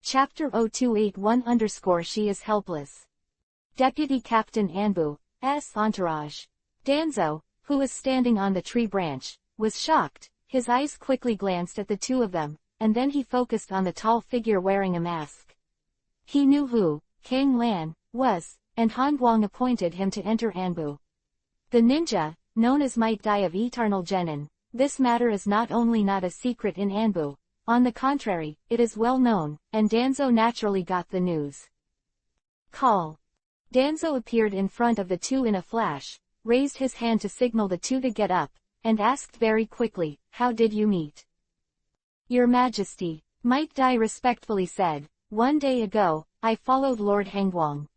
Chapter-281 She is helpless. Deputy Captain Anbu's entourage. Danzo, who was standing on the tree branch, was shocked. His eyes quickly glanced at the two of them, and then he focused on the tall figure wearing a mask. He knew who Kang Lan was, and Han Guang appointed him to enter Anbu. The ninja, known as Might Dai of Eternal Genin. This matter is not only not a secret in Anbu, on the contrary, it is well known, and Danzo naturally got the news. Call. Danzo appeared in front of the two in a flash, raised his hand to signal the two to get up, and asked very quickly, "How did you meet?" "Your Majesty," Might Dai respectfully said, "1 day ago, I followed Lord Hangguang."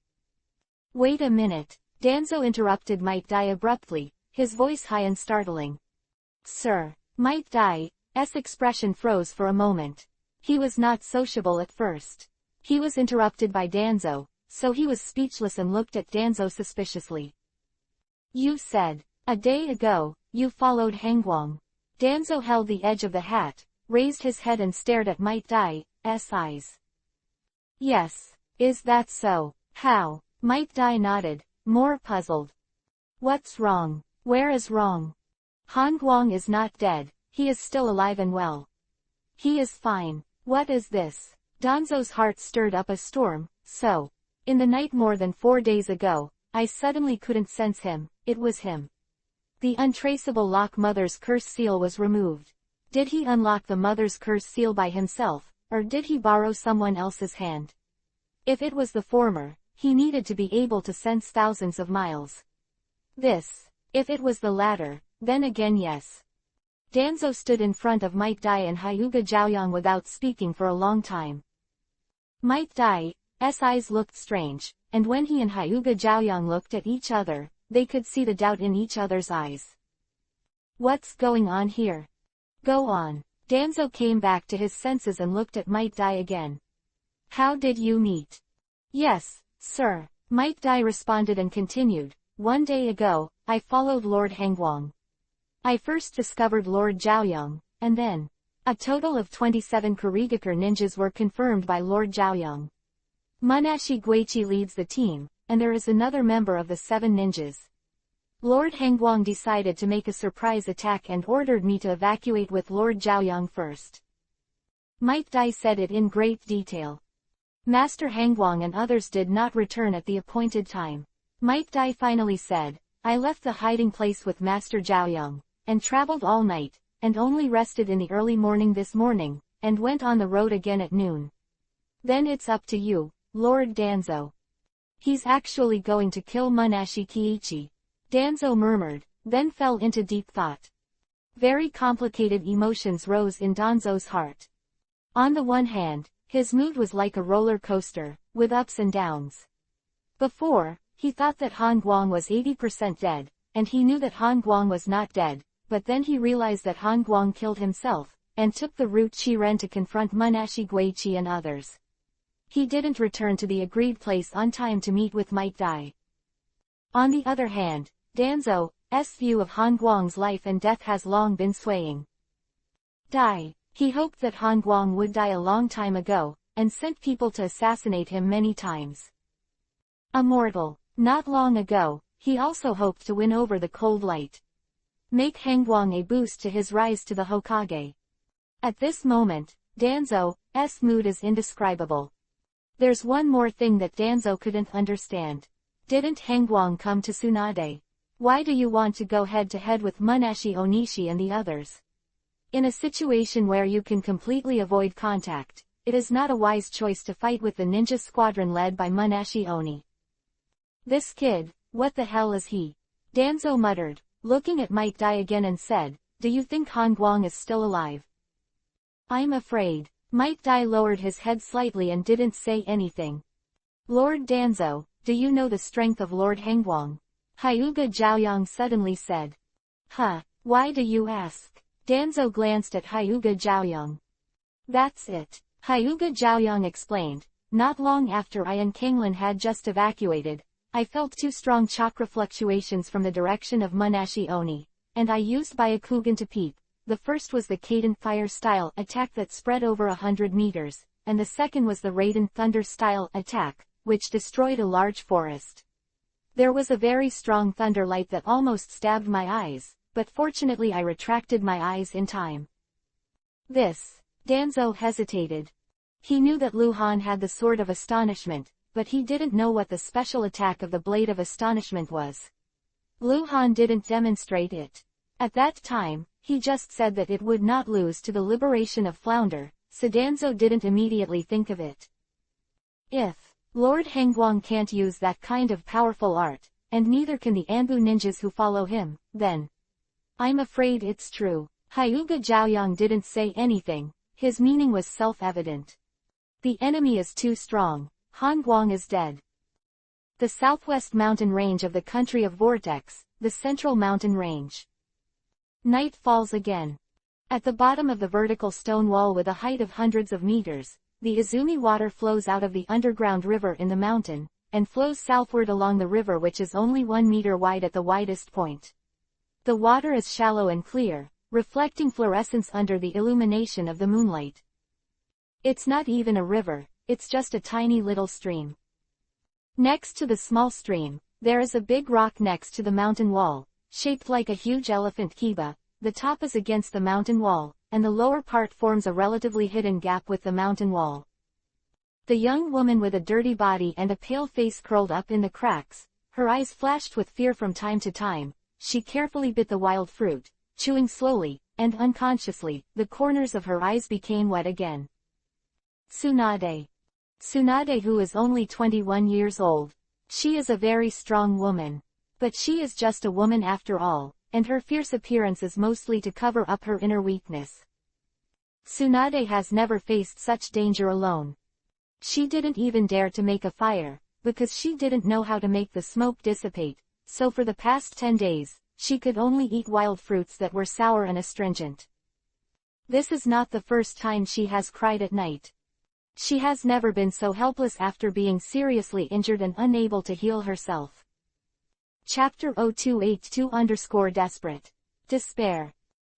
"Wait a minute," Danzo interrupted Might Dai abruptly, his voice high and startling. "Sir." Might Dai's expression froze for a moment. He was not sociable at first. He was interrupted by Danzo, so he was speechless and looked at Danzo suspiciously. "You said, a day ago, you followed Hangguang." Danzo held the edge of the hat, raised his head and stared at Might Dai's eyes. "Yes. Is that so? How?" Might Dai nodded, more puzzled. "What's wrong?" "Where is wrong?" "Hangguang is not dead, he is still alive and well." "He is fine." "What is this?" Danzo's heart stirred up a storm. "So, in the night more than 4 days ago, I suddenly couldn't sense him, it was him." The untraceable lock mother's curse seal was removed. Did he unlock the mother's curse seal by himself, or did he borrow someone else's hand? If it was the former, he needed to be able to sense thousands of miles. If it was the latter, then again yes. Danzo stood in front of Might Dai and Hyuga Zhaoyang without speaking for a long time. Might Dai's eyes looked strange, and when he and Hyuga Zhaoyang looked at each other, they could see the doubt in each other's eyes. "What's going on here?" "Go on." Danzo came back to his senses and looked at Might Dai again. "How did you meet?" "Yes, sir," Might Dai responded and continued, "1 day ago, I followed Lord Hangguang. I first discovered Lord Zhaoyang, and then, a total of 27 Kurigakure ninjas were confirmed by Lord Zhaoyang. Munashi Guichi leads the team, and there is another member of the 7 ninjas. Lord Hangguang decided to make a surprise attack and ordered me to evacuate with Lord Zhaoyang first." Might Dai said it in great detail. Master Hangguang and others did not return at the appointed time. Might Dai finally said, "I left the hiding place with Master Zhaoyang, and traveled all night, and only rested in the early morning this morning, and went on the road again at noon. Then it's up to you, Lord Danzo." "He's actually going to kill Munashi Kiichi," Danzo murmured, then fell into deep thought. Very complicated emotions rose in Danzo's heart. On the one hand, his mood was like a roller coaster, with ups and downs. Before, he thought that Hangguang was 80% dead, and he knew that Hangguang was not dead, but then he realized that Hangguang killed himself, and took the route Chiren to confront Munashi Guichi and others. He didn't return to the agreed place on time to meet with Might Dai. On the other hand, Danzo's view of Hangguang's life and death has long been swaying. He hoped that Hangguang would die a long time ago, and sent people to assassinate him many times. Immortal. Not long ago, he also hoped to win over the cold light. Make Hangguang a boost to his rise to the Hokage. At this moment, Danzo's mood is indescribable. There's one more thing that Danzo couldn't understand. Didn't Hangguang come to Tsunade? Why do you want to go head-to-head with Munashi Onishi and the others? In a situation where you can completely avoid contact, it is not a wise choice to fight with the ninja squadron led by Munashi Oni. This kid, what the hell is he? Danzo muttered, looking at Might Dai again and said, "Do you think Hangguang is still alive?" "I'm afraid." Might Dai lowered his head slightly and didn't say anything. "Lord Danzo, do you know the strength of Lord Hangguang?" Hyuga Zhaoyang suddenly said. "Huh, why do you ask?" Danzo glanced at Hyuga Zhaoyang. "That's it," Hyuga Zhaoyang explained. "Not long after I and Kanglan had just evacuated, I felt 2 strong chakra fluctuations from the direction of Munashi Oni, and I used Byakugan to peep. The first was the Kaden fire style attack that spread over 100 meters, and the second was the Raiden thunder-style attack, which destroyed a large forest. There was a very strong thunder light that almost stabbed my eyes, but fortunately I retracted my eyes in time. This. Danzo hesitated. He knew that Lu Han had the Sword of Astonishment, but he didn't know what the special attack of the Blade of Astonishment was. Lu Han didn't demonstrate it. At that time, he just said that it would not lose to the liberation of Flounder, so Danzo didn't immediately think of it. If Lord Hengguang can't use that kind of powerful art, and neither can the Anbu ninjas who follow him, then I'm afraid it's true. Hyuga Zhaoyang didn't say anything, his meaning was self-evident. The enemy is too strong, Hengguang is dead. The southwest mountain range of the country of Vortex, the central mountain range. Night falls again. At the bottom of the vertical stone wall with a height of hundreds of meters, the Izumi water flows out of the underground river in the mountain, and flows southward along the river, which is only 1 meter wide at the widest point. The water is shallow and clear, reflecting fluorescence under the illumination of the moonlight. It's not even a river, it's just a tiny little stream. Next to the small stream, there is a big rock next to the mountain wall, shaped like a huge elephant kiba. The top is against the mountain wall, and the lower part forms a relatively hidden gap with the mountain wall. The young woman with a dirty body and a pale face curled up in the cracks, her eyes flashed with fear from time to time. She carefully bit the wild fruit, chewing slowly, and unconsciously, the corners of her eyes became wet again. Tsunade. Tsunade, who is only 21 years old. She is a very strong woman. But she is just a woman after all, and her fierce appearance is mostly to cover up her inner weakness. Tsunade has never faced such danger alone. She didn't even dare to make a fire, because she didn't know how to make the smoke dissipate, so for the past 10 days, she could only eat wild fruits that were sour and astringent. This is not the first time she has cried at night. She has never been so helpless after being seriously injured and unable to heal herself. Chapter 0282-Desperate. Despair.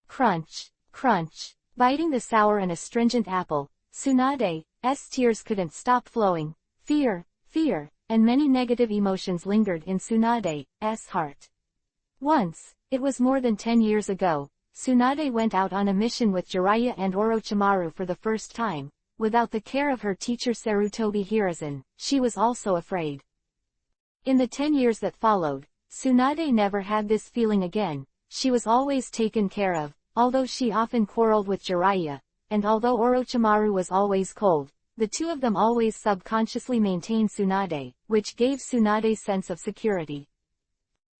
Crunch, crunch. Biting the sour and astringent apple, Tsunade's tears couldn't stop flowing. Fear, and many negative emotions lingered in Tsunade's heart. Once, it was more than 10 years ago, Tsunade went out on a mission with Jiraiya and Orochimaru for the first time. Without the care of her teacher Sarutobi Hiruzen, she was also afraid. In the 10 years that followed, Tsunade never had this feeling again. She was always taken care of, although she often quarreled with Jiraiya, and although Orochimaru was always cold, the two of them always subconsciously maintained Tsunade, which gave Tsunade sense of security.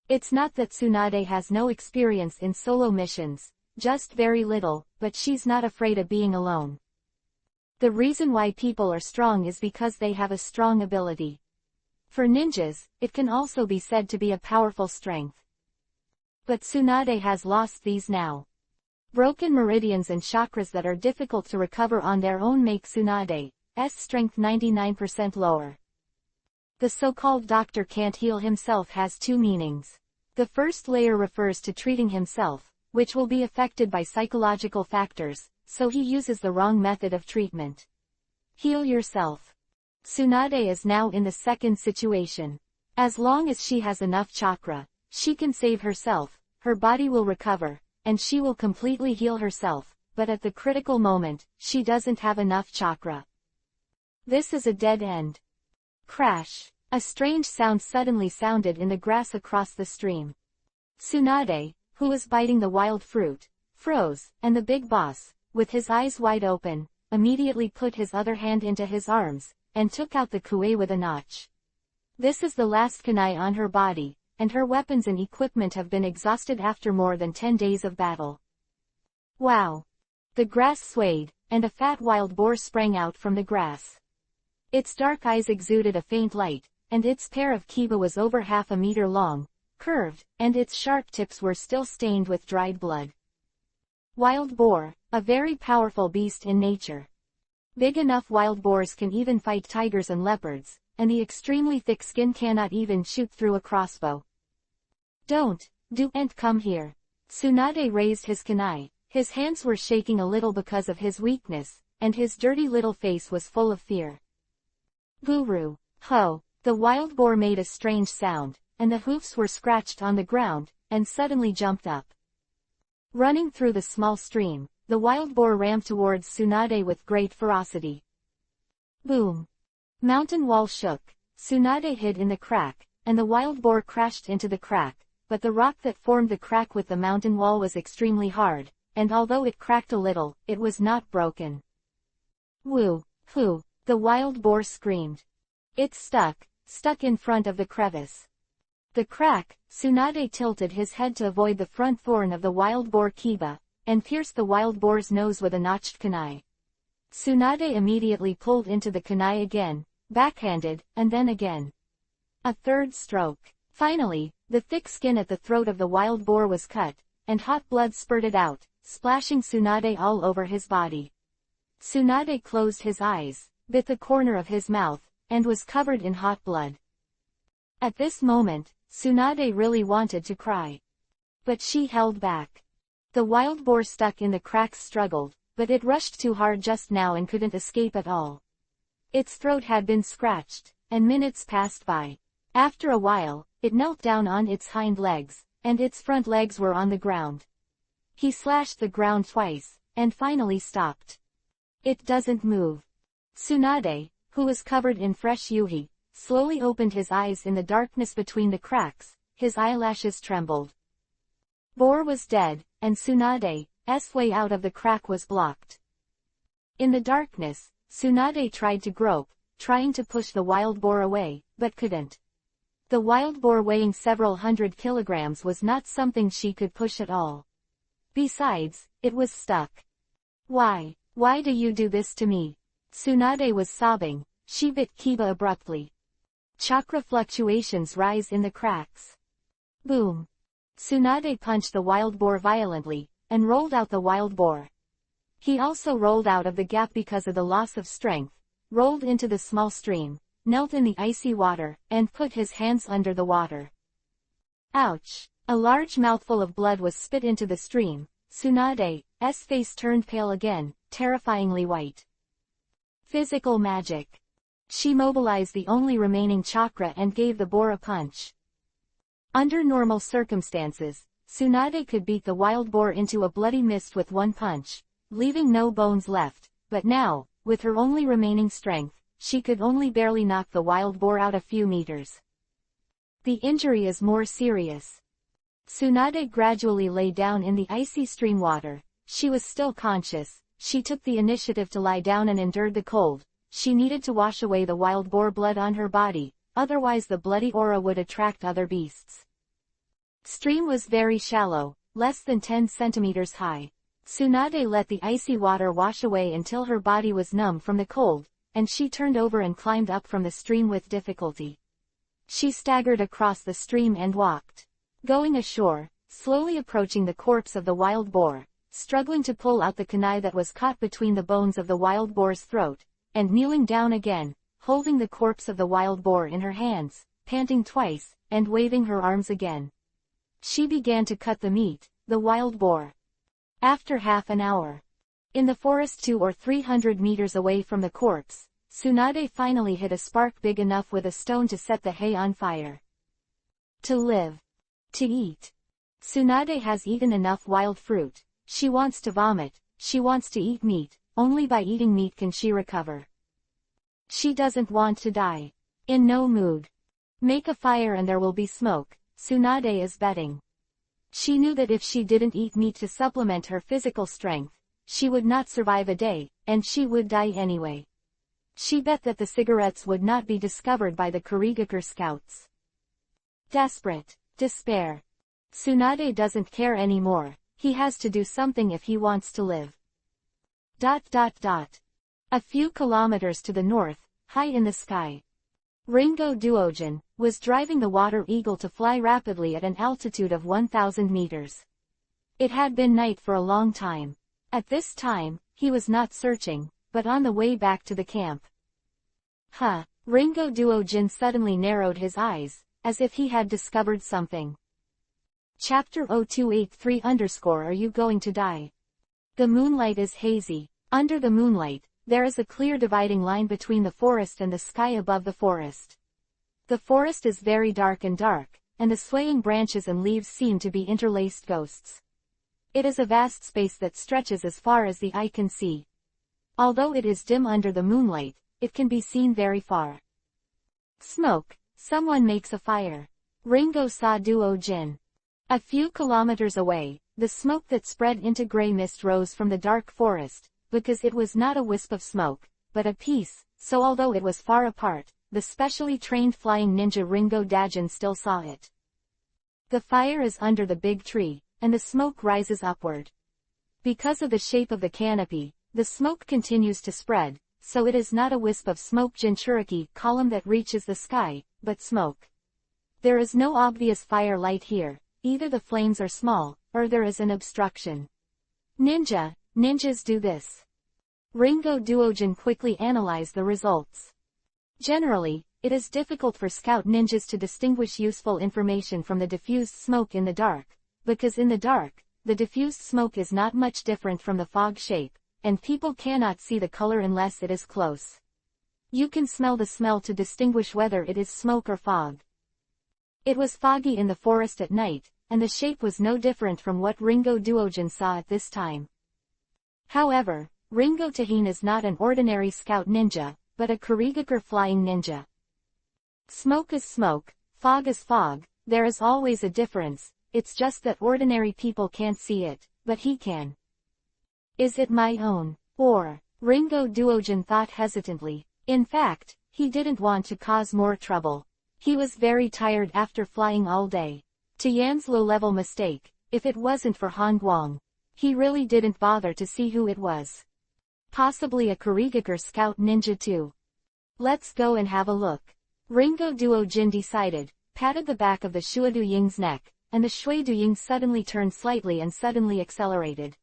It's not that Tsunade has no experience in solo missions, just very little, but she's not afraid of being alone. The reason why people are strong is because they have a strong ability. For ninjas, it can also be said to be a powerful strength. But Tsunade has lost these now. Broken meridians and chakras that are difficult to recover on their own make Tsunade's strength 99% lower. The so-called doctor can't heal himself has two meanings. The first layer refers to treating himself, which will be affected by psychological factors, so he uses the wrong method of treatment. Heal yourself. Tsunade is now in the second situation. As long as she has enough chakra, she can save herself, her body will recover, and she will completely heal herself, but at the critical moment, she doesn't have enough chakra. This is a dead end. Crash. A strange sound suddenly sounded in the grass across the stream. Tsunade, who was biting the wild fruit, froze, and the big boss, with his eyes wide open, immediately put his other hand into his arms, and took out the kuei with a notch. This is the last kunai on her body, and her weapons and equipment have been exhausted after more than 10 days of battle. Wow! The grass swayed, and a fat wild boar sprang out from the grass. Its dark eyes exuded a faint light, and its pair of kiba was over half a meter long, curved, and its sharp tips were still stained with dried blood. Wild boar, a very powerful beast in nature. Big enough wild boars can even fight tigers and leopards, and the extremely thick skin cannot even shoot through a crossbow. Don't come here. Tsunade raised his kunai. His hands were shaking a little because of his weakness, and his dirty little face was full of fear. Guru, ho! The wild boar made a strange sound, and the hoofs were scratched on the ground, and suddenly jumped up. Running through the small stream, the wild boar ran towards Tsunade with great ferocity. Boom! Mountain wall shook, Tsunade hid in the crack, and the wild boar crashed into the crack, but the rock that formed the crack with the mountain wall was extremely hard, and although it cracked a little, it was not broken. Woo! Hoo! The wild boar screamed. It stuck in front of the crevice. The crack, Tsunade tilted his head to avoid the front thorn of the wild boar Kiba, and pierced the wild boar's nose with a notched kunai. Tsunade immediately pulled into the kunai again, backhanded, and then again. A third stroke. Finally, the thick skin at the throat of the wild boar was cut, and hot blood spurted out, splashing Tsunade all over his body. Tsunade closed his eyes, bit the corner of his mouth, and was covered in hot blood. At this moment, Tsunade really wanted to cry. But she held back. The wild boar stuck in the cracks struggled, but it rushed too hard just now and couldn't escape at all. Its throat had been scratched, and minutes passed by. After a while, it knelt down on its hind legs, and its front legs were on the ground. He slashed the ground twice, and finally stopped. It doesn't move. Tsunade, who was covered in fresh yuhi, slowly opened his eyes in the darkness between the cracks, his eyelashes trembled. Boar was dead, and Tsunade's way out of the crack was blocked. In the darkness, Tsunade tried to grope, trying to push the wild boar away, but couldn't. The wild boar weighing several hundred kilograms was not something she could push at all. Besides, it was stuck. Why do you do this to me? Tsunade was sobbing. She bit Kiba abruptly. Chakra fluctuations rise in the cracks. Boom! Tsunade punched the wild boar violently, and rolled out the wild boar. He also rolled out of the gap because of the loss of strength, rolled into the small stream, knelt in the icy water, and put his hands under the water. Ouch! A large mouthful of blood was spit into the stream. Tsunade's face turned pale again, terrifyingly white. Physical magic. She mobilized the only remaining chakra and gave the boar a punch. Under normal circumstances, Tsunade could beat the wild boar into a bloody mist with one punch, leaving no bones left, but now, with her only remaining strength, she could only barely knock the wild boar out a few meters. The injury is more serious. Tsunade gradually lay down in the icy stream water. She was still conscious. She took the initiative to lie down and endured the cold. She needed to wash away the wild boar blood on her body, otherwise the bloody aura would attract other beasts. Stream was very shallow, less than 10 centimeters high. Tsunade let the icy water wash away until her body was numb from the cold, and she turned over and climbed up from the stream with difficulty. She staggered across the stream and walked. Going ashore, slowly approaching the corpse of the wild boar, struggling to pull out the kunai that was caught between the bones of the wild boar's throat, and kneeling down again, holding the corpse of the wild boar in her hands, panting twice, and waving her arms again. She began to cut the meat, the wild boar. After half an hour, in the forest 200 or 300 meters away from the corpse, Tsunade finally hit a spark big enough with a stone to set the hay on fire. To live. To eat. Tsunade has eaten enough wild fruit. She wants to vomit. She wants to eat meat. Only by eating meat can she recover. She doesn't want to die. In no mood. Make a fire and there will be smoke, Tsunade is betting. She knew that if she didn't eat meat to supplement her physical strength, she would not survive a day, and she would die anyway. She bet that the cigarettes would not be discovered by the Kurigakure scouts. Desperate. Despair. Tsunade doesn't care anymore. He has to do something if he wants to live. A few kilometers to the north, high in the sky, Ringo Duogen was driving the water eagle to fly rapidly at an altitude of 1,000 meters. It had been night for a long time. At this time, he was not searching, but on the way back to the camp. Ringo Duogen suddenly narrowed his eyes, as if he had discovered something. Chapter-281-300 Are you going to die? The moonlight is hazy. Under the moonlight, there is a clear dividing line between the forest and the sky above the forest. The forest is very dark, and the swaying branches and leaves seem to be interlaced ghosts. It is a vast space that stretches as far as the eye can see. Although it is dim under the moonlight, it can be seen very far. Smoke. Someone makes a fire. Ringo saw Duo Jin. A few kilometers away, the smoke that spread into gray mist rose from the dark forest, because it was not a wisp of smoke, but a piece, so although it was far apart, the specially trained flying ninja Ringo Dajin still saw it. The fire is under the big tree, and the smoke rises upward. Because of the shape of the canopy, the smoke continues to spread, so it is not a wisp of smoke Jinchuriki column that reaches the sky, but smoke. There is no obvious fire light here, either the flames are small, or there is an obstruction. Ninjas do this. Ringo Duojin quickly analyzed the results. Generally, it is difficult for scout ninjas to distinguish useful information from the diffused smoke in the dark, because in the dark, the diffused smoke is not much different from the fog shape, and people cannot see the color unless it is close. You can smell the smell to distinguish whether it is smoke or fog. It was foggy in the forest at night, and the shape was no different from what Ringo Duojin saw at this time. However, Ringo Tahin is not an ordinary scout ninja, but a Kurigakure flying ninja. Smoke is smoke, fog is fog, there is always a difference, it's just that ordinary people can't see it, but he can. Is it my own? Or, Ringo Duojin thought hesitantly. In fact, he didn't want to cause more trouble. He was very tired after flying all day. To Yan's low-level mistake, if it wasn't for Han Guang, he really didn't bother to see who it was. Possibly a Kurigakure scout ninja too. Let's go and have a look. Ringo Duojin decided, patted the back of the Shui Duying's neck, and the Shui Duying suddenly turned slightly and suddenly accelerated.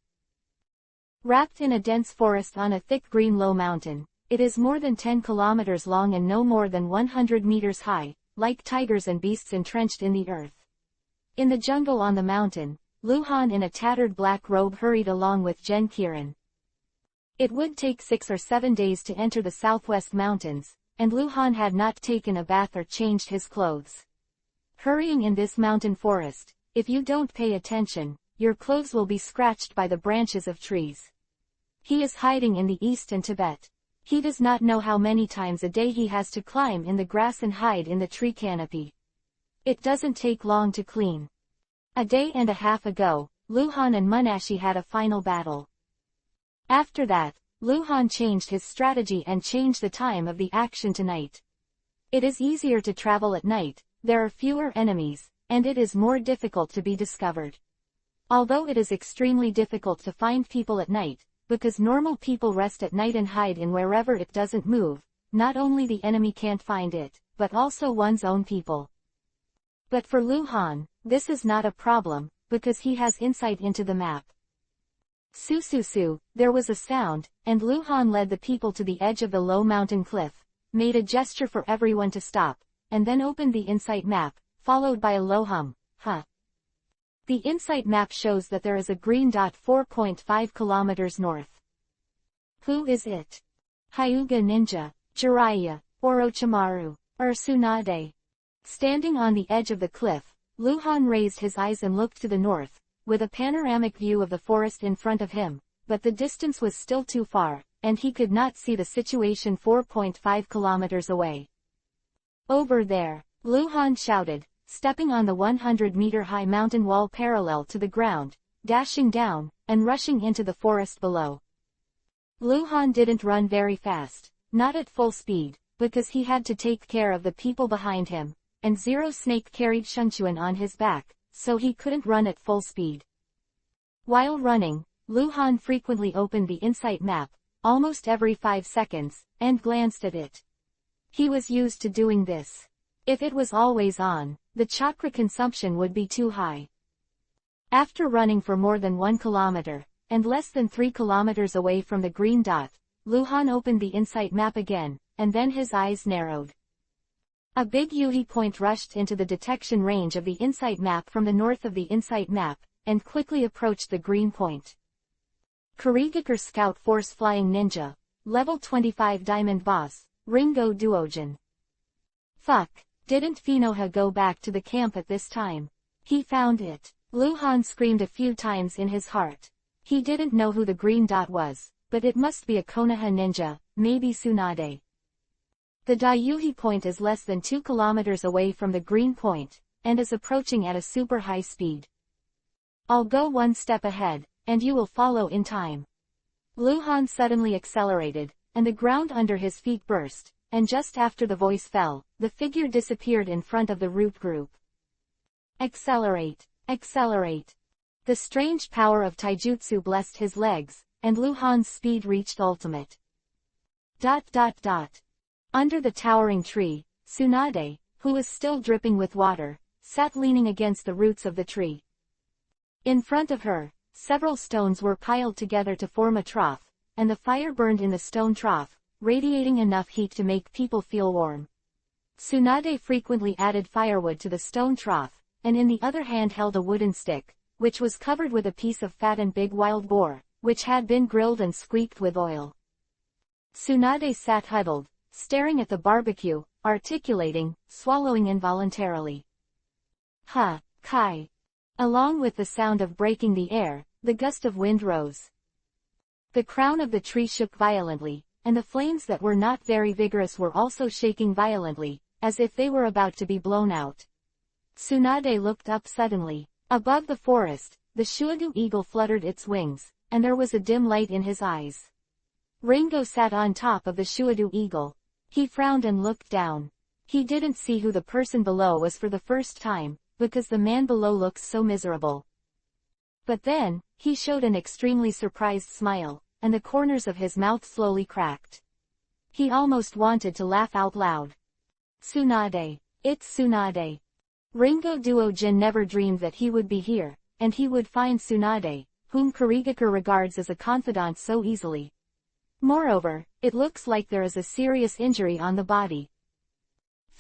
Wrapped in a dense forest on a thick green low mountain, it is more than 10 kilometers long and no more than 100 meters high, like tigers and beasts entrenched in the earth. In the jungle on the mountain, Lu Han in a tattered black robe hurried along with Jen Kiran. It would take 6 or 7 days to enter the southwest mountains, and Lu Han had not taken a bath or changed his clothes. Hurrying in this mountain forest, if you don't pay attention, your clothes will be scratched by the branches of trees. He is hiding in the east and Tibet. He does not know how many times a day he has to climb in the grass and hide in the tree canopy. It doesn't take long to clean. A day and a half ago, Lu Han and Munashi had a final battle. After that, Lu Han changed his strategy and changed the time of the action to night. It is easier to travel at night, there are fewer enemies, and it is more difficult to be discovered. Although it is extremely difficult to find people at night, because normal people rest at night and hide in wherever it doesn't move, not only the enemy can't find it, but also one's own people. But for Lu Han, this is not a problem, because he has insight into the map. Su, there was a sound, and Lu Han led the people to the edge of the low mountain cliff, made a gesture for everyone to stop, and then opened the insight map, followed by a low hum, huh. The insight map shows that there is a green dot 4.5 kilometers north. Who is it? Hyuga Ninja, Jiraiya, Orochimaru, or Tsunade? Standing on the edge of the cliff, Lu Han raised his eyes and looked to the north, with a panoramic view of the forest in front of him, but the distance was still too far, and he could not see the situation 4.5 kilometers away. Over there, Lu Han shouted, stepping on the 100-meter-high mountain wall parallel to the ground, dashing down, and rushing into the forest below. Lu Han didn't run very fast, not at full speed, because he had to take care of the people behind him, and Zero Snake carried Shengchuan on his back, so he couldn't run at full speed. While running, Lu Han frequently opened the insight map, almost every 5 seconds, and glanced at it. He was used to doing this. If it was always on, the chakra consumption would be too high. After running for more than 1 kilometer, and less than 3 kilometers away from the green dot, Lu Han opened the insight map again, and then his eyes narrowed. A big Yuhi point rushed into the detection range of the insight map from the north of the insight map, and quickly approached the green point. Kurigakure Scout Force Flying Ninja, Level 25 Diamond Boss, Ringo Duojin. Fuck, didn't Finoha go back to the camp at this time? He found it. Luhan screamed a few times in his heart. He didn't know who the green dot was, but it must be a Konoha ninja, maybe Tsunade. The Daiuhi point is less than 2 kilometers away from the green point, and is approaching at a super high speed. I'll go one step ahead, and you will follow in time. Luhan suddenly accelerated, and the ground under his feet burst, and just after the voice fell, the figure disappeared in front of the root group. Accelerate, accelerate. The strange power of taijutsu blessed his legs, and Luhan's speed reached ultimate. Under the towering tree, Tsunade, who was still dripping with water, sat leaning against the roots of the tree. In front of her, several stones were piled together to form a trough, and the fire burned in the stone trough, radiating enough heat to make people feel warm. Tsunade frequently added firewood to the stone trough, and in the other hand held a wooden stick, which was covered with a piece of fat and big wild boar, which had been grilled and squeaked with oil. Tsunade sat huddled, staring at the barbecue, articulating, swallowing involuntarily. Ha, Kai. Along with the sound of breaking the air, the gust of wind rose. The crown of the tree shook violently, and the flames that were not very vigorous were also shaking violently, as if they were about to be blown out. Tsunade looked up suddenly. Above the forest, the Shuadu eagle fluttered its wings, and there was a dim light in his eyes. Ringo sat on top of the Shuadu eagle. He frowned and looked down. He didn't see who the person below was for the first time, because the man below looked so miserable. But then, he showed an extremely surprised smile, and the corners of his mouth slowly cracked. He almost wanted to laugh out loud. Tsunade. It's Tsunade. Ringo Duojin never dreamed that he would be here, and he would find Tsunade, whom Kurigakure regards as a confidant so easily. Moreover, it looks like there is a serious injury on the body.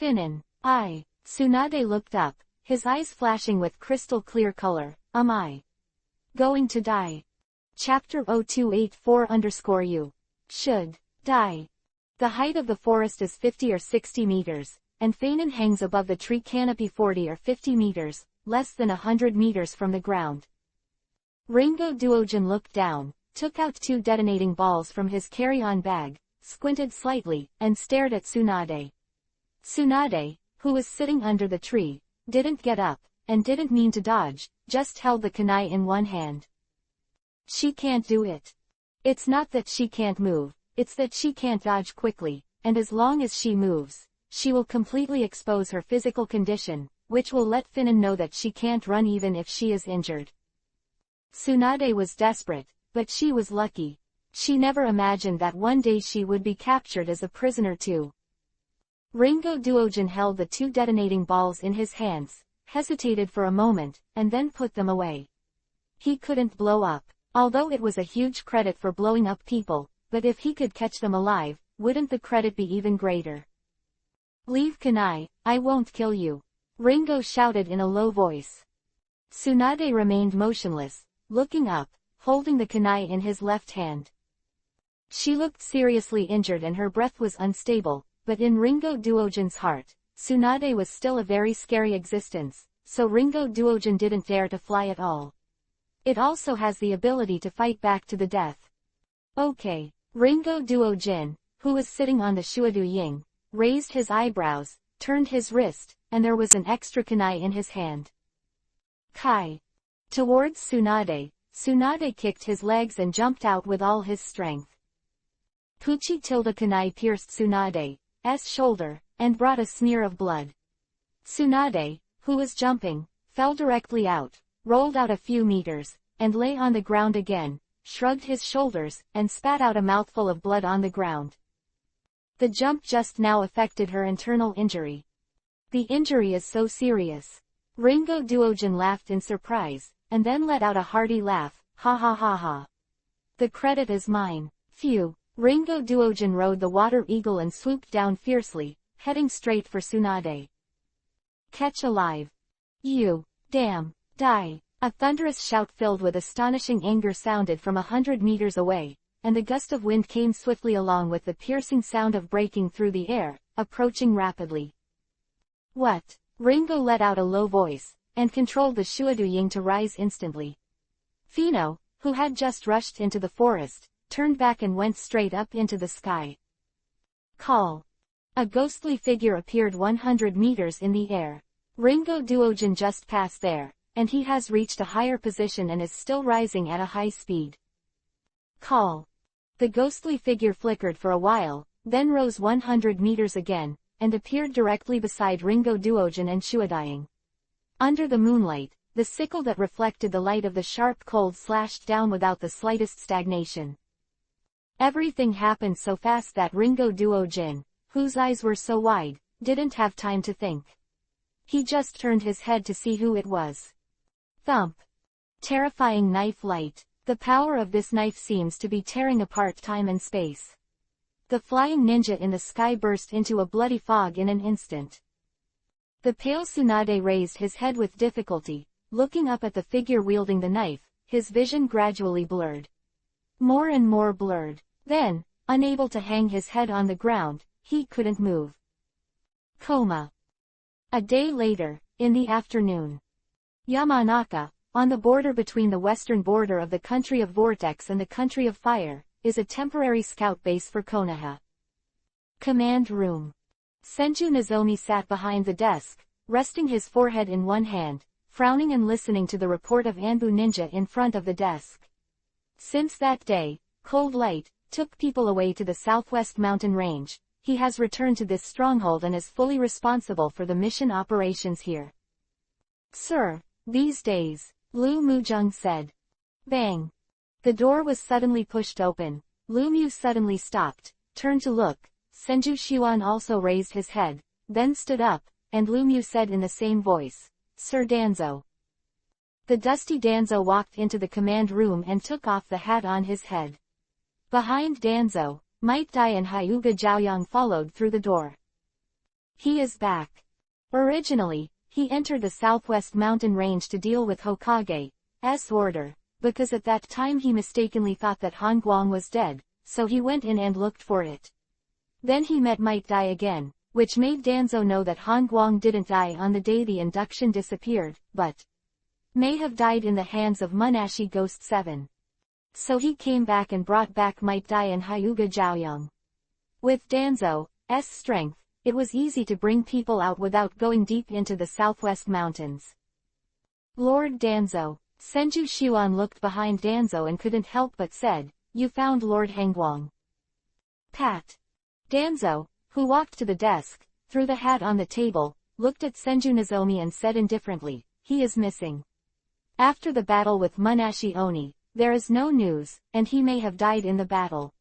Finan. Tsunade looked up, his eyes flashing with crystal clear color. Am I going to die? Chapter 0284_U. Should die. The height of the forest is 50 or 60 meters, and Fanon hangs above the tree canopy 40 or 50 meters, less than 100 meters from the ground. Ringo Duojin looked down, took out 2 detonating balls from his carry-on bag, squinted slightly, and stared at Tsunade. Tsunade, who was sitting under the tree, didn't get up, and didn't mean to dodge, just held the kunai in one hand. She can't do it. It's not that she can't move, it's that she can't dodge quickly, and as long as she moves, she will completely expose her physical condition, which will let Finan know that she can't run even if she is injured. Tsunade was desperate, but she was lucky. She never imagined that one day she would be captured as a prisoner too. Ringo Duojin held the 2 detonating balls in his hands, hesitated for a moment, and then put them away. He couldn't blow up, although it was a huge credit for blowing up people, but if he could catch them alive, wouldn't the credit be even greater? Leave kunai, I won't kill you. Ringo shouted in a low voice. Tsunade remained motionless, looking up, holding the kunai in his left hand. She looked seriously injured and her breath was unstable, but in Ringo Duojin's heart, Tsunade was still a very scary existence, so Ringo Duojin didn't dare to fly at all. It also has the ability to fight back to the death. Okay. Ringo Duojin, who was sitting on the Shuadu Ying, raised his eyebrows, turned his wrist, and there was an extra kunai in his hand. Kai. Towards Tsunade, Tsunade kicked his legs and jumped out with all his strength. Puchi tilde kunai pierced Tsunade's shoulder, and brought a smear of blood. Tsunade, who was jumping, fell directly out, rolled out a few meters, and lay on the ground again, shrugged his shoulders, and spat out a mouthful of blood on the ground. The jump just now affected her internal injury. The injury is so serious. Ringo Duojin laughed in surprise, and then let out a hearty laugh, ha ha ha ha. The credit is mine. Phew. Ringo Duojin rode the water eagle and swooped down fiercely, heading straight for Tsunade. Catch alive. You. Damn. Die. A thunderous shout filled with astonishing anger sounded from 100 meters away, and the gust of wind came swiftly along with the piercing sound of breaking through the air, approaching rapidly. What? Ringo let out a low voice, and controlled the Shuaduying to rise instantly. Fino, who had just rushed into the forest, turned back and went straight up into the sky. Call. A ghostly figure appeared 100 meters in the air. Ringo Duojin just passed there, and he has reached a higher position and is still rising at a high speed. Call. The ghostly figure flickered for a while, then rose 100 meters again, and appeared directly beside Ringo Duojin and Shuaduying. Under the moonlight, the sickle that reflected the light of the sharp cold slashed down without the slightest stagnation. Everything happened so fast that Ringo Duojin, whose eyes were so wide, didn't have time to think. He just turned his head to see who it was. Thump. Terrifying knife light. The power of this knife seems to be tearing apart time and space. The flying ninja in the sky burst into a bloody fog in an instant. The pale Tsunade raised his head with difficulty, looking up at the figure wielding the knife, his vision gradually blurred. More and more blurred. Then, unable to hang his head on the ground, he couldn't move. Coma. A day later, in the afternoon. Yamanaka, on the border between the western border of the country of Vortex and the country of Fire, is a temporary scout base for Konoha. Command room. Senju Nozomi sat behind the desk, resting his forehead in one hand, frowning and listening to the report of Anbu Ninja in front of the desk. Since that day, Cold Light took people away to the southwest mountain range. He has returned to this stronghold and is fully responsible for the mission operations here. Sir, these days, Lu Mujung said. Bang. The door was suddenly pushed open. Lu Mu suddenly stopped, turned to look. Senju Xuan also raised his head, then stood up, and Lu Mu said in the same voice, Sir Danzo. The dusty Danzo walked into the command room and took off the hat on his head. Behind Danzo, Might Dai and Hyuga Zhaoyang followed through the door. He is back. Originally, he entered the southwest mountain range to deal with Hokage's order, because at that time he mistakenly thought that Han Guang was dead, so he went in and looked for it. Then he met Might Dai again, which made Danzo know that Han Guang didn't die on the day the induction disappeared, but may have died in the hands of Munashi Ghost 7. So he came back and brought back Might Dai and Hyuga Zhaoyang. With Danzo's strength, it was easy to bring people out without going deep into the southwest mountains. Lord Danzo. Senju Xuan looked behind Danzo and couldn't help but said, You found Lord Hangguang. Pat. Danzo, who walked to the desk, threw the hat on the table, looked at Senju Nozomi and said indifferently, He is missing. After the battle with Munashi Oni, there is no news, and he may have died in the battle.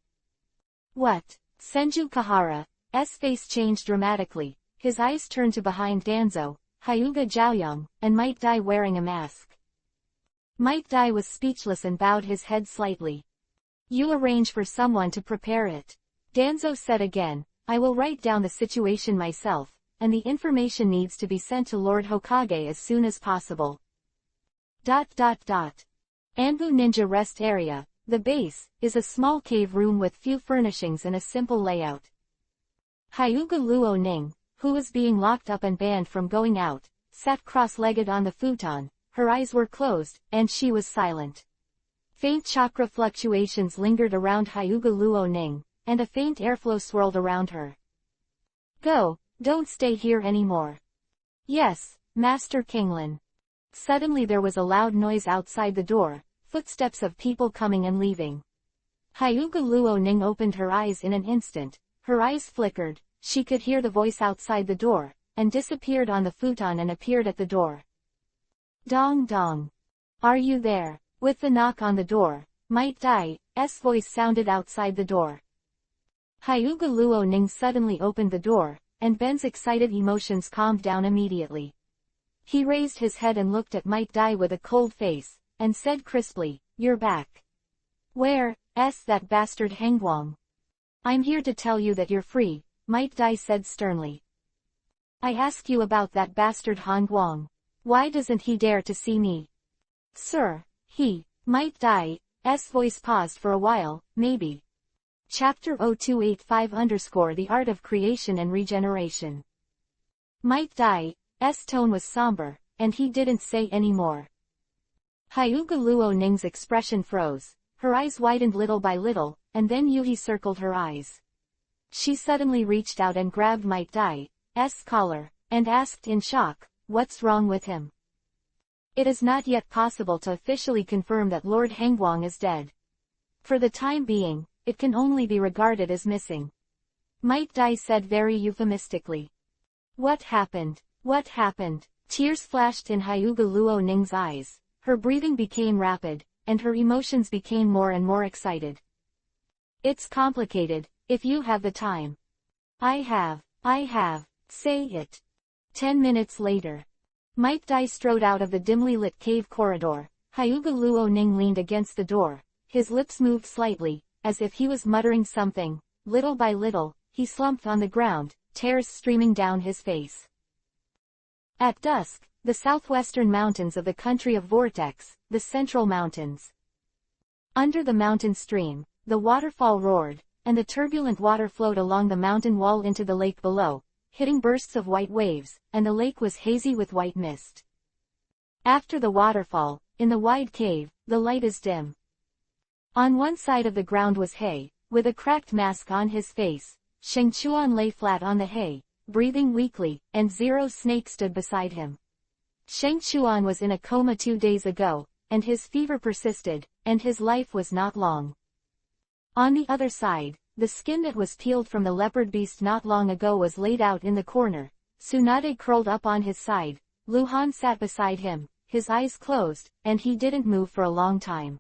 What? Senju Kahara's face changed dramatically, his eyes turned to behind Danzo, Hyuga Zhaoyang, and Might Dai wearing a mask. Might Dai was speechless and bowed his head slightly. You arrange for someone to prepare it. Danzo said again, I will write down the situation myself, and the information needs to be sent to Lord Hokage as soon as possible. Anbu Ninja Rest Area, the base, is a small cave room with few furnishings and a simple layout. Hyuga Luo Ning, who was being locked up and banned from going out, sat cross-legged on the futon. Her eyes were closed, and she was silent. Faint chakra fluctuations lingered around Hyuga Luo Ning, and a faint airflow swirled around her. Go, don't stay here anymore. Yes, Master Kinglin. Suddenly there was a loud noise outside the door, footsteps of people coming and leaving. Hyuga Luo Ning opened her eyes in an instant, her eyes flickered, she could hear the voice outside the door, and disappeared on the futon and appeared at the door. Dong dong. Are you there? With the knock on the door, Might Dai's voice sounded outside the door. Hyuga Luo Ning suddenly opened the door, and Ben's excited emotions calmed down immediately. He raised his head and looked at Might Dai with a cold face, and said crisply, You're back. Where's that bastard Hangguang? I'm here to tell you that you're free, Might Dai said sternly. I ask you about that bastard Hangguang. Why doesn't he dare to see me? Sir, Might Dai's voice paused for a while, maybe. Chapter-285 The Art of Creation and Regeneration. Might Dai's tone was somber, and he didn't say any more. Hyuga Luo Ning's expression froze, her eyes widened little by little, and then Yuhi circled her eyes. She suddenly reached out and grabbed Might Dai's collar, and asked in shock, "What's wrong with him?" It is not yet possible to officially confirm that Lord Hangguang is dead. For the time being, it can only be regarded as missing. Might Dai said very euphemistically. What happened? What happened? Tears flashed in Hyuga Luo Ning's eyes, her breathing became rapid, and her emotions became more and more excited. It's complicated, if you have the time. I have. Say it. 10 minutes later. Might Dai strode out of the dimly lit cave corridor. Hyuga Luo Ning leaned against the door, his lips moved slightly, as if he was muttering something. Little by little, he slumped on the ground, tears streaming down his face. At dusk, the southwestern mountains of the country of Vortex, the Central Mountains. Under the mountain stream, the waterfall roared, and the turbulent water flowed along the mountain wall into the lake below, hitting bursts of white waves, and the lake was hazy with white mist. After the waterfall, in the wide cave, the light is dim. On one side of the ground was He, with a cracked mask on his face. Sheng Chuan lay flat on the hay, breathing weakly, and Zero Snake stood beside him. Sheng Chuan was in a coma 2 days ago, and his fever persisted, and his life was not long. On the other side, the skin that was peeled from the leopard beast not long ago was laid out in the corner. Tsunade curled up on his side, Luhan sat beside him, his eyes closed, and he didn't move for a long time.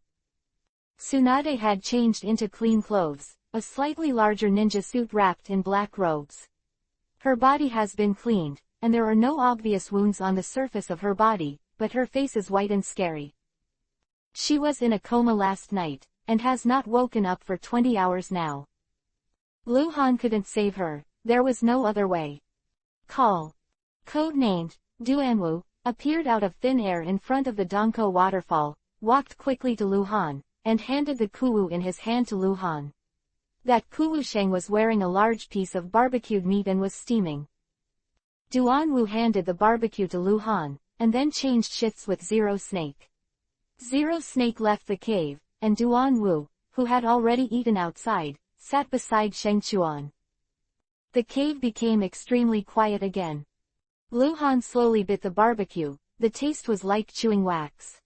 Tsunade had changed into clean clothes, a slightly larger ninja suit wrapped in black robes. Her body has been cleaned, and there are no obvious wounds on the surface of her body, but her face is white and scary. She was in a coma last night, and has not woken up for 20 hours now. Luhan couldn't save her, there was no other way. Call. Codenamed Duanwu, appeared out of thin air in front of the Dongko waterfall, walked quickly to Luhan, and handed the kuwu in his hand to Luhan. That kuwu-sheng was wearing a large piece of barbecued meat and was steaming. Duanwu handed the barbecue to Luhan, and then changed shifts with Zero Snake. Zero Snake left the cave, and Duanwu, who had already eaten outside, sat beside Sheng Chuan. The cave became extremely quiet again. Luhan slowly bit the barbecue, the taste was like chewing wax.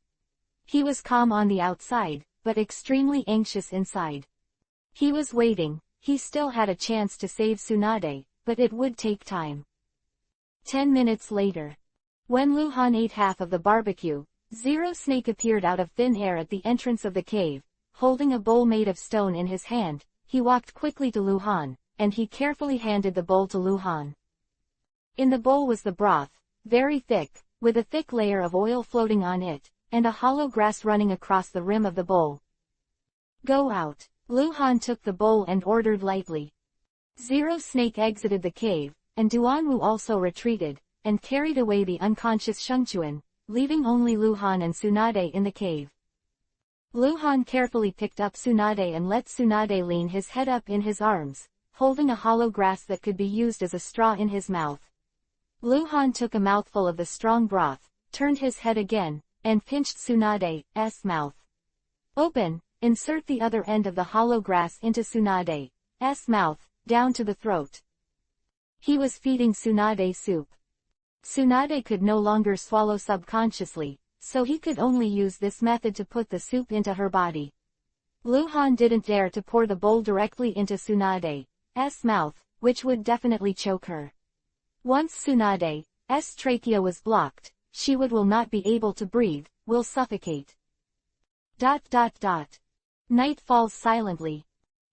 He was calm on the outside, but extremely anxious inside. He was waiting, he still had a chance to save Tsunade, but it would take time. 10 minutes later. When Luhan ate half of the barbecue, Zero Snake appeared out of thin air at the entrance of the cave, holding a bowl made of stone in his hand. He walked quickly to Luhan, and he carefully handed the bowl to Luhan. In the bowl was the broth, very thick, with a thick layer of oil floating on it, and a hollow grass running across the rim of the bowl. Go out. Luhan took the bowl and ordered lightly. Zero Snake exited the cave, and Duanwu also retreated, and carried away the unconscious Shengchuan, leaving only Luhan and Tsunade in the cave. Luhan carefully picked up Tsunade and let Tsunade lean his head up in his arms, holding a hollow grass that could be used as a straw in his mouth. Luhan took a mouthful of the strong broth, turned his head again, and pinched Tsunade's mouth. Open, insert the other end of the hollow grass into Tsunade's mouth, down to the throat. He was feeding Tsunade soup. Tsunade could no longer swallow subconsciously, so he could only use this method to put the soup into her body. Luhan didn't dare to pour the bowl directly into Tsunade's mouth, which would definitely choke her. Once Tsunade's trachea was blocked, she will not be able to breathe, will suffocate. Night falls silently.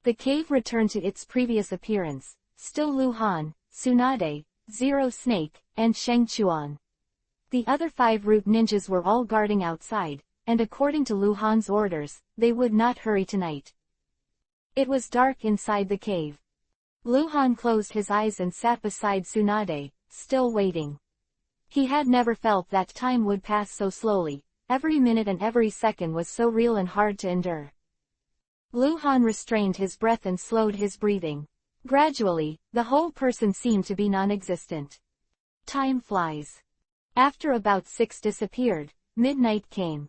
The cave returned to its previous appearance, still Luhan, Tsunade, Zero Snake, and Sheng Chuan. The other 5 root ninjas were all guarding outside, and according to Luhan's orders, they would not hurry tonight. It was dark inside the cave. Luhan closed his eyes and sat beside Tsunade, still waiting. He had never felt that time would pass so slowly, every minute and every second was so real and hard to endure. Luhan restrained his breath and slowed his breathing. Gradually, the whole person seemed to be non-existent. Time flies. After about 6 disappeared, midnight came.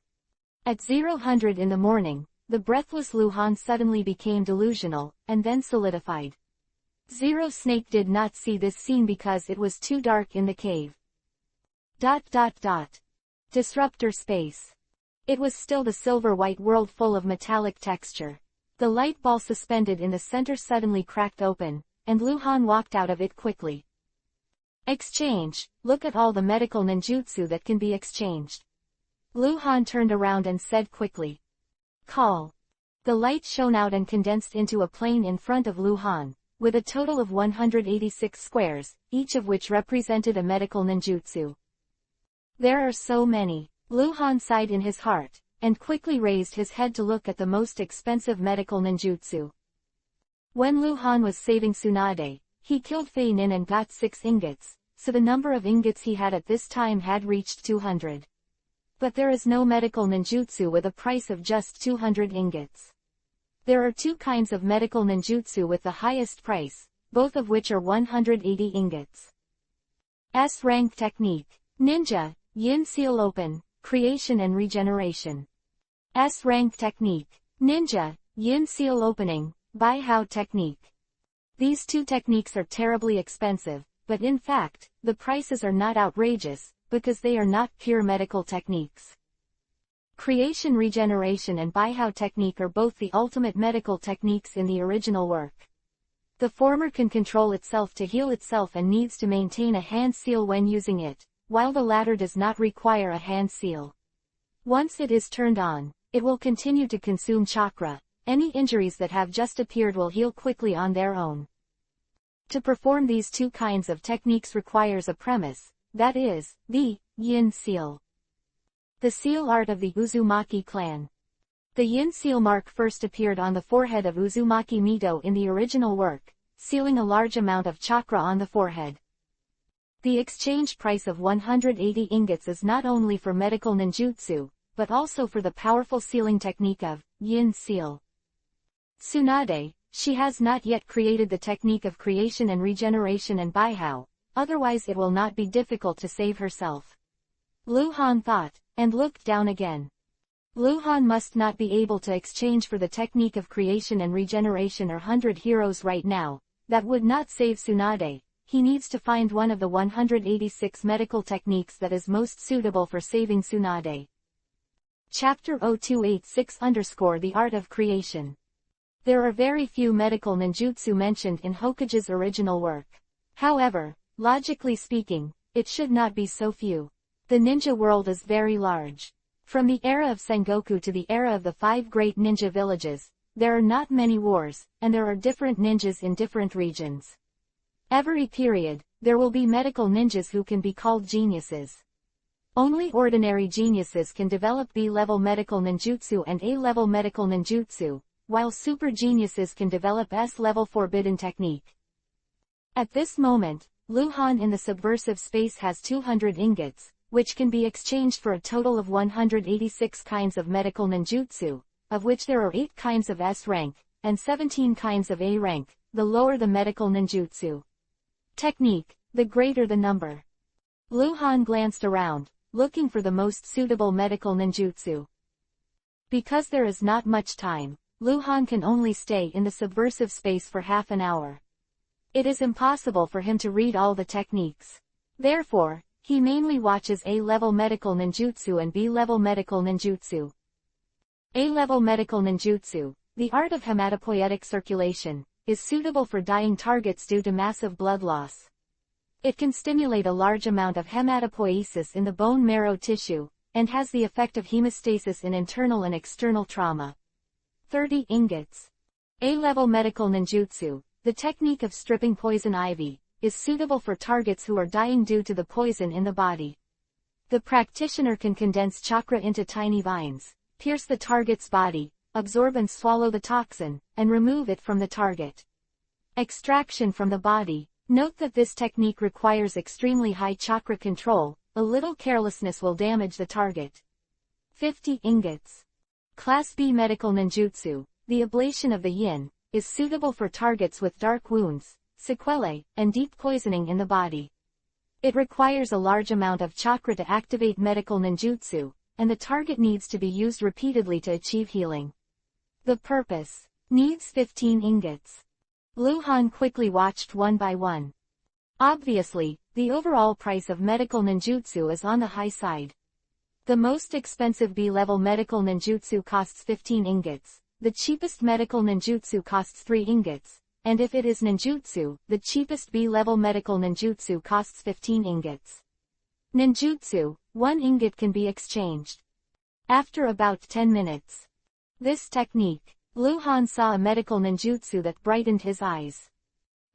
At 0000 in the morning, the breathless Luhan suddenly became delusional, and then solidified. Zero Snake did not see this scene because it was too dark in the cave. Disruptor space. It was still the silver-white world full of metallic texture. The light ball suspended in the center suddenly cracked open, and Luhan walked out of it quickly. Exchange, look at all the medical ninjutsu that can be exchanged. Luhan turned around and said quickly. Call. The light shone out and condensed into a plane in front of Luhan, with a total of 186 squares, each of which represented a medical ninjutsu. There are so many. Luhan sighed in his heart, and quickly raised his head to look at the most expensive medical ninjutsu. When Luhan was saving Tsunade, he killed Fei Nin and got 6 ingots, so the number of ingots he had at this time had reached 200. But there is no medical ninjutsu with a price of just 200 ingots. There are 2 kinds of medical ninjutsu with the highest price, both of which are 180 ingots. S-rank technique. Ninja, Yin Seal Open, Creation and Regeneration. S-rank technique. Ninja, Yin Seal Opening, Baihao technique. These 2 techniques are terribly expensive, but in fact, the prices are not outrageous, because they are not pure medical techniques. Creation Regeneration and Baihao technique are both the ultimate medical techniques in the original work. The former can control itself to heal itself and needs to maintain a hand seal when using it, while the latter does not require a hand seal. Once it is turned on, it will continue to consume chakra. Any injuries that have just appeared will heal quickly on their own. To perform these 2 kinds of techniques requires a premise, that is, the Yin Seal. The seal art of the Uzumaki clan. The Yin Seal mark first appeared on the forehead of Uzumaki Mito in the original work, sealing a large amount of chakra on the forehead. The exchange price of 180 ingots is not only for medical ninjutsu, but also for the powerful sealing technique of Yin Seal. Tsunade, she has not yet created the technique of creation and regeneration and Baihao, otherwise it will not be difficult to save herself. Luhan thought, and looked down again. Luhan must not be able to exchange for the technique of creation and regeneration or 100 heroes right now, that would not save Tsunade. He needs to find one of the 186 medical techniques that is most suitable for saving Tsunade. Chapter 0286 _ The Art of Creation. There are very few medical ninjutsu mentioned in Hokage's original work. However, logically speaking, it should not be so few. The ninja world is very large. From the era of Sengoku to the era of the 5 great ninja villages, there are not many wars, and there are different ninjas in different regions. Every period, there will be medical ninjas who can be called geniuses. Only ordinary geniuses can develop B-level medical ninjutsu and A-level medical ninjutsu, while super geniuses can develop S-level forbidden technique. At this moment, Luhan in the subversive space has 200 ingots, which can be exchanged for a total of 186 kinds of medical ninjutsu, of which there are 8 kinds of S rank, and 17 kinds of A rank, the lower the medical ninjutsu technique, the greater the number. Luhan glanced around, looking for the most suitable medical ninjutsu. Because there is not much time, Luhan can only stay in the subversive space for half an hour. It is impossible for him to read all the techniques. Therefore, he mainly watches A-level medical ninjutsu and B-level medical ninjutsu. A-level medical ninjutsu, the art of hematopoietic circulation, is suitable for dying targets due to massive blood loss. It can stimulate a large amount of hematopoiesis in the bone marrow tissue, and has the effect of hemostasis in internal and external trauma. 30 ingots. A-level medical ninjutsu, the technique of stripping poison ivy, is suitable for targets who are dying due to the poison in the body. The practitioner can condense chakra into tiny vines, pierce the target's body, absorb and swallow the toxin, and remove it from the target. Extraction from the body. Note that this technique requires extremely high chakra control, a little carelessness will damage the target. 50 ingots. Class B medical ninjutsu, the ablation of the yin, is suitable for targets with dark wounds, sequelae, and deep poisoning in the body. It requires a large amount of chakra to activate medical ninjutsu, and the target needs to be used repeatedly to achieve healing. The purpose needs 15 ingots. Lu Han quickly watched one by one. Obviously, the overall price of medical ninjutsu is on the high side. The most expensive B-level medical ninjutsu costs 15 ingots, the cheapest medical ninjutsu costs 3 ingots, and if it is ninjutsu, the cheapest B-level medical ninjutsu costs 15 ingots. Ninjutsu, 1 ingot can be exchanged after about 10 minutes. This technique, Lu Han saw a medical ninjutsu that brightened his eyes.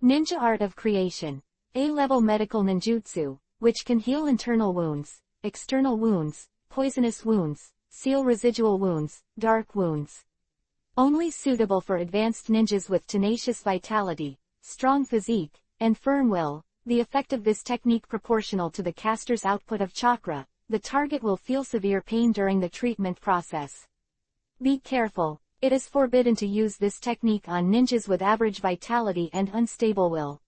Ninja Art of Creation, A-level medical ninjutsu, which can heal internal wounds, external wounds, poisonous wounds, seal residual wounds, dark wounds. Only suitable for advanced ninjas with tenacious vitality, strong physique, and firm will. The effect of this technique proportional to the caster's output of chakra. The target will feel severe pain during the treatment process. Be careful. It is forbidden to use this technique on ninjas with average vitality and unstable will.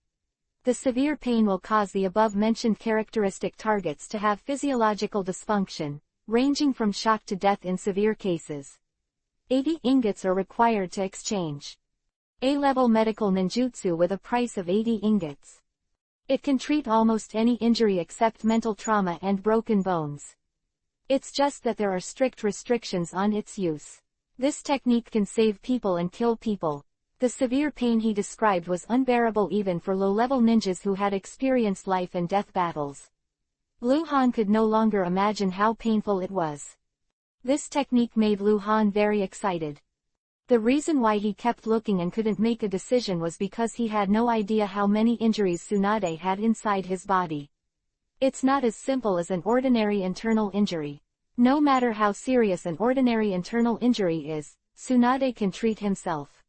The severe pain will cause the above-mentioned characteristic targets to have physiological dysfunction, ranging from shock to death in severe cases. 80 ingots are required to exchange A-level medical ninjutsu with a price of 80 ingots. It can treat almost any injury except mental trauma and broken bones. It's just that there are strict restrictions on its use. This technique can save people and kill people. The severe pain he described was unbearable even for low-level ninjas who had experienced life and death battles. Lu Han could no longer imagine how painful it was. This technique made Lu Han very excited. The reason why he kept looking and couldn't make a decision was because he had no idea how many injuries Tsunade had inside his body. It's not as simple as an ordinary internal injury. No matter how serious an ordinary internal injury is, Tsunade can treat himself.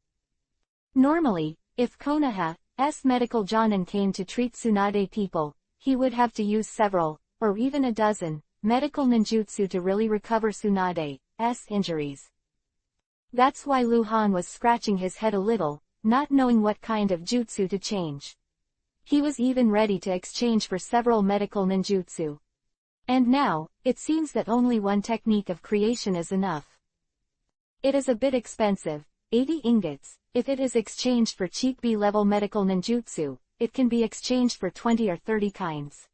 Normally, if Konoha's medical jonin came to treat Tsunade people, he would have to use several, or even a dozen, medical ninjutsu to really recover Tsunade's injuries. That's why Lu Han was scratching his head a little, not knowing what kind of jutsu to change. He was even ready to exchange for several medical ninjutsu. And now, it seems that only one technique of creation is enough. It is a bit expensive, 80 ingots. If it is exchanged for cheap B-level medical ninjutsu, it can be exchanged for 20 or 30 kinds.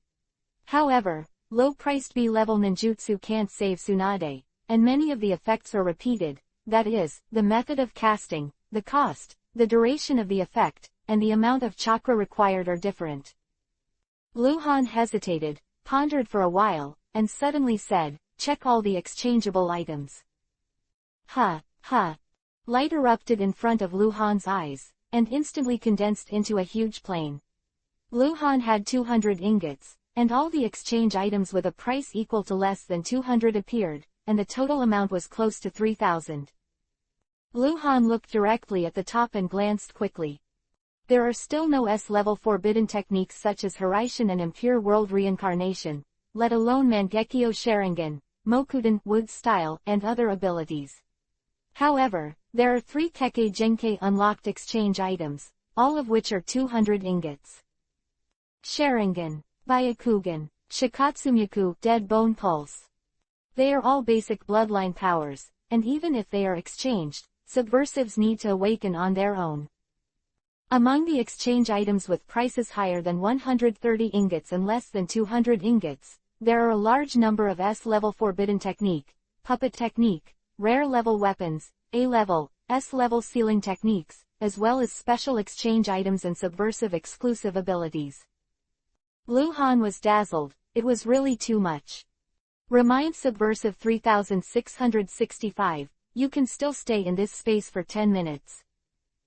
However, low-priced B-level ninjutsu can't save Tsunade, and many of the effects are repeated. That is, the method of casting, the cost, the duration of the effect, and the amount of chakra required are different. Lu Han hesitated, pondered for a while, and suddenly said, "Check all the exchangeable items." Ha! Light erupted in front of Lu Han's eyes, and instantly condensed into a huge plane. Lu Han had 200 ingots, and all the exchange items with a price equal to less than 200 appeared, and the total amount was close to 3,000. Lu Han looked directly at the top and glanced quickly. There are still no S-level forbidden techniques such as Hiraishin and Impure World Reincarnation, let alone Mangekyo Sharingan, Mokuden Wood Style, and other abilities. However, there are 3 Kekkei Genkei unlocked exchange items, all of which are 200 ingots. Sharingan, Byakugan, Shikatsumyaku, Dead Bone Pulse. They are all basic bloodline powers, and even if they are exchanged, subversives need to awaken on their own. Among the exchange items with prices higher than 130 ingots and less than 200 ingots, there are a large number of S-level forbidden technique, puppet technique, rare-level weapons, A-level, S-level sealing techniques, as well as special exchange items and subversive exclusive abilities. Lu Han was dazzled. It was really too much. Remind Subversive 3665, you can still stay in this space for 10 minutes.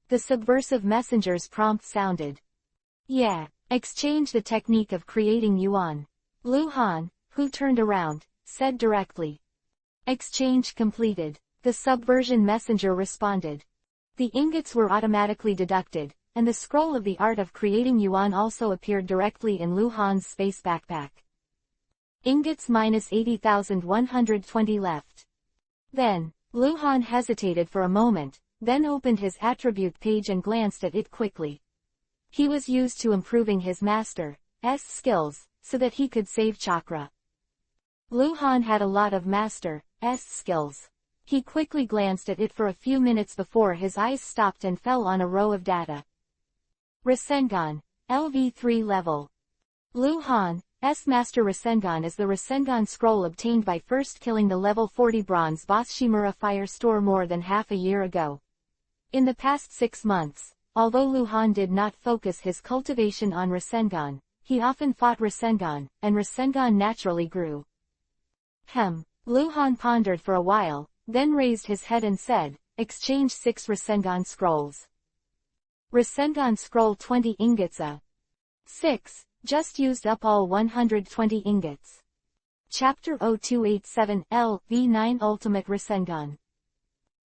The Subversive Messenger's prompt sounded. Yeah, exchange the technique of creating yuan. Lu Han, who turned around, said directly. Exchange completed. The Subversion Messenger responded. The ingots were automatically deducted, and the scroll of the art of creating yuan also appeared directly in Lu Han's space backpack. Ingots minus 80,120 left. Then, Lu Han hesitated for a moment, then opened his attribute page and glanced at it quickly. He was used to improving his master's skills, so that he could save chakra. Luhan had a lot of master's skills. He quickly glanced at it for a few minutes before his eyes stopped and fell on a row of data. Rasengan, LV3 level. Luhan's Master Rasengan is the Rasengan scroll obtained by first killing the level 40 bronze boss Shimura Firestore more than half a year ago. In the past 6 months, although Luhan did not focus his cultivation on Rasengan, he often fought Rasengan, and Rasengan naturally grew. Luhan pondered for a while, then raised his head and said, "Exchange 6 Rasengan scrolls." Rasengan scroll 20 ingots a. 6. Just used up all 120 ingots. Chapter-281-300 Ultimate Rasengan.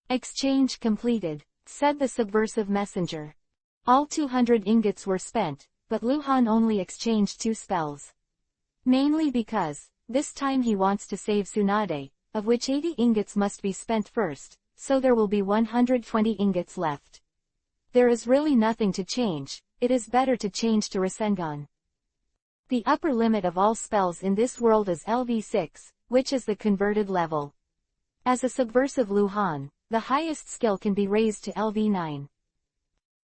Exchange completed, said the subversive messenger. All 200 ingots were spent, but Luhan only exchanged 2 spells. Mainly because, this time he wants to save Tsunade, of which 80 ingots must be spent first, so there will be 120 ingots left. There is really nothing to change, it is better to change to Rasengan. The upper limit of all spells in this world is LV6, which is the converted level. As a subversive Luhan, the highest skill can be raised to LV9.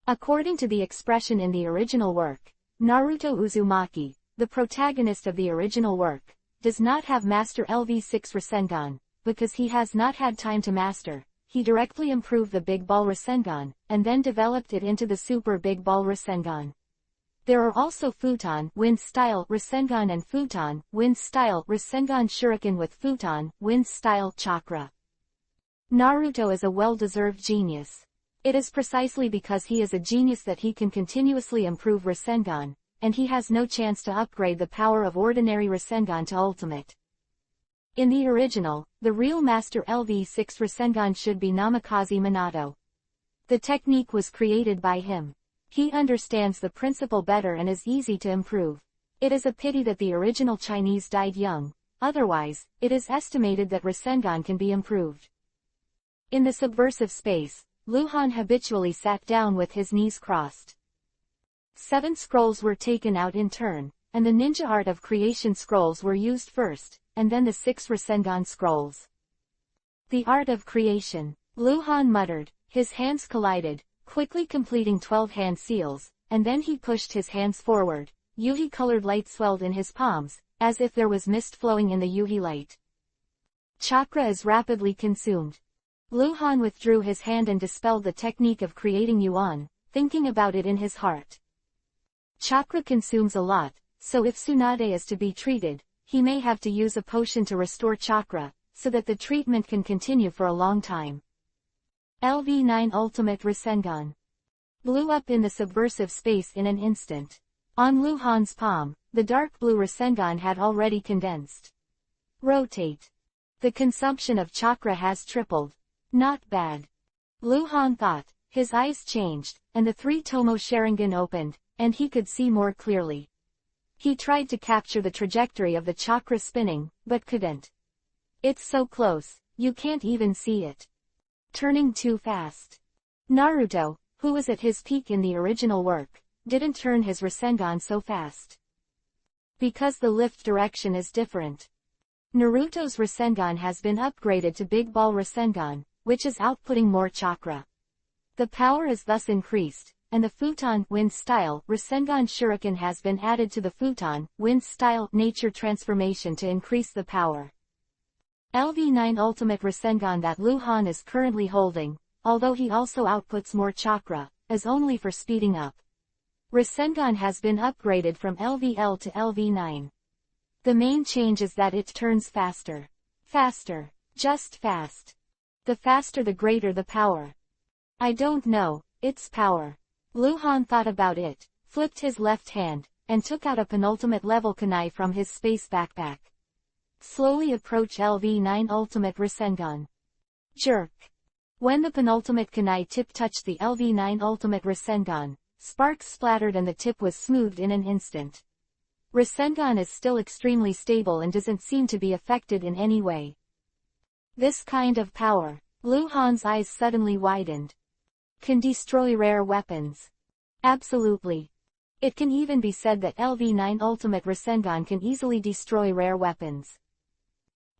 According to the expression in the original work, Naruto Uzumaki, the protagonist of the original work, does not have Master LV6 Rasengan, because he has not had time to master. He directly improved the Big Ball Rasengan, and then developed it into the Super Big Ball Rasengan. There are also Futon Wind Style Rasengan and Futon Wind Style Rasengan Shuriken with Futon Wind Style Chakra. Naruto is a well-deserved genius. It is precisely because he is a genius that he can continuously improve Rasengan, and he has no chance to upgrade the power of ordinary Rasengan to ultimate. In the original, the real Master LV6 Rasengan should be Namikaze Minato. The technique was created by him. He understands the principle better and is easy to improve. It is a pity that the original Chinese died young, otherwise, it is estimated that Rasengan can be improved. In the subversive space, Luhan habitually sat down with his knees crossed. 7 scrolls were taken out in turn, and the ninja art of creation scrolls were used first, and then the 6 Rasengan scrolls. The art of creation, Luhan muttered, his hands collided, quickly completing 12 hand seals, and then he pushed his hands forward. Yuhi-colored light swelled in his palms, as if there was mist flowing in the Yuhi light. Chakra is rapidly consumed. Luhan withdrew his hand and dispelled the technique of creating Yuan, thinking about it in his heart. Chakra consumes a lot, so if Tsunade is to be treated, he may have to use a potion to restore chakra, so that the treatment can continue for a long time. LV9 Ultimate Rasengan blew up in the subversive space in an instant. On Luhan's palm, the dark blue Rasengan had already condensed. Rotate. The consumption of chakra has tripled. Not bad. Luhan thought, his eyes changed, and the 3 Tomo Sharingan opened, and he could see more clearly. He tried to capture the trajectory of the chakra spinning, but couldn't. It's so close, you can't even see it. Turning too fast. Naruto, who was at his peak in the original work, didn't turn his Rasengan so fast. Because the lift direction is different. Naruto's Rasengan has been upgraded to Big Ball Rasengan, which is outputting more chakra. The power is thus increased, and the Futon Wind Style Rasengan Shuriken has been added to the Futon Wind Style Nature Transformation to increase the power. LV9 Ultimate Rasengan that Luhan is currently holding, although he also outputs more chakra, is only for speeding up. Rasengan has been upgraded from LVL to LV9. The main change is that it turns faster. Faster. Just fast. The faster the greater the power. I don't know, it's power. Luhan thought about it, flipped his left hand, and took out a penultimate level kunai from his space backpack. Slowly approach LV9 Ultimate Rasengan. Jerk. When the penultimate kunai tip touched the LV9 Ultimate Rasengan, sparks splattered and the tip was smoothed in an instant. Rasengan is still extremely stable and doesn't seem to be affected in any way. This kind of power. Luhan's eyes suddenly widened. Can destroy rare weapons. Absolutely. It can even be said that LV9 Ultimate Rasengan can easily destroy rare weapons.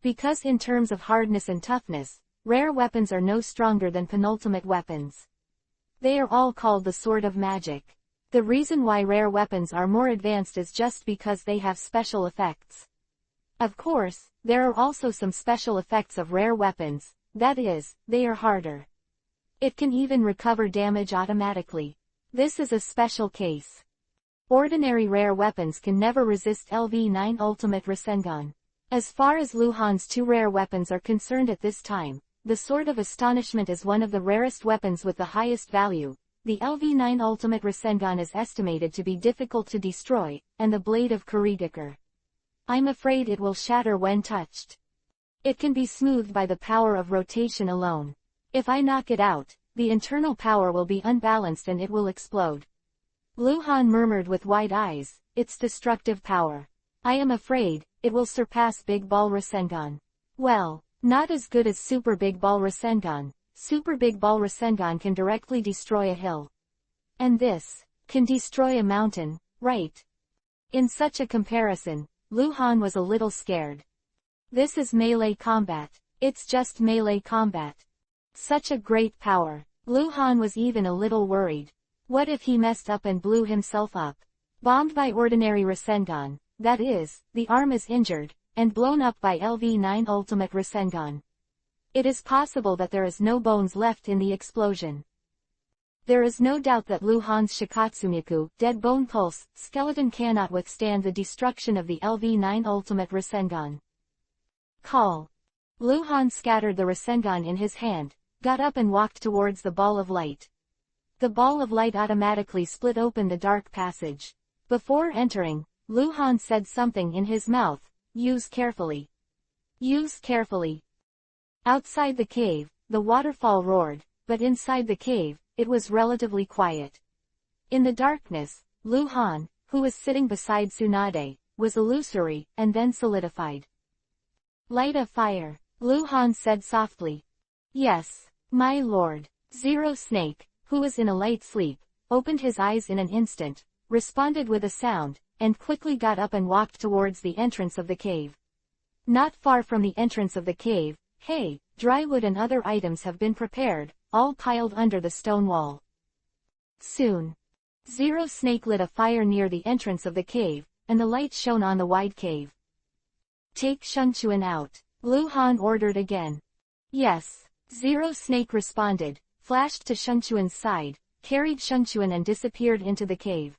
Because in terms of hardness and toughness, rare weapons are no stronger than penultimate weapons. They are all called the Sword of Magic. The reason why rare weapons are more advanced is just because they have special effects. Of course, there are also some special effects of rare weapons, that is, they are harder. It can even recover damage automatically. This is a special case. Ordinary rare weapons can never resist LV9 Ultimate Rasengan. As far as Luhan's two rare weapons are concerned at this time, the Sword of Astonishment is one of the rarest weapons with the highest value. The LV9 Ultimate Rasengan is estimated to be difficult to destroy, and the Blade of Kurigakure. I'm afraid it will shatter when touched. It can be smoothed by the power of rotation alone. If I knock it out, the internal power will be unbalanced and it will explode. Luhan murmured with wide eyes, its destructive power. I am afraid, it will surpass Big Ball Rasengan. Well, not as good as Super Big Ball Rasengan. Super Big Ball Rasengan can directly destroy a hill. And this can destroy a mountain, right? In such a comparison, Luhan was a little scared. This is melee combat. It's just melee combat. Such a great power. Luhan was even a little worried. What if he messed up and blew himself up? Bombed by ordinary Rasengan, that is, the arm is injured, and blown up by LV9 Ultimate Rasengan. It is possible that there is no bones left in the explosion. There is no doubt that Luhan's Shikatsumiku, Dead Bone Pulse, skeleton cannot withstand the destruction of the LV9 Ultimate Rasengan. Call. Luhan scattered the Rasengan in his hand, got up and walked towards the ball of light. The ball of light automatically split open the dark passage. Before entering, Luhan said something in his mouth, use carefully. Use carefully. Outside the cave, the waterfall roared, but inside the cave, it was relatively quiet. In the darkness, Luhan, who was sitting beside Tsunade, was illusory, and then solidified. Light a fire, Luhan said softly. Yes, my lord. Zero Snake, who was in a light sleep, opened his eyes in an instant, responded with a sound, and quickly got up and walked towards the entrance of the cave. Not far from the entrance of the cave, hay, dry wood and other items have been prepared, all piled under the stone wall. Soon, Zero Snake lit a fire near the entrance of the cave, and the light shone on the wide cave. Take Shengchuan out, Luhan ordered again. Yes, Zero Snake responded, flashed to Shengchuan's side, carried Shengchuan and disappeared into the cave.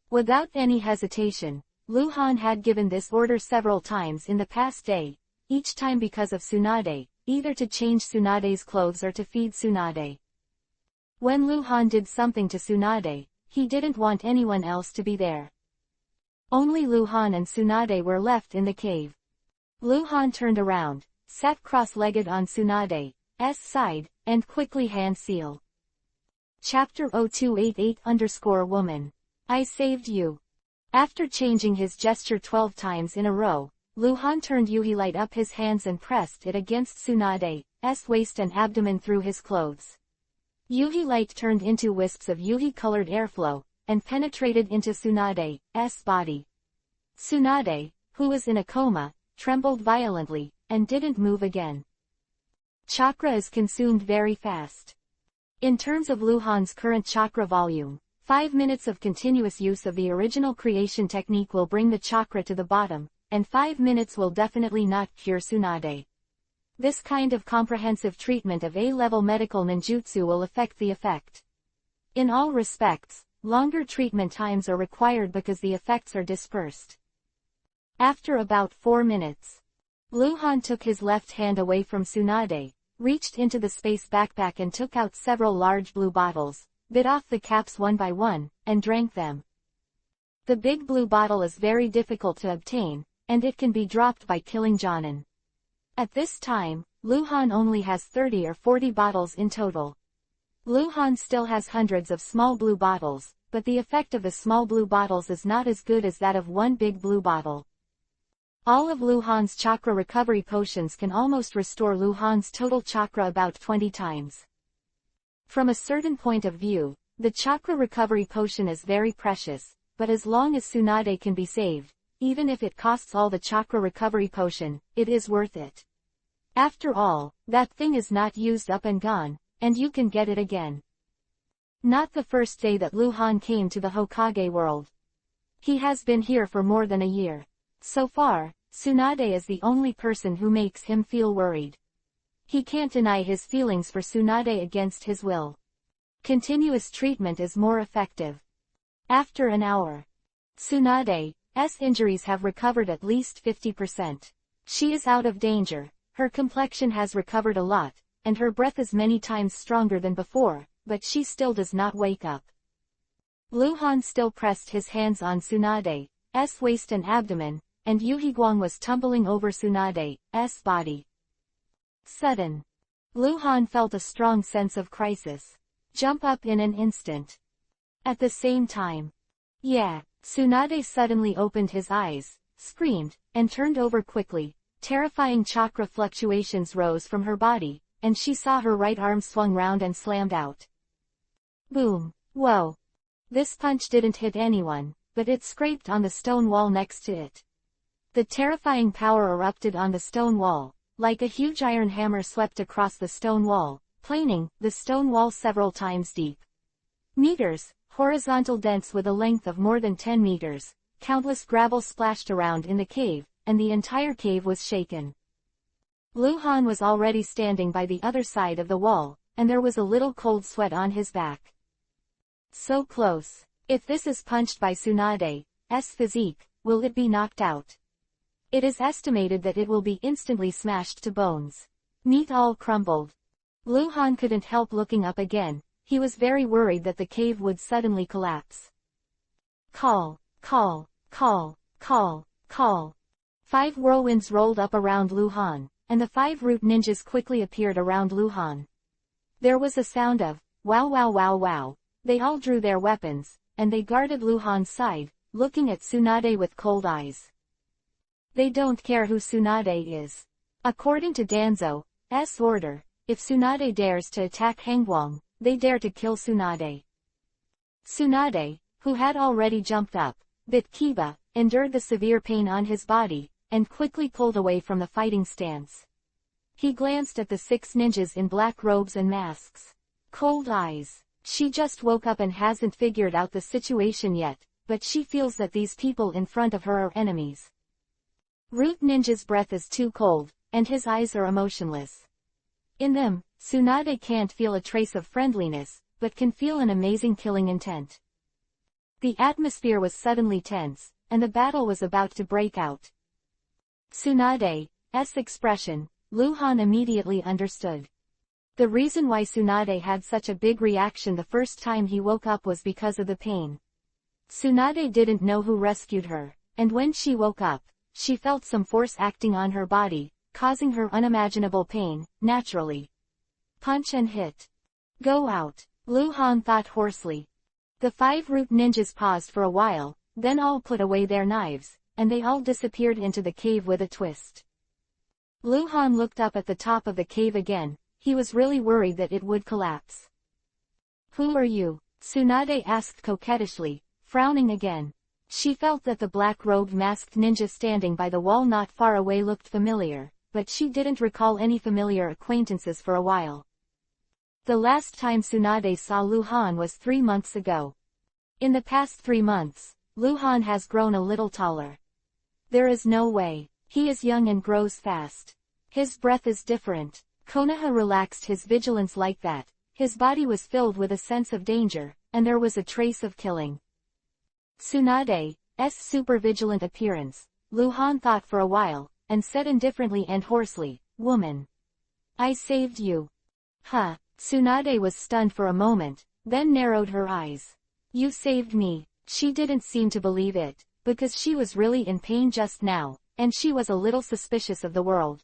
Without any hesitation, Luhan had given this order several times in the past day, each time because of Tsunade, either to change Tsunade's clothes or to feed Tsunade. When Luhan did something to Tsunade, he didn't want anyone else to be there. Only Luhan and Tsunade were left in the cave. Luhan turned around, sat cross-legged on Tsunade's side, and quickly hand seal. Chapter-281-Woman. I saved you. After changing his gesture 12 times in a row, Luhan turned Yuhi light up his hands and pressed it against Tsunade's waist and abdomen through his clothes. Yuhi light turned into wisps of Yuhi-colored airflow, and penetrated into Tsunade's body. Tsunade, who was in a coma, trembled violently, and didn't move again. Chakra is consumed very fast. In terms of Luhan's current chakra volume, 5 minutes of continuous use of the original creation technique will bring the chakra to the bottom, and 5 minutes will definitely not cure Tsunade. This kind of comprehensive treatment of A-level medical ninjutsu will affect the effect. In all respects, longer treatment times are required because the effects are dispersed. After about 4 minutes, Luhan took his left hand away from Tsunade, reached into the space backpack and took out several large blue bottles, bit off the caps one by one, and drank them. The big blue bottle is very difficult to obtain, and it can be dropped by killing Jonin. At this time, Luhan only has 30 or 40 bottles in total. Luhan still has hundreds of small blue bottles, but the effect of the small blue bottles is not as good as that of one big blue bottle. All of Luhan's chakra recovery potions can almost restore Luhan's total chakra about 20 times. From a certain point of view, the chakra recovery potion is very precious, but as long as Tsunade can be saved, even if it costs all the chakra recovery potion, it is worth it. After all, that thing is not used up and gone, and you can get it again. Not the first day that Luhan came to the Hokage world. He has been here for more than a year. So far, Tsunade is the only person who makes him feel worried. He can't deny his feelings for Tsunade against his will. Continuous treatment is more effective. After an hour, Tsunade's injuries have recovered at least 50%. She is out of danger, her complexion has recovered a lot, and her breath is many times stronger than before, but she still does not wake up. Luhan still pressed his hands on Tsunade's waist and abdomen, and Yuhiguang was tumbling over Tsunade's body. Sudden. Luhan felt a strong sense of crisis. Jump up in an instant. At the same time. Yeah. Tsunade suddenly opened his eyes, screamed, and turned over quickly. Terrifying chakra fluctuations rose from her body, and she saw her right arm swung round and slammed out. Boom. Whoa. This punch didn't hit anyone, but it scraped on the stone wall next to it. The terrifying power erupted on the stone wall, like a huge iron hammer swept across the stone wall, planing the stone wall several times deep. Meters, horizontal dents with a length of more than 10 meters, countless gravel splashed around in the cave, and the entire cave was shaken. Luhan was already standing by the other side of the wall, and there was a little cold sweat on his back. So close. If this is punched by Tsunade's physique, will it be knocked out? It is estimated that it will be instantly smashed to bones. Meat all crumbled. Luhan couldn't help looking up again. He was very worried that the cave would suddenly collapse. Call, call, call, call, call. 5 whirlwinds rolled up around Luhan, and the 5 root ninjas quickly appeared around Luhan. There was a sound of, wow wow wow wow. They all drew their weapons, and they guarded Luhan's side, looking at Tsunade with cold eyes. They don't care who Tsunade is. According to Danzo's order, if Tsunade dares to attack Hangguang, they dare to kill Tsunade. Tsunade, who had already jumped up, bit Kiba, endured the severe pain on his body, and quickly pulled away from the fighting stance. He glanced at the 6 ninjas in black robes and masks. Cold eyes. She just woke up and hasn't figured out the situation yet, but she feels that these people in front of her are enemies. Root Ninja's breath is too cold, and his eyes are emotionless. In them, Tsunade can't feel a trace of friendliness, but can feel an amazing killing intent. The atmosphere was suddenly tense, and the battle was about to break out. Tsunade's expression, Luhan immediately understood. The reason why Tsunade had such a big reaction the first time he woke up was because of the pain. Tsunade didn't know who rescued her, and when she woke up, she felt some force acting on her body, causing her unimaginable pain, naturally. Punch and hit. Go out, Luhan thought hoarsely. The 5 root ninjas paused for a while, then all put away their knives, and they all disappeared into the cave with a twist. Luhan looked up at the top of the cave again. He was really worried that it would collapse. Who are you? Tsunade asked coquettishly, frowning again. She felt that the black-robed masked ninja standing by the wall not far away looked familiar, but she didn't recall any familiar acquaintances for a while. The last time Tsunade saw Luhan was 3 months ago. In the past 3 months, Luhan has grown a little taller. There is no way. He is young and grows fast. His breath is different. Konoha relaxed his vigilance like that. His body was filled with a sense of danger, and there was a trace of killing. Tsunade's super-vigilant appearance, Luhan thought for a while, and said indifferently and hoarsely, "Woman. I saved you." Huh. Tsunade was stunned for a moment, then narrowed her eyes. You saved me. She didn't seem to believe it, because she was really in pain just now, and she was a little suspicious of the world.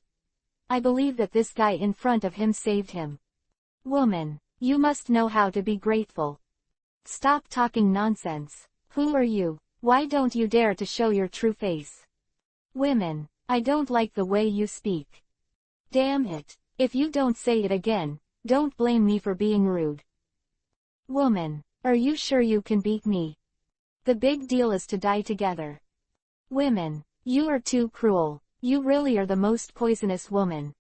I believe that this guy in front of him saved him. Woman, you must know how to be grateful. Stop talking nonsense. Who are you? Why don't you dare to show your true face? Women, I don't like the way you speak. Damn it. If you don't say it again, don't blame me for being rude. Woman, are you sure you can beat me? The big deal is to die together. Women, you are too cruel. You really are the most poisonous woman.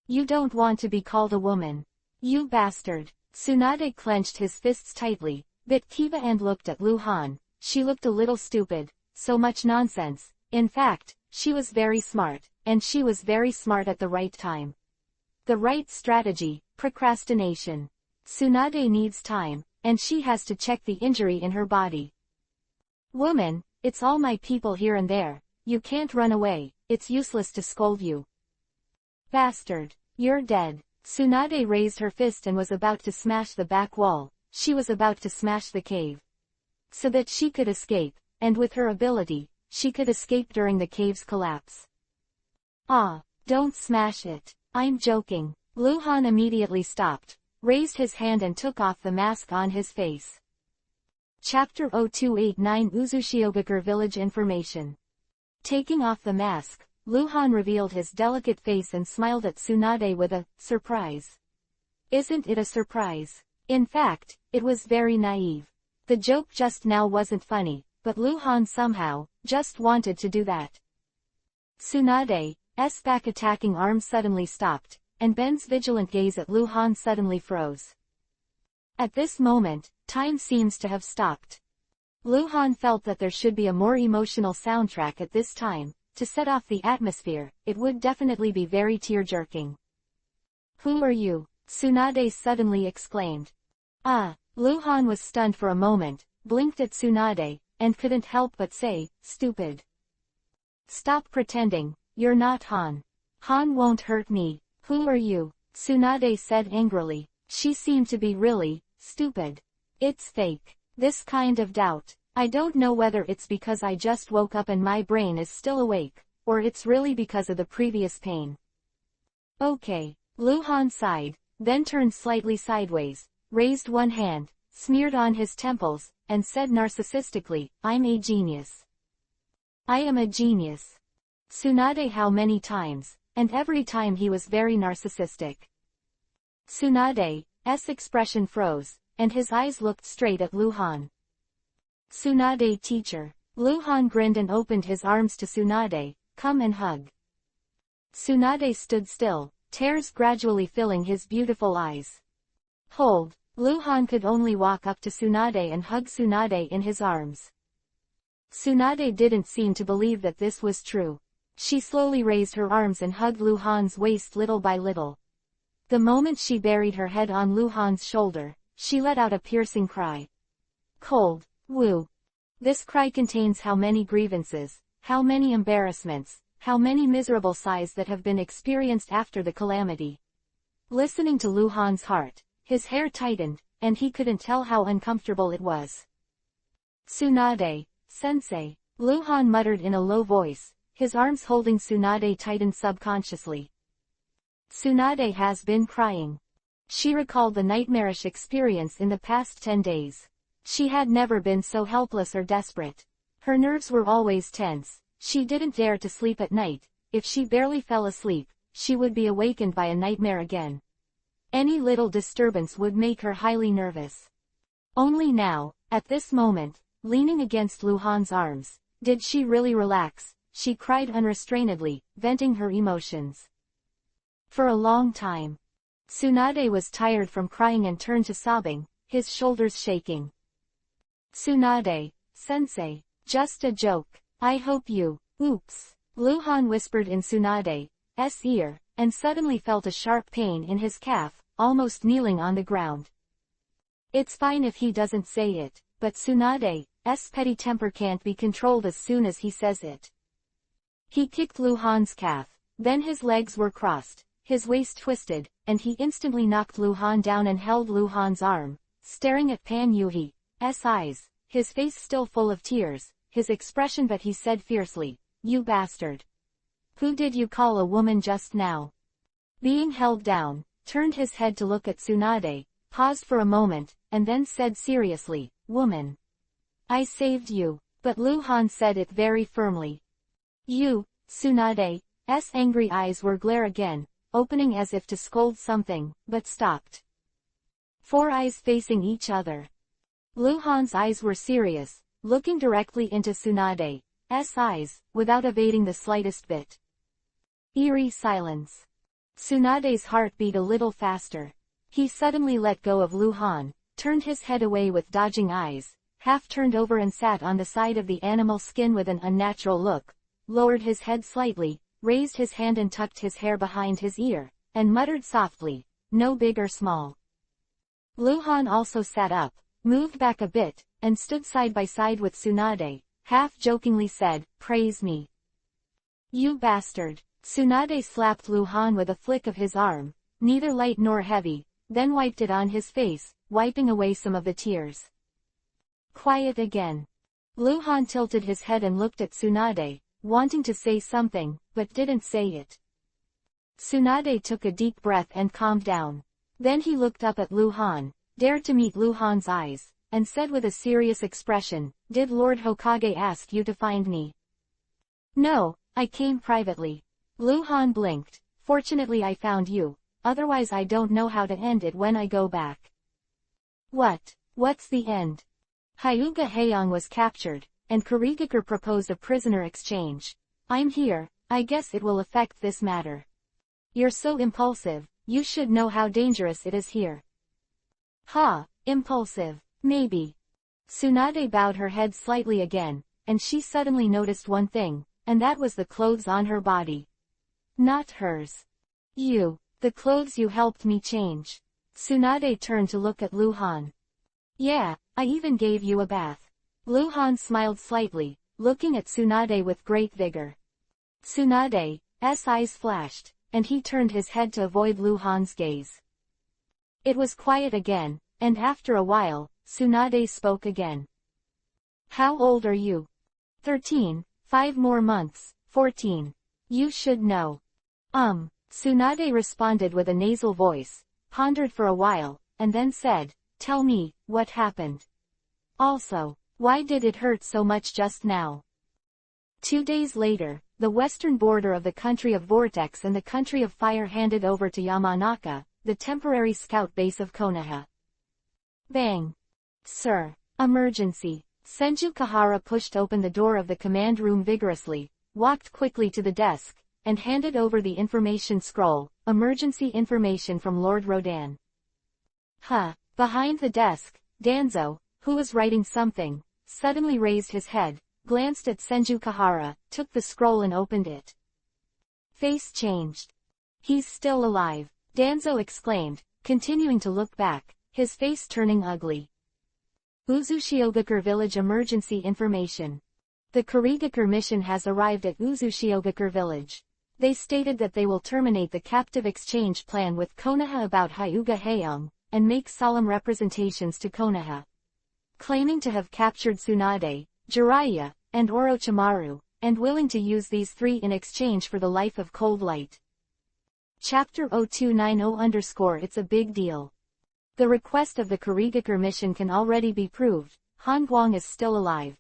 You don't want to be called a woman. You bastard. Tsunade clenched his fists tightly, bit Kiba and looked at Lu Han. She looked a little stupid. So much nonsense. In fact, she was very smart, and she was very smart at the right time. The right strategy, procrastination. Tsunade needs time, and she has to check the injury in her body. Woman, it's all my people here and there. You can't run away, it's useless to scold you. Bastard, you're dead. Tsunade raised her fist and was about to smash the back wall. She was about to smash the cave. So that she could escape, and with her ability, she could escape during the cave's collapse. Ah, don't smash it. I'm joking. Lu Han immediately stopped, raised his hand and took off the mask on his face. Chapter 0289 Uzushiogakure Village Information. Taking off the mask, Lu Han revealed his delicate face and smiled at Tsunade with a surprise. Isn't it a surprise? In fact, it was very naive. The joke just now wasn't funny, but Lu Han somehow just wanted to do that. Tsunade's back attacking arm suddenly stopped, and Ben's vigilant gaze at Lu Han suddenly froze. At this moment, time seems to have stopped. Lu Han felt that there should be a more emotional soundtrack at this time, to set off the atmosphere. It would definitely be very tear-jerking. Who are you? Tsunade suddenly exclaimed. Lu Han was stunned for a moment, blinked at Tsunade, and couldn't help but say, stupid. Stop pretending, you're not Han. Han won't hurt me. Who are you? Tsunade said angrily. She seemed to be really stupid. It's fake. This kind of doubt. I don't know whether it's because I just woke up and my brain is still awake, or it's really because of the previous pain. Okay. Lu Han sighed, then turned slightly sideways, raised one hand, smeared on his temples, and said narcissistically, I'm a genius. I am a genius. Tsunade how many times, and every time he was very narcissistic. Tsunade's expression froze, and his eyes looked straight at Lu Han. Tsunade teacher. Lu Han grinned and opened his arms to Tsunade, come and hug. Tsunade stood still, tears gradually filling his beautiful eyes. Hold. Lu Han could only walk up to Tsunade and hug Tsunade in his arms. Tsunade didn't seem to believe that this was true. She slowly raised her arms and hugged Lu Han's waist little by little. The moment she buried her head on Lu Han's shoulder, she let out a piercing cry. Cold. Woo. This cry contains how many grievances, how many embarrassments, how many miserable sighs that have been experienced after the calamity. Listening to Lu Han's heart, his hair tightened, and he couldn't tell how uncomfortable it was. Tsunade, sensei, Lu Han muttered in a low voice, his arms holding Tsunade tightened subconsciously. Tsunade has been crying. She recalled the nightmarish experience in the past 10 days. She had never been so helpless or desperate. Her nerves were always tense. She didn't dare to sleep at night. If she barely fell asleep, she would be awakened by a nightmare again. Any little disturbance would make her highly nervous. Only now, at this moment, leaning against Lu Han's arms, did she really relax. She cried unrestrainedly, venting her emotions. For a long time. Tsunade was tired from crying and turned to sobbing, his shoulders shaking. Tsunade, sensei, just a joke. I hope you, oops. Lu Han whispered in Tsunade's ear, and suddenly felt a sharp pain in his calf, almost kneeling on the ground. It's fine if he doesn't say it, but Tsunade's petty temper can't be controlled as soon as he says it. He kicked Lu Han's calf, then his legs were crossed, his waist twisted, and he instantly knocked Lu Han down and held Lu Han's arm, staring at Pan Yuhi's eyes, his face still full of tears, his expression, but he said fiercely, you bastard. Who did you call a woman just now? Being held down, turned his head to look at Tsunade, paused for a moment, and then said seriously, woman. I saved you, but Lu Han said it very firmly. You, Tsunade's angry eyes were glare again, opening as if to scold something, but stopped. 4 eyes facing each other. Lu Han's eyes were serious, looking directly into Tsunade's eyes, without evading the slightest bit. Eerie silence. Tsunade's heart beat a little faster. He suddenly let go of Lu Han, turned his head away with dodging eyes, half turned over and sat on the side of the animal skin with an unnatural look, lowered his head slightly, raised his hand and tucked his hair behind his ear, and muttered softly, "No big or small." Lu Han also sat up, moved back a bit, and stood side by side with Tsunade, half-jokingly said, "Praise me." "You bastard." Tsunade slapped Lu Han with a flick of his arm, neither light nor heavy, then wiped it on his face, wiping away some of the tears. Quiet again. Lu Han tilted his head and looked at Tsunade, wanting to say something, but didn't say it. Tsunade took a deep breath and calmed down. Then he looked up at Lu Han, dared to meet Lu Han's eyes, and said with a serious expression, "Did Lord Hokage ask you to find me?" "No, I came privately." Lu Han blinked. "Fortunately I found you, otherwise I don't know how to end it when I go back." What's the end?" Hyuga Haeyoung was captured, and Kurigakure proposed a prisoner exchange. "I'm here, I guess it will affect this matter." "You're so impulsive, you should know how dangerous it is here." Impulsive, maybe." Tsunade bowed her head slightly again, and she suddenly noticed one thing, and that was the clothes on her body. Not hers. The clothes you helped me change." Tsunade turned to look at Lu Han. "Yeah, I even gave you a bath." Lu Han smiled slightly, looking at Tsunade with great vigor. Tsunade's eyes flashed, and he turned his head to avoid Lu Han's gaze. It was quiet again, and after a while, Tsunade spoke again. "How old are you?" 13, 5 more months, 14. "You should know." Tsunade responded with a nasal voice, pondered for a while, and then said, "Tell me, what happened? Also, why did it hurt so much just now?" 2 days later, the western border of the country of Vortex and the country of Fire handed over to Yamanaka, the temporary scout base of Konoha. Bang! "Sir, emergency." Senju Kahara pushed open the door of the command room vigorously, walked quickly to the desk, and handed over the information scroll, "Emergency information from Lord Rodan." Behind the desk, Danzo, who was writing something, suddenly raised his head, glanced at Senju Kahara, took the scroll and opened it. Face changed. "He's still alive," Danzo exclaimed, continuing to look back, his face turning ugly. Uzushiogakure Village Emergency Information. The Kurigakure mission has arrived at Uzushiogakure Village. They stated that they will terminate the captive exchange plan with Konoha about Hyuga Haeyoung, and make solemn representations to Konoha. Claiming to have captured Tsunade, Jiraiya, and Orochimaru, and willing to use these 3 in exchange for the life of Cold Light. Chapter 0290 It's a big deal. The request of the Kurigakure mission can already be proved. Han Guang is still alive.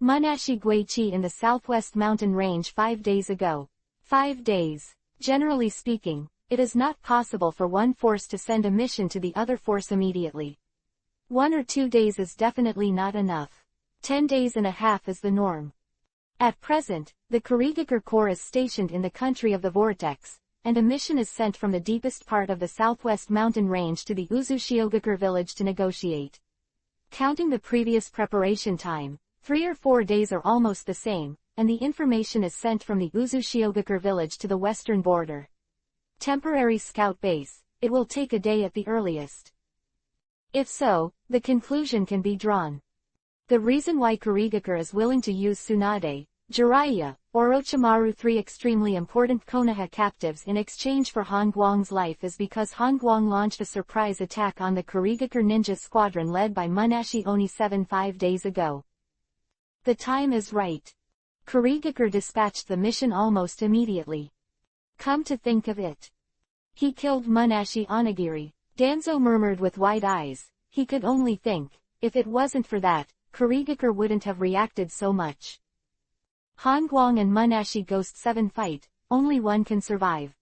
Munashi Guichi in the southwest mountain range 5 days ago. 5 days. Generally speaking, it is not possible for one force to send a mission to the other force immediately. 1 or 2 days is definitely not enough. 10 days and a half is the norm. At present, the Kurigakure Corps is stationed in the country of the Vortex, and a mission is sent from the deepest part of the southwest mountain range to the Uzushiogakure village to negotiate. Counting the previous preparation time, 3 or 4 days are almost the same, and the information is sent from the Uzushiogakure village to the western border. Temporary scout base, it will take a day at the earliest. If so, the conclusion can be drawn. The reason why Kurigakure is willing to use Tsunade, Jiraiya, Orochimaru, 3 extremely important Konoha captives in exchange for Han Guang's life is because Han Guang launched a surprise attack on the Kurigakure ninja squadron led by Munashi Oni 5 days ago. The time is right. Kurigakure dispatched the mission almost immediately. Come to think of it. He killed Munashi Onigiri. Danzo murmured with wide eyes. He could only think, if it wasn't for that, Kurigakure wouldn't have reacted so much. Han Guang and Munashi Ghost 7 fight, only one can survive.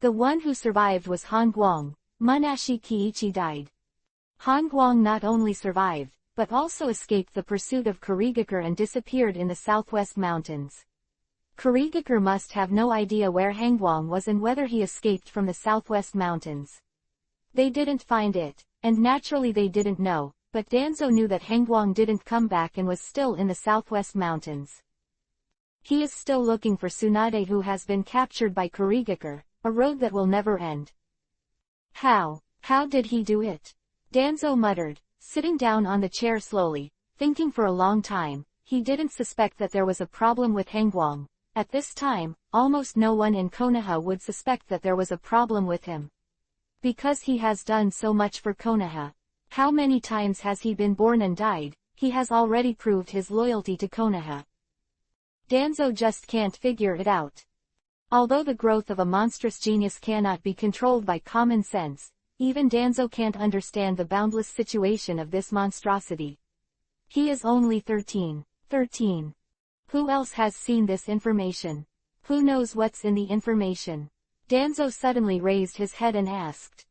The one who survived was Han Guang, Munashi Kiichi died. Hongguang not only survived, but also escaped the pursuit of Kurigakure and disappeared in the southwest mountains. Kurigakure must have no idea where Hongguang was and whether he escaped from the southwest mountains. They didn't find it, and naturally they didn't know, but Danzo knew that Hongguang didn't come back and was still in the southwest mountains. He is still looking for Tsunade, who has been captured by Kurigakure, a road that will never end. How did he do it? Danzo muttered, sitting down on the chair slowly, thinking for a long time. He didn't suspect that there was a problem with Hongguang. At this time, almost no one in Konoha would suspect that there was a problem with him. Because he has done so much for Konoha. How many times has he been born and died? He has already proved his loyalty to Konoha. Danzo just can't figure it out. Although the growth of a monstrous genius cannot be controlled by common sense, even Danzo can't understand the boundless situation of this monstrosity. He is only 13. Who else has seen this information? Who knows what's in the information? Danzo suddenly raised his head and asked.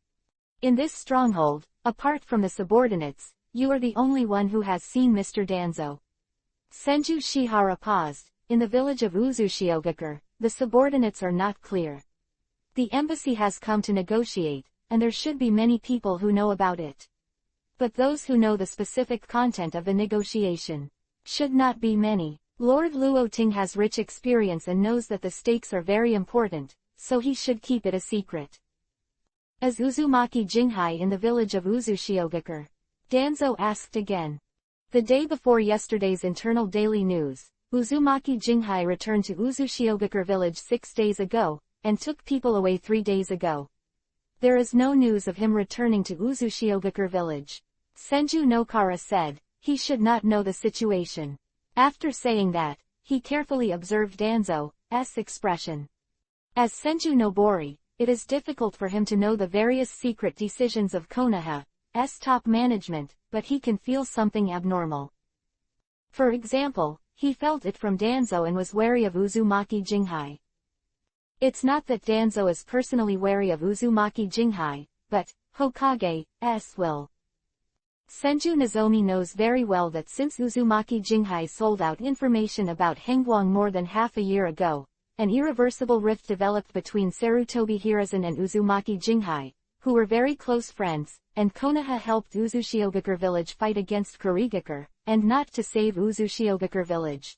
In this stronghold, apart from the subordinates, you are the only one who has seen Mr. Danzo. Senju Shihara paused. In the village of Uzushiogakure, the subordinates are not clear. The embassy has come to negotiate, and there should be many people who know about it. But those who know the specific content of the negotiation should not be many. Lord Luoting has rich experience and knows that the stakes are very important, so he should keep it a secret. Is Uzumaki Jinghai in the village of Uzushiogakure? Danzo asked again. The day before yesterday's internal daily news, Uzumaki Jinghai returned to Uzushiogakure village 6 days ago, and took people away 3 days ago. There is no news of him returning to Uzushiogakure village. Senju Nokara said. He should not know the situation. After saying that, he carefully observed Danzo's expression. As Senju Nobori, it is difficult for him to know the various secret decisions of Konoha's top management, but he can feel something abnormal. For example, he felt it from Danzo and was wary of Uzumaki Jinghai. It's not that Danzo is personally wary of Uzumaki Jinghai, but Hokage's will. Senju Nozomi knows very well that since Uzumaki Jinghai sold out information about Hongguang more than half a year ago, an irreversible rift developed between Sarutobi Hiruzen and Uzumaki Jinghai, who were very close friends, and Konoha helped Uzushiogakure village fight against Kurigakure, and not to save Uzushiogakure village.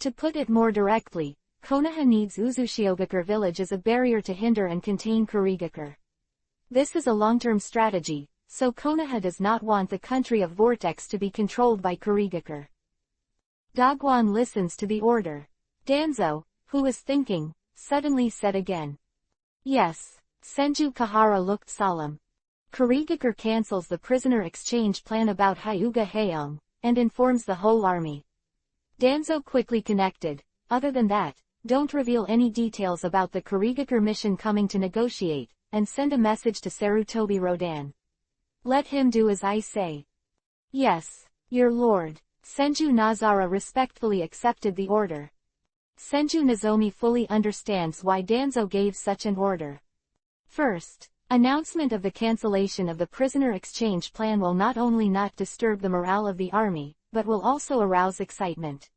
To put it more directly, Konoha needs Uzushiogakure village as a barrier to hinder and contain Kurigakure. This is a long-term strategy, so Konoha does not want the country of Vortex to be controlled by Kurigakure. Dogwon listens to the order. Danzo, who was thinking, suddenly said again. Yes. Senju Kahara looked solemn. Kurigakure cancels the prisoner exchange plan about Hyuga Haeung, and informs the whole army. Danzo quickly connected. Other than that, don't reveal any details about the Kurigakure mission coming to negotiate, and send a message to Sarutobi Rodan. Let him do as I say. Yes, your lord. Senju Nazara respectfully accepted the order. Senju Nozomi fully understands why Danzo gave such an order. First, announcement of the cancellation of the prisoner exchange plan will not only not disturb the morale of the army, but will also arouse excitement.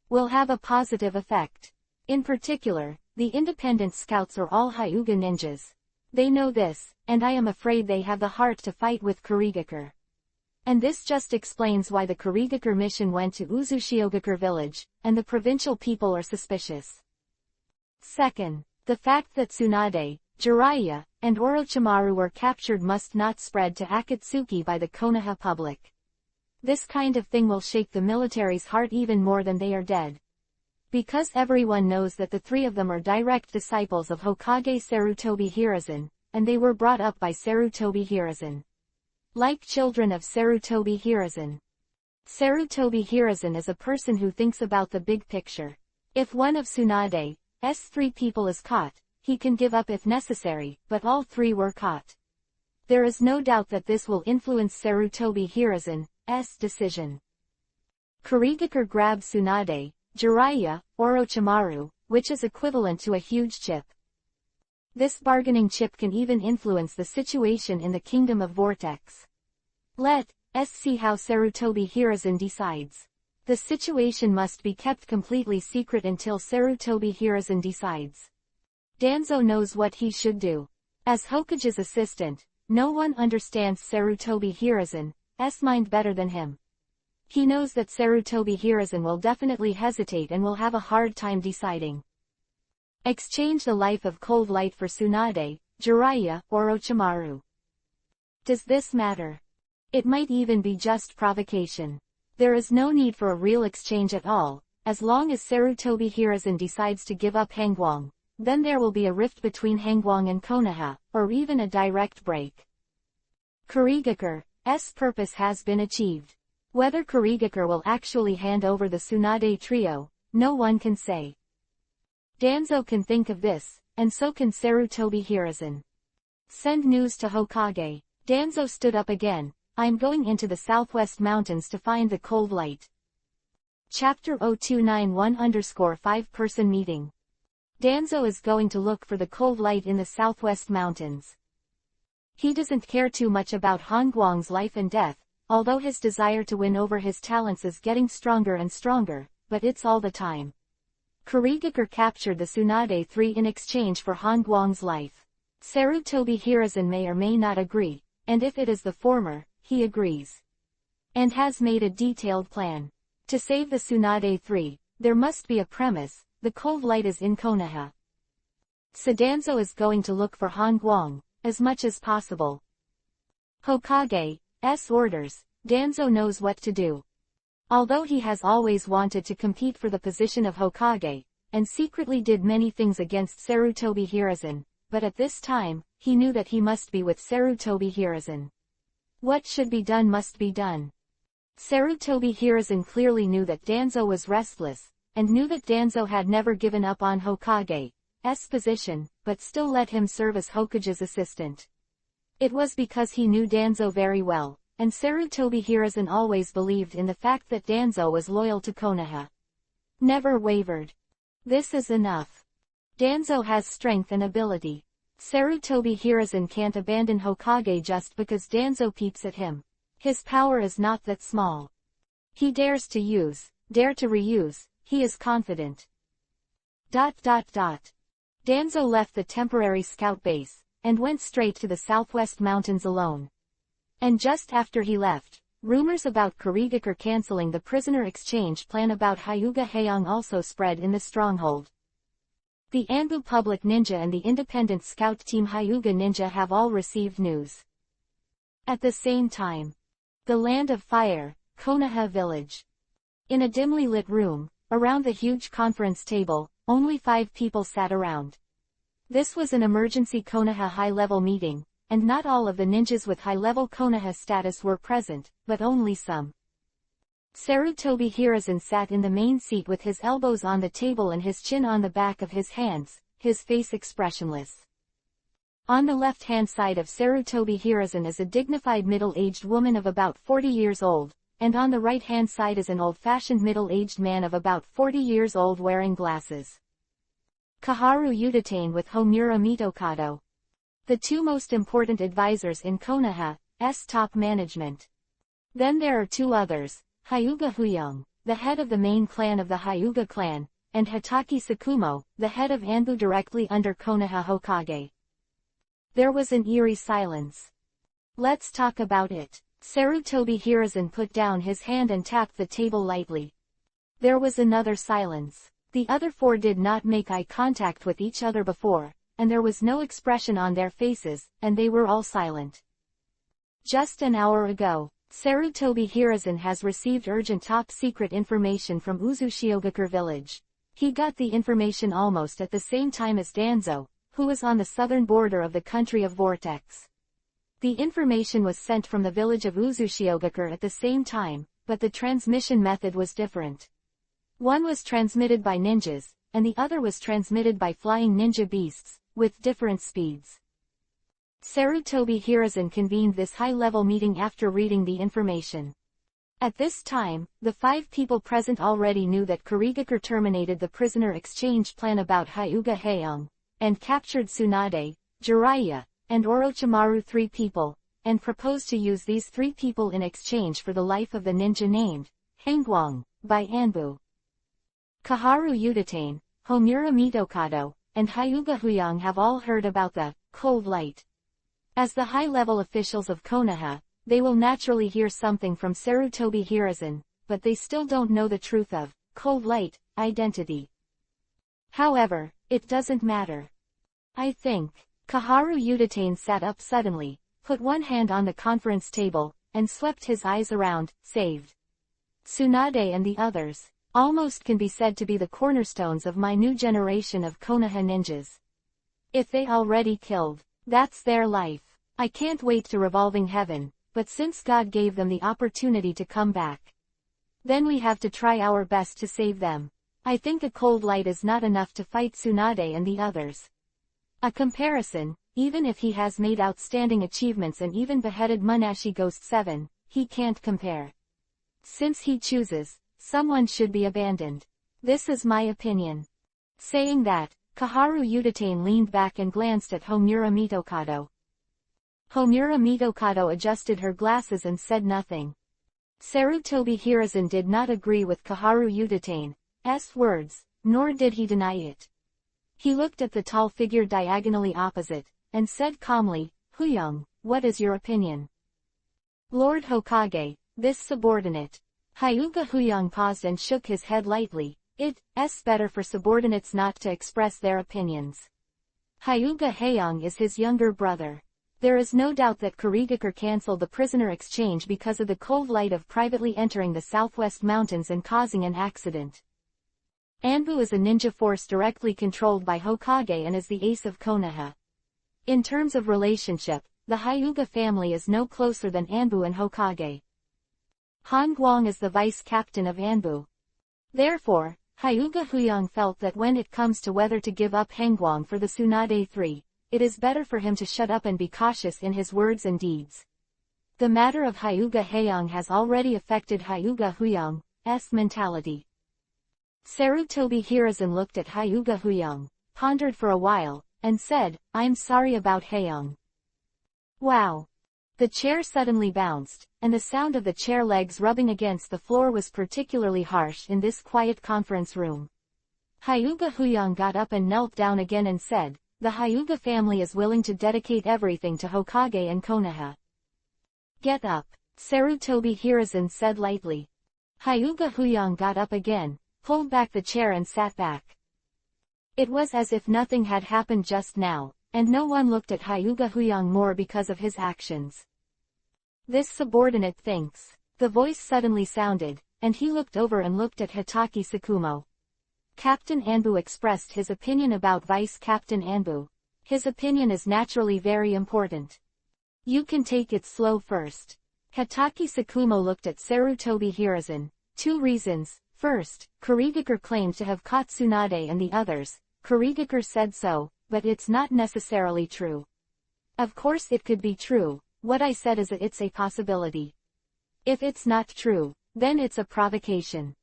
Will have a positive effect. In particular, the independent scouts are all Hyuga ninjas. They know this, and I am afraid they have the heart to fight with Kurigakure. And this just explains why the Kurigakure mission went to Uzushiogakure village, and the provincial people are suspicious. Second, the fact that Tsunade, Jiraiya, and Orochimaru were captured must not spread to Akatsuki by the Konoha public. This kind of thing will shake the military's heart even more than they are dead. Because everyone knows that the three of them are direct disciples of Hokage Sarutobi Hiruzen, and they were brought up by Sarutobi Hiruzen. Like children of Sarutobi Hiruzen. Sarutobi Hiruzen is a person who thinks about the big picture. If one of Tsunade's 3 people is caught, he can give up if necessary, but all 3 were caught. There is no doubt that this will influence Sarutobi Hiruzen's decision. Kurigakure grabs Tsunade, Jiraiya, Orochimaru, which is equivalent to a huge chip. This bargaining chip can even influence the situation in the Kingdom of Vortex. Let's see how Sarutobi Hiruzen decides. The situation must be kept completely secret until Sarutobi Hiruzen decides. Danzo knows what he should do. As Hokage's assistant, no one understands Sarutobi Hiruzen's mind better than him. He knows that Sarutobi Hiruzen will definitely hesitate and will have a hard time deciding. Exchange the life of cold light for Tsunade, Jiraiya, or Orochimaru. Does this matter? It might even be just provocation. There is no need for a real exchange at all, as long as Sarutobi Hiruzen decides to give up Hangwang, then there will be a rift between Hangwang and Konoha, or even a direct break. Kurigakure's purpose has been achieved. Whether Kurigakure will actually hand over the Tsunade trio, no one can say. Danzo can think of this, and so can Sarutobi Hiruzen. Send news to Hokage. Danzo stood up again. I'm going into the southwest mountains to find the cold light. Chapter-281-5 meeting. Danzo is going to look for the cold light in the southwest mountains. He doesn't care too much about Hangwang's life and death, although his desire to win over his talents is getting stronger and stronger, but it's all the time. Kurigakure captured the Tsunade 3 in exchange for Hangwang's life. Sarutobi Hiruzen may or may not agree, and if it is the former, he agrees. And has made a detailed plan. To save the Tsunade 3, there must be a premise: the cold light is in Konoha. So Danzo is going to look for Hangwang, as much as possible. Hokage's orders, Danzo knows what to do. Although he has always wanted to compete for the position of Hokage, and secretly did many things against Sarutobi Hiruzen, but at this time, he knew that he must be with Sarutobi Hiruzen. What should be done must be done. Sarutobi Hiruzen clearly knew that Danzo was restless, and knew that Danzo had never given up on Hokage's position, but still let him serve as Hokage's assistant. It was because he knew Danzo very well, and Sarutobi Hiruzen always believed in the fact that Danzo was loyal to Konoha. Never wavered. This is enough. Danzo has strength and ability. Sarutobi Hiruzen can't abandon Hokage just because Danzo peeps at him. His power is not that small. He dares to use, dare to reuse, he is confident. Danzo left the temporary scout base, and went straight to the southwest mountains alone. And just after he left, rumors about Kurigakure canceling the prisoner exchange plan about Hyuga Heian also spread in the stronghold. The Anbu Public Ninja and the independent scout team Hyuga Ninja have all received news. At the same time, the Land of Fire, Konoha Village. In a dimly lit room, around the huge conference table, only 5 people sat around. This was an emergency Konoha high-level meeting, and not all of the ninjas with high-level Konoha status were present, but only some. Sarutobi Hiruzen sat in the main seat with his elbows on the table and his chin on the back of his hands, his face expressionless. On the left-hand side of Sarutobi Hiruzen is a dignified middle-aged woman of about 40 years old, and on the right-hand side is an old-fashioned middle-aged man of about 40 years old wearing glasses. Kaharu Udatane with Homura Mitokado. The 2 most important advisors in Konoha's top management. Then there are 2 others, Hyuga Huyong, the head of the main clan of the Hyuga clan, and Hitaki Sakumo, the head of Anbu directly under Konoha Hokage. There was an eerie silence. Let's talk about it. Sarutobi Hiruzen put down his hand and tapped the table lightly. There was another silence. The other 4 did not make eye contact with each other before, and there was no expression on their faces, and they were all silent. Just an hour ago, Sarutobi Hiruzen has received urgent top-secret information from Uzushiogakure village. He got the information almost at the same time as Danzo, who was on the southern border of the country of Vortex. The information was sent from the village of Uzushiogakure at the same time, but the transmission method was different. One was transmitted by ninjas, and the other was transmitted by flying ninja beasts, with different speeds. Sarutobi Hiruzen convened this high-level meeting after reading the information. At this time, the 5 people present already knew that Kurigakure terminated the prisoner exchange plan about Hyuga Heian, and captured Tsunade, Jiraiya, and Orochimaru, 3 people, and proposed to use these 3 people in exchange for the life of the ninja named Hangwang by Anbu. Kaharu Udatane, Homura Mitokado, and Hyuga Huyang have all heard about the cold light. As the high-level officials of Konoha, they will naturally hear something from Sarutobi Hiruzen, but they still don't know the truth of cold light identity. However, it doesn't matter. I think. Kaharu Udatane sat up suddenly, put one hand on the conference table, and swept his eyes around, saved. Tsunade and the others, almost can be said to be the cornerstones of my new generation of Konoha ninjas. If they already killed, that's their life. I can't wait to Revolving Heaven, but since God gave them the opportunity to come back, then we have to try our best to save them. I think a cold light is not enough to fight Tsunade and the others. A comparison, even if he has made outstanding achievements and even beheaded Munashi Ghost 7, he can't compare. Since he chooses, someone should be abandoned. This is my opinion. Saying that, Kaharu Udatane leaned back and glanced at Homura Mitokado. Homura Mitokado adjusted her glasses and said nothing. Sarutobi Hiruzen did not agree with Kaharu Udatane's words, nor did he deny it. He looked at the tall figure diagonally opposite, and said calmly, Huyang, what is your opinion? Lord Hokage, this subordinate. Hyuga Huyang paused and shook his head lightly. It's better for subordinates not to express their opinions. Hyuga Heiang is his younger brother. There is no doubt that Kurigakure cancelled the prisoner exchange because of the cold light of privately entering the southwest mountains and causing an accident. Anbu is a ninja force directly controlled by Hokage and is the ace of Konoha. In terms of relationship, the Hyuga family is no closer than Anbu and Hokage. Han Guang is the vice captain of Anbu. Therefore, Hyuga Huyang felt that when it comes to whether to give up Hangwang for the Tsunade 3, it is better for him to shut up and be cautious in his words and deeds. The matter of Hyuga Heiang has already affected Hyuga Huyang's mentality. Sarutobi Hiruzen looked at Hyuga Huyang, pondered for a while, and said, I'm sorry about Heiang. Wow. The chair suddenly bounced, and the sound of the chair legs rubbing against the floor was particularly harsh in this quiet conference room. Hyuga Huyang got up and knelt down again and said, the Hyuga family is willing to dedicate everything to Hokage and Konoha. Get up, Sarutobi Hiruzen said lightly. Hyuga Huyang got up again, pulled back the chair and sat back. It was as if nothing had happened just now, and no one looked at Hyuga Huyang more because of his actions. This subordinate thinks. The voice suddenly sounded, and he looked over and looked at Hitaki Tsukumo. Captain Anbu expressed his opinion about Vice Captain Anbu. His opinion is naturally very important. You can take it slow first. Hitaki Tsukumo looked at Sarutobi Hiruzen. 2 reasons. First, Kurigakure claimed to have caught Tsunade and the others. Kurigakure said so, but it's not necessarily true. Of course it could be true. What I said is that it's a possibility. If it's not true, then it's a provocation.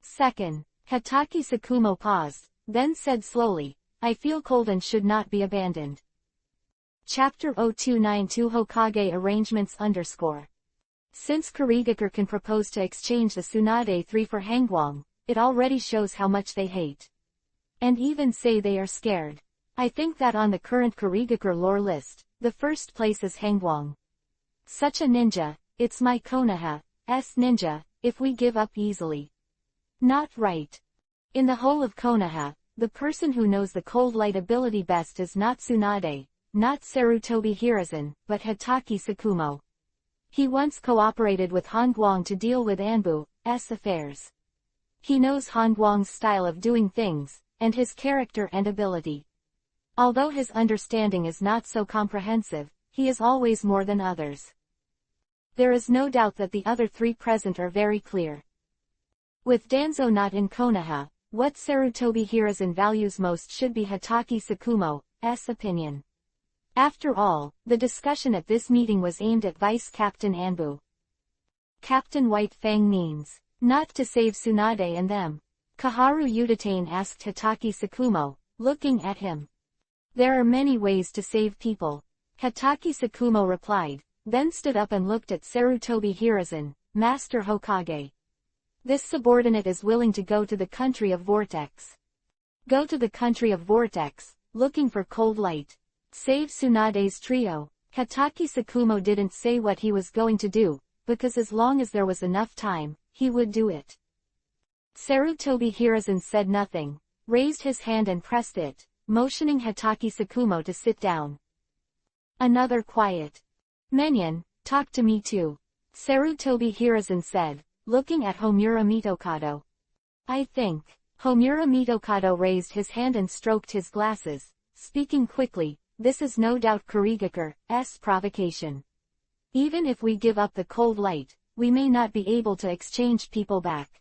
Second, Hitaki Tsukumo paused, then said slowly, I feel cold and should not be abandoned. Chapter-282 Hokage Arrangements _ Since Kurigakure can propose to exchange the Tsunade 3 for Hangwang, it already shows how much they hate. And even say they are scared. I think that on the current Kurigakure lore list, the first place is Hangwang. Such a ninja, it's my Konoha's ninja, if we give up easily. Not right. In the whole of Konoha, the person who knows the cold light ability best is not Tsunade, not Sarutobi Hiruzen, but Hitaki Tsukumo. He once cooperated with Han Guang to deal with Anbu's affairs. He knows Han Guang's style of doing things, and his character and ability. Although his understanding is not so comprehensive, he is always more than others. There is no doubt that the other 3 present are very clear. With Danzo not in Konoha, what Sarutobi Hiruzen values most should be Hitaki Tsukumo's opinion. After all, the discussion at this meeting was aimed at Vice Captain Anbu. Captain White Fang means, not to save Tsunade and them. Kaharu Udatane asked Hitaki Tsukumo, looking at him. There are many ways to save people. Hatake Sakumo replied, then stood up and looked at Sarutobi Hiruzen, Master Hokage. This subordinate is willing to go to the country of Vortex. Go to the country of Vortex, looking for cold light. Save Tsunade's trio. Hatake Sakumo didn't say what he was going to do, because as long as there was enough time, he would do it. Sarutobi Hiruzen said nothing, raised his hand and pressed it, motioning Hatake Sakumo to sit down. Another quiet. Menyon, talk to me too. Sarutobi Hiruzen said, looking at Homura Mitokado. I think. Homura Mitokado raised his hand and stroked his glasses, speaking quickly, this is no doubt Kurigaku's provocation. Even if we give up the cold light, we may not be able to exchange people back.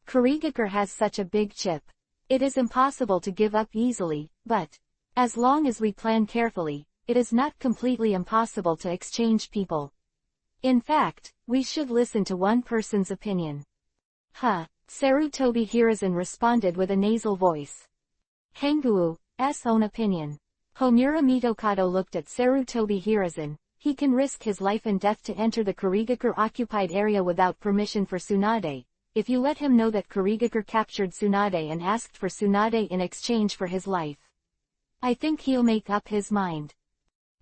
Kurigaku has such a big chip. It is impossible to give up easily, but, as long as we plan carefully, it is not completely impossible to exchange people. In fact, we should listen to one person's opinion. Sarutobi Hiruzen responded with a nasal voice. Hengu's own opinion. Homura Mitokado looked at Sarutobi Hiruzen. He can risk his life and death to enter the Kurigaku-occupied area without permission for Tsunade. If you let him know that Kurigaku captured Tsunade and asked for Tsunade in exchange for his life, I think he'll make up his mind.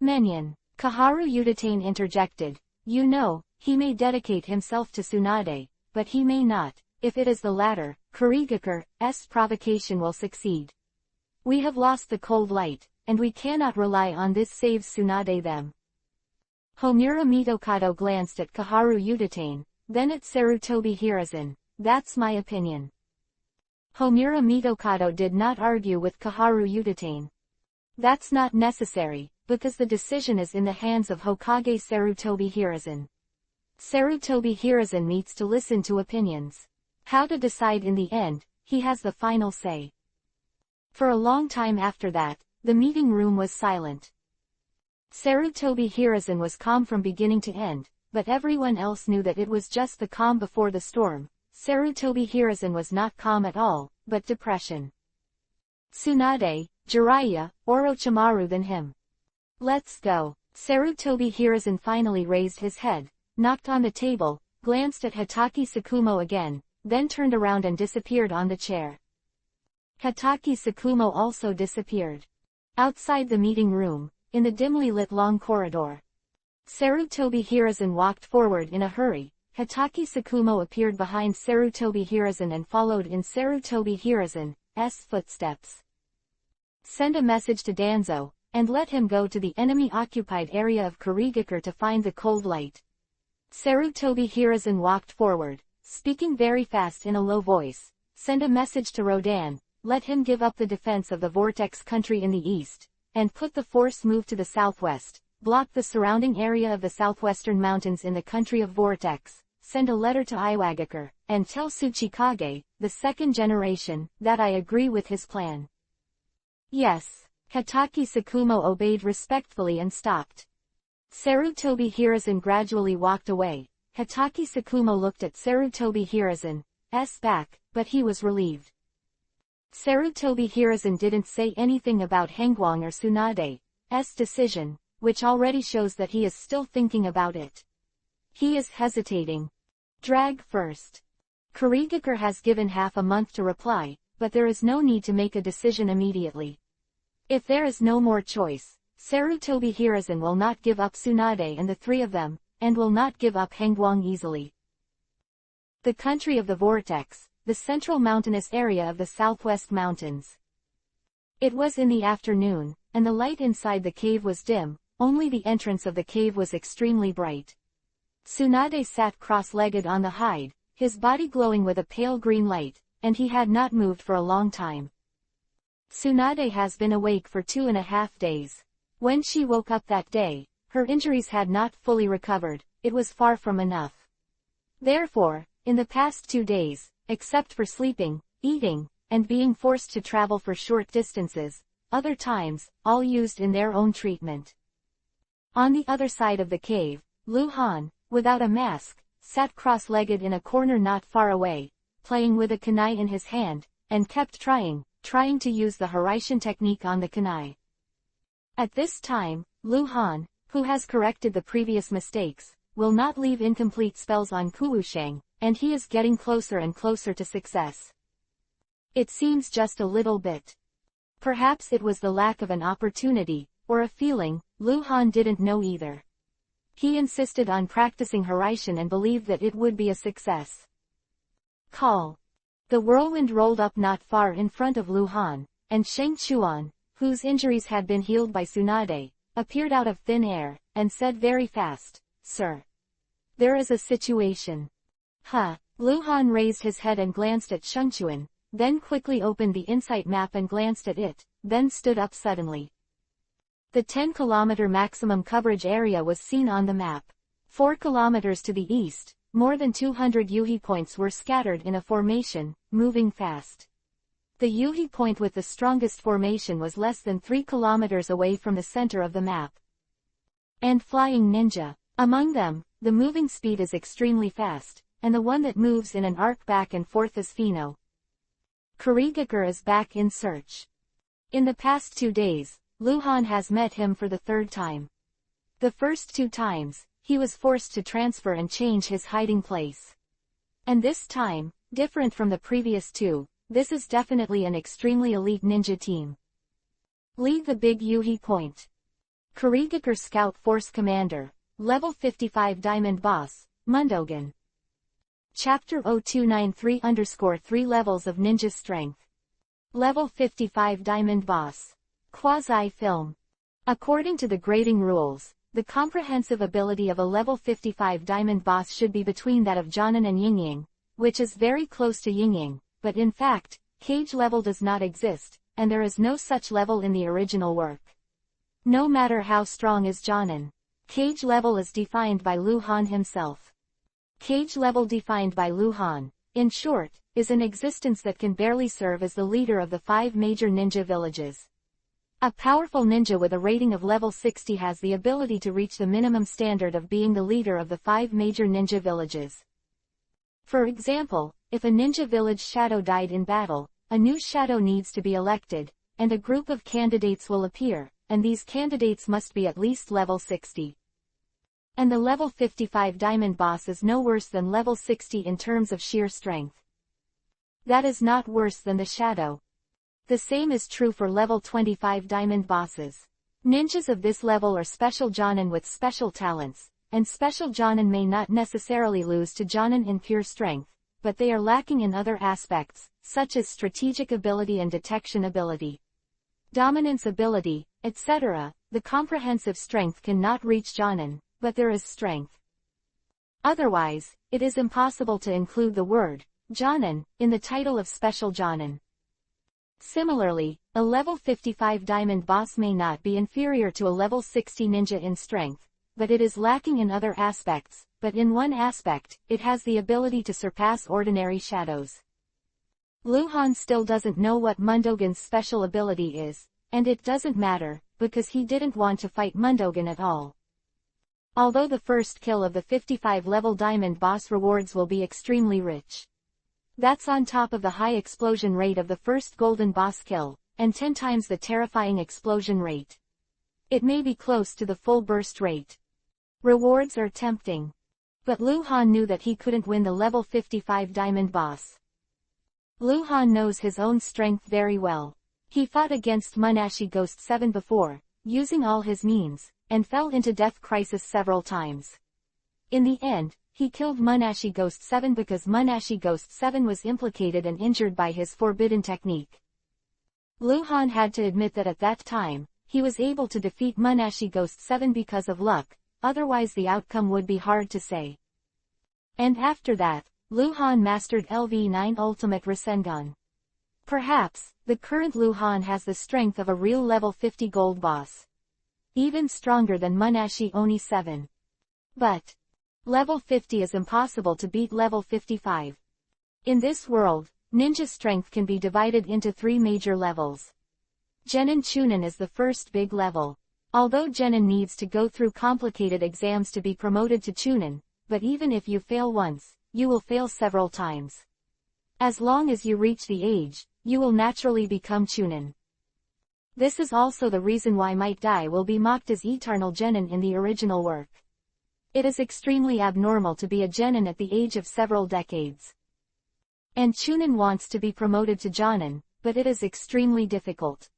Menyon. Kaharu Yuditane interjected. You know, he may dedicate himself to Tsunade, but he may not. If it is the latter, Kurigaku's provocation will succeed. We have lost the cold light, and we cannot rely on this saves Tsunade them. Homura Mitokado glanced at Kaharu Yuditane, then at Sarutobi Hiruzen. That's my opinion. Homura Mitokado did not argue with Kaharu Yuditane. That's not necessary, because the decision is in the hands of Hokage Sarutobi Hiruzen. Sarutobi Hiruzen needs to listen to opinions. How to decide in the end, he has the final say. For a long time after that, the meeting room was silent. Sarutobi Hiruzen was calm from beginning to end, but everyone else knew that it was just the calm before the storm. Sarutobi Hiruzen was not calm at all, but depression. Tsunade, Jiraiya, Orochimaru than him. Let's go. Sarutobi Hiruzen finally raised his head, knocked on the table, glanced at Hatake Sakumo again, then turned around and disappeared on the chair. Hatake Sakumo also disappeared. Outside the meeting room, in the dimly lit long corridor, Sarutobi Hiruzen walked forward in a hurry. Hatake Sakumo appeared behind Sarutobi Hiruzen and followed in Sarutobi Hiruzen's footsteps. Send a message to Danzo, and let him go to the enemy-occupied area of Kurigaku to find the cold light. Sarutobi Hiruzen walked forward, speaking very fast in a low voice. Send a message to Rodan, let him give up the defense of the Vortex country in the east, and put the force move to the southwest, block the surrounding area of the southwestern mountains in the country of Vortex, send a letter to Iwagakure, and tell Tsuchikage, the second generation, that I agree with his plan. Yes. Hatake Sakumo obeyed respectfully and stopped. Sarutobi Hiruzen gradually walked away. Hatake Sakumo looked at Sarutobi Hiruzen's back, but he was relieved. Sarutobi Hiruzen didn't say anything about Hengwang or Tsunade's decision, which already shows that he is still thinking about it. He is hesitating. Drag first. Kurigaku has given half a month to reply, but there is no need to make a decision immediately. If there is no more choice, Sarutobi Hiruzen will not give up Tsunade and the three of them, and will not give up Hengwang easily. The country of the Vortex, the central mountainous area of the southwest mountains. It was in the afternoon, and the light inside the cave was dim, only the entrance of the cave was extremely bright. Tsunade sat cross-legged on the hide, his body glowing with a pale green light, and he had not moved for a long time. Tsunade has been awake for 2.5 days. When she woke up that day, her injuries had not fully recovered, it was far from enough. Therefore, in the past 2 days, except for sleeping, eating, and being forced to travel for short distances, other times, all used in their own treatment. On the other side of the cave, Lu Han, without a mask, sat cross-legged in a corner not far away, playing with a kunai in his hand, and kept trying to use the Hiraishin technique on the kunai. At this time, Lu Han, who has corrected the previous mistakes, will not leave incomplete spells on Kuwusheng, and he is getting closer and closer to success. It seems just a little bit. Perhaps it was the lack of an opportunity, or a feeling, Lu Han didn't know either. He insisted on practicing Haraishin and believed that it would be a success. Call. The whirlwind rolled up not far in front of Lu Han, and Sheng Chuan, whose injuries had been healed by Tsunade, appeared out of thin air, and said very fast, "Sir. There is a situation." Lu Han raised his head and glanced at Sheng Chuan, then quickly opened the insight map and glanced at it, then stood up suddenly. The 10-kilometer maximum coverage area was seen on the map. 4 kilometers to the east, more than 200 Yuhi points were scattered in a formation, moving fast. The Yuhi point with the strongest formation was less than 3 kilometers away from the center of the map. And flying ninja. Among them, the moving speed is extremely fast, and the one that moves in an arc back and forth is Fino. Kurigakure is back in search. In the past 2 days, Lu Han has met him for the 3rd time. The first 2 times, he was forced to transfer and change his hiding place. And this time, different from the previous 2, this is definitely an extremely elite ninja team. Lead the Big Yuhi Point. Kurigakure Scout Force Commander, Level 55 Diamond Boss, Mundogen. Chapter-281-300 3 Levels of Ninja Strength. Level 55 Diamond Boss. Quasi-Film. According to the grading rules, the comprehensive ability of a level 55 Diamond Boss should be between that of Jonin and Yingying, which is very close to Yingying, but in fact, Cage level does not exist, and there is no such level in the original work. No matter how strong is Jonin, Cage level is defined by Lu Han himself. Cage level defined by Lu Han, in short, is an existence that can barely serve as the leader of the 5 major ninja villages. A powerful ninja with a rating of level 60 has the ability to reach the minimum standard of being the leader of the 5 major ninja villages. For example, if a ninja village shadow died in battle, a new shadow needs to be elected, and a group of candidates will appear, and these candidates must be at least level 60. And the level 55 Diamond Boss is no worse than level 60 in terms of sheer strength. That is not worse than the shadow. The same is true for level 25 Diamond Bosses. Ninjas of this level are special Jonin with special talents, and special Jonin may not necessarily lose to Jonin in pure strength, but they are lacking in other aspects, such as strategic ability and detection ability, dominance ability, etc. The comprehensive strength cannot reach Jonin, but there is strength. Otherwise, it is impossible to include the word Jonin in the title of special Jonin. Similarly, a level 55 Diamond Boss may not be inferior to a level 60 ninja in strength, but it is lacking in other aspects, but in one aspect, it has the ability to surpass ordinary shadows. Lu Han still doesn't know what Mundogen's special ability is, and it doesn't matter, because he didn't want to fight Mundogen at all. Although the first kill of the 55 level Diamond Boss rewards will be extremely rich. That's on top of the high explosion rate of the first Golden Boss kill, and 10 times the terrifying explosion rate. It may be close to the full burst rate. Rewards are tempting. But Lu Han knew that he couldn't win the level 55 Diamond Boss. Lu Han knows his own strength very well. He fought against Munashi Ghost 7 before, using all his means, and fell into death crisis several times. In the end, he killed Munashi Ghost 7 because Munashi Ghost 7 was implicated and injured by his forbidden technique. Lu Han had to admit that at that time, he was able to defeat Munashi Ghost 7 because of luck, otherwise the outcome would be hard to say. And after that, Lu Han mastered LV9 Ultimate Rasengan. Perhaps, the current Lu Han has the strength of a real level 50 gold boss. Even stronger than Munashi Oni 7. But level 50 is impossible to beat level 55. In this world, ninja strength can be divided into 3 major levels. Genin Chunin is the first big level. Although Genin needs to go through complicated exams to be promoted to Chunin, but even if you fail once, you will fail several times. As long as you reach the age, you will naturally become Chunin. This is also the reason why Might Dai will be mocked as eternal genin in the original work. It is extremely abnormal to be a genin at the age of several decades. And Chunin wants to be promoted to jonin, but it is extremely difficult.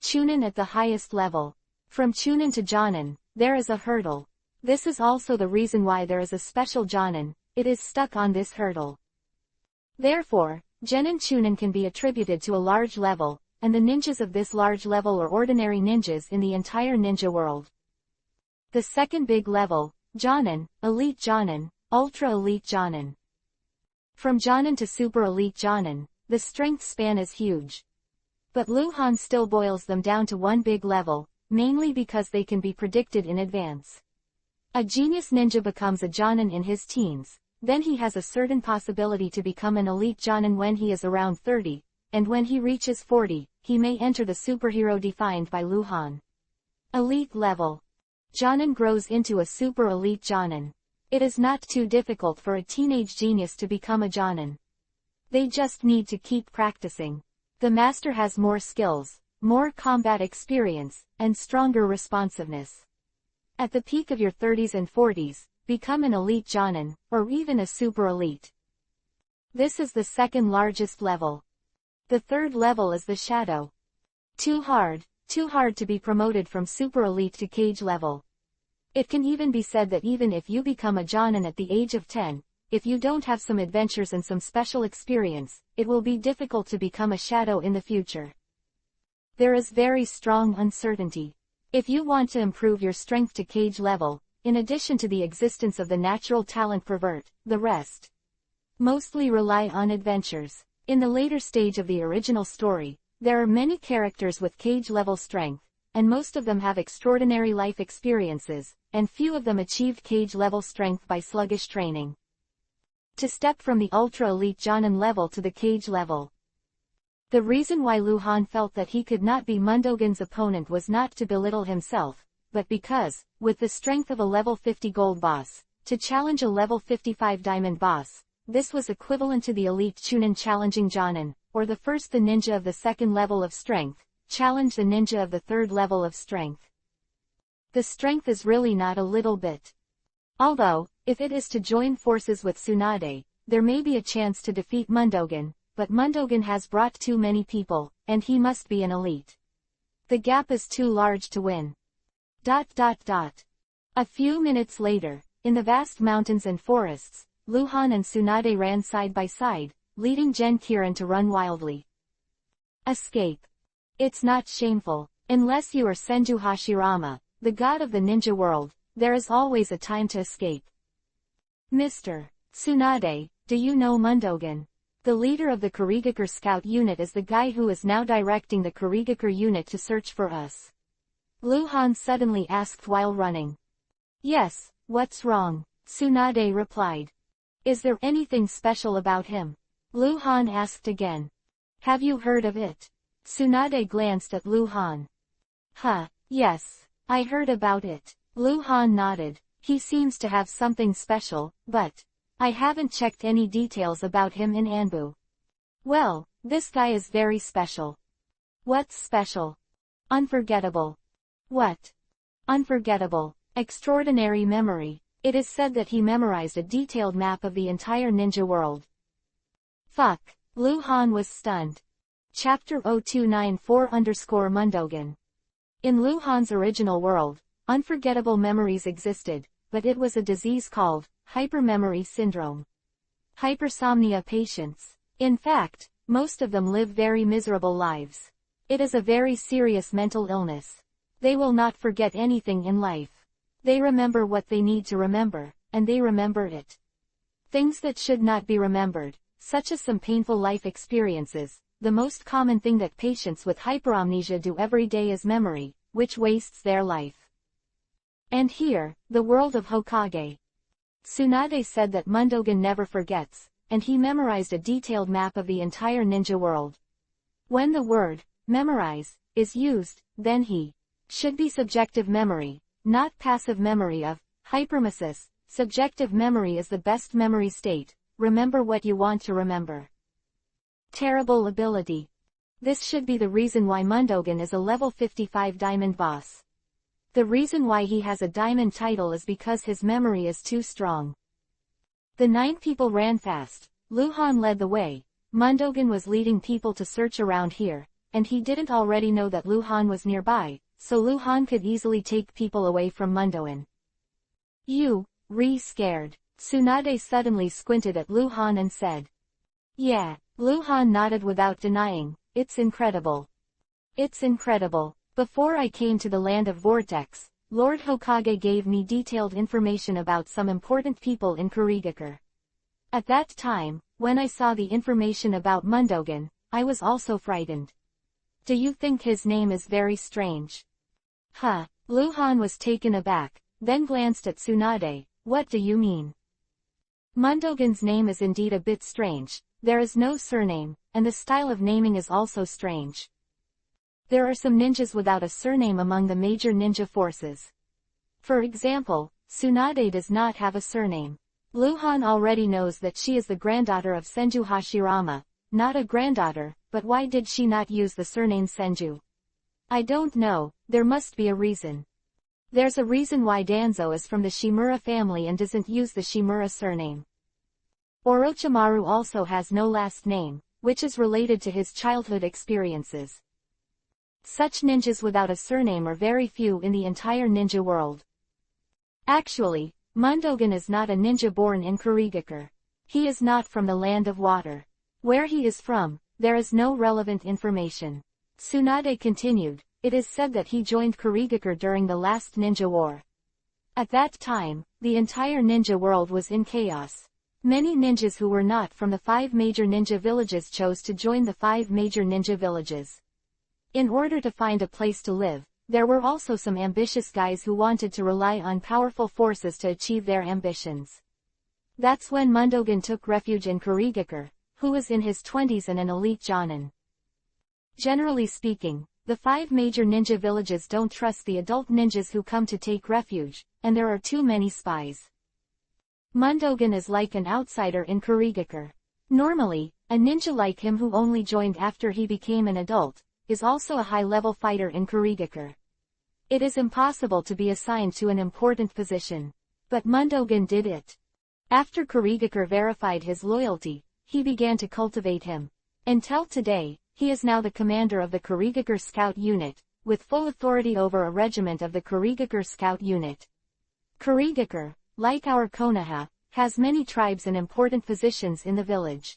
Chunin at the highest level. From Chunin to jonin, there is a hurdle. This is also the reason why there is a special jonin, it is stuck on this hurdle. Therefore, genin chunin can be attributed to a large level, and the ninjas of this large level are ordinary ninjas in the entire ninja world. The second big level, jonin, elite jonin, ultra elite jonin. From jonin to super elite jonin, the strength span is huge. But Luhan still boils them down to one big level, mainly because they can be predicted in advance. A genius ninja becomes a jonin in his teens, then he has a certain possibility to become an elite jonin when he is around 30, and when he reaches 40, he may enter the superhero defined by Luhan. Elite level. Jonin grows into a super elite jonin. It is not too difficult for a teenage genius to become a jonin. They just need to keep practicing. The master has more skills, more combat experience, and stronger responsiveness. At the peak of your 30s and 40s, become an elite jonin, or even a super elite. This is the second largest level. The third level is the shadow. Too hard to be promoted from super elite to cage level. It can even be said that even if you become a jonin at the age of 10, if you don't have some adventures and some special experience, it will be difficult to become a shadow in the future. There is very strong uncertainty. If you want to improve your strength to cage level, in addition to the existence of the natural talent pervert, the rest mostly rely on adventures. In the later stage of the original story, there are many characters with cage level strength, and most of them have extraordinary life experiences, and few of them achieved cage level strength by sluggish training. To step from the ultra elite jonin level to the cage level. The reason why Luhan felt that he could not be Mundogen's opponent was not to belittle himself, but because, with the strength of a level 50 gold boss, to challenge a level 55 diamond boss, this was equivalent to the elite chunin challenging jonin, or the ninja of the second level of strength, challenge the ninja of the third level of strength. The strength is really not a little bit. Although, if it is to join forces with Tsunade, there may be a chance to defeat Mundogen, but Mundogen has brought too many people, and he must be an elite. The gap is too large to win. A few minutes later, in the vast mountains and forests, Luhan and Tsunade ran side by side, leading Gen Kirin to run wildly. Escape. It's not shameful. Unless you are Senju Hashirama, the god of the ninja world, there is always a time to escape. Mr. Tsunade, do you know Mundogen? The leader of the Kurigakure scout unit is the guy who is now directing the Kurigakure unit to search for us. Luhan suddenly asked while running. Yes, what's wrong? Tsunade replied. Is there anything special about him? Luhan asked again. Have you heard of it? Tsunade glanced at Luhan. Yes, I heard about it. Luhan nodded. He seems to have something special, but I haven't checked any details about him in Anbu. Well, this guy is very special. What's special? Unforgettable. What? Unforgettable. Extraordinary memory. It is said that he memorized a detailed map of the entire ninja world. Fuck. Luhan was stunned. Chapter-284-Mundogen. In Luhan's original world, unforgettable memories existed, but it was a disease called hypermemory syndrome. Hypersomnia patients. In fact, most of them live very miserable lives. It is a very serious mental illness. They will not forget anything in life. They remember what they need to remember, and they remember it. Things that should not be remembered, such as some painful life experiences. The most common thing that patients with hyperamnesia do every day is memory, which wastes their life. And here, the world of Hokage. Tsunade said that Mundogen never forgets, and he memorized a detailed map of the entire ninja world. When the word, memorize, is used, then he should be subjective memory, not passive memory of hypermesis. Subjective memory is the best memory state. Remember what you want to remember. Terrible ability. This should be the reason why Mundogan is a level 55 diamond boss. The reason why he has a diamond title is because his memory is too strong. The 9 people ran fast. Luhan led the way. Mundogan was leading people to search around here, and he didn't already know that Luhan was nearby, so Luhan could easily take people away from Mundogan. You, scared. Tsunade suddenly squinted at Luhan and said. Yeah, Luhan nodded without denying, it's incredible. It's incredible. Before I came to the land of Vortex, Lord Hokage gave me detailed information about some important people in Kurigakure. At that time, when I saw the information about Mundogan, I was also frightened. Do you think his name is very strange? Huh. Luhan was taken aback, then glanced at Tsunade. What do you mean? Mundogan's name is indeed a bit strange. There is no surname, and the style of naming is also strange. There are some ninjas without a surname among the major ninja forces. For example, Tsunade does not have a surname. Luhan already knows that she is the granddaughter of Senju Hashirama, not a granddaughter, but why did she not use the surname Senju? I don't know, there must be a reason. There's a reason why Danzo is from the Shimura family and doesn't use the Shimura surname. Orochimaru also has no last name, which is related to his childhood experiences. Such ninjas without a surname are very few in the entire ninja world. Actually, Mundogan is not a ninja born in Kurigakure. He is not from the land of water. Where he is from, there is no relevant information. Tsunade continued, it is said that he joined Kurigakure during the last ninja war. At that time, the entire ninja world was in chaos. Many ninjas who were not from the 5 major ninja villages chose to join the 5 major ninja villages. In order to find a place to live, there were also some ambitious guys who wanted to rely on powerful forces to achieve their ambitions. That's when Mundogan took refuge in Kurigakure, who was in his 20s and an elite jonin. Generally speaking, the 5 major ninja villages don't trust the adult ninjas who come to take refuge, and there are too many spies. Mundogan is like an outsider in Kurigakure. Normally, a ninja like him who only joined after he became an adult, is also a high-level fighter in Kurigakure. It is impossible to be assigned to an important position. But Mundogan did it. After Kurigakure verified his loyalty, he began to cultivate him. Until today, he is now the commander of the Kurigakure Scout Unit, with full authority over a regiment of the Kurigakure Scout Unit. Kurigakure, like our Konoha, has many tribes and important positions in the village.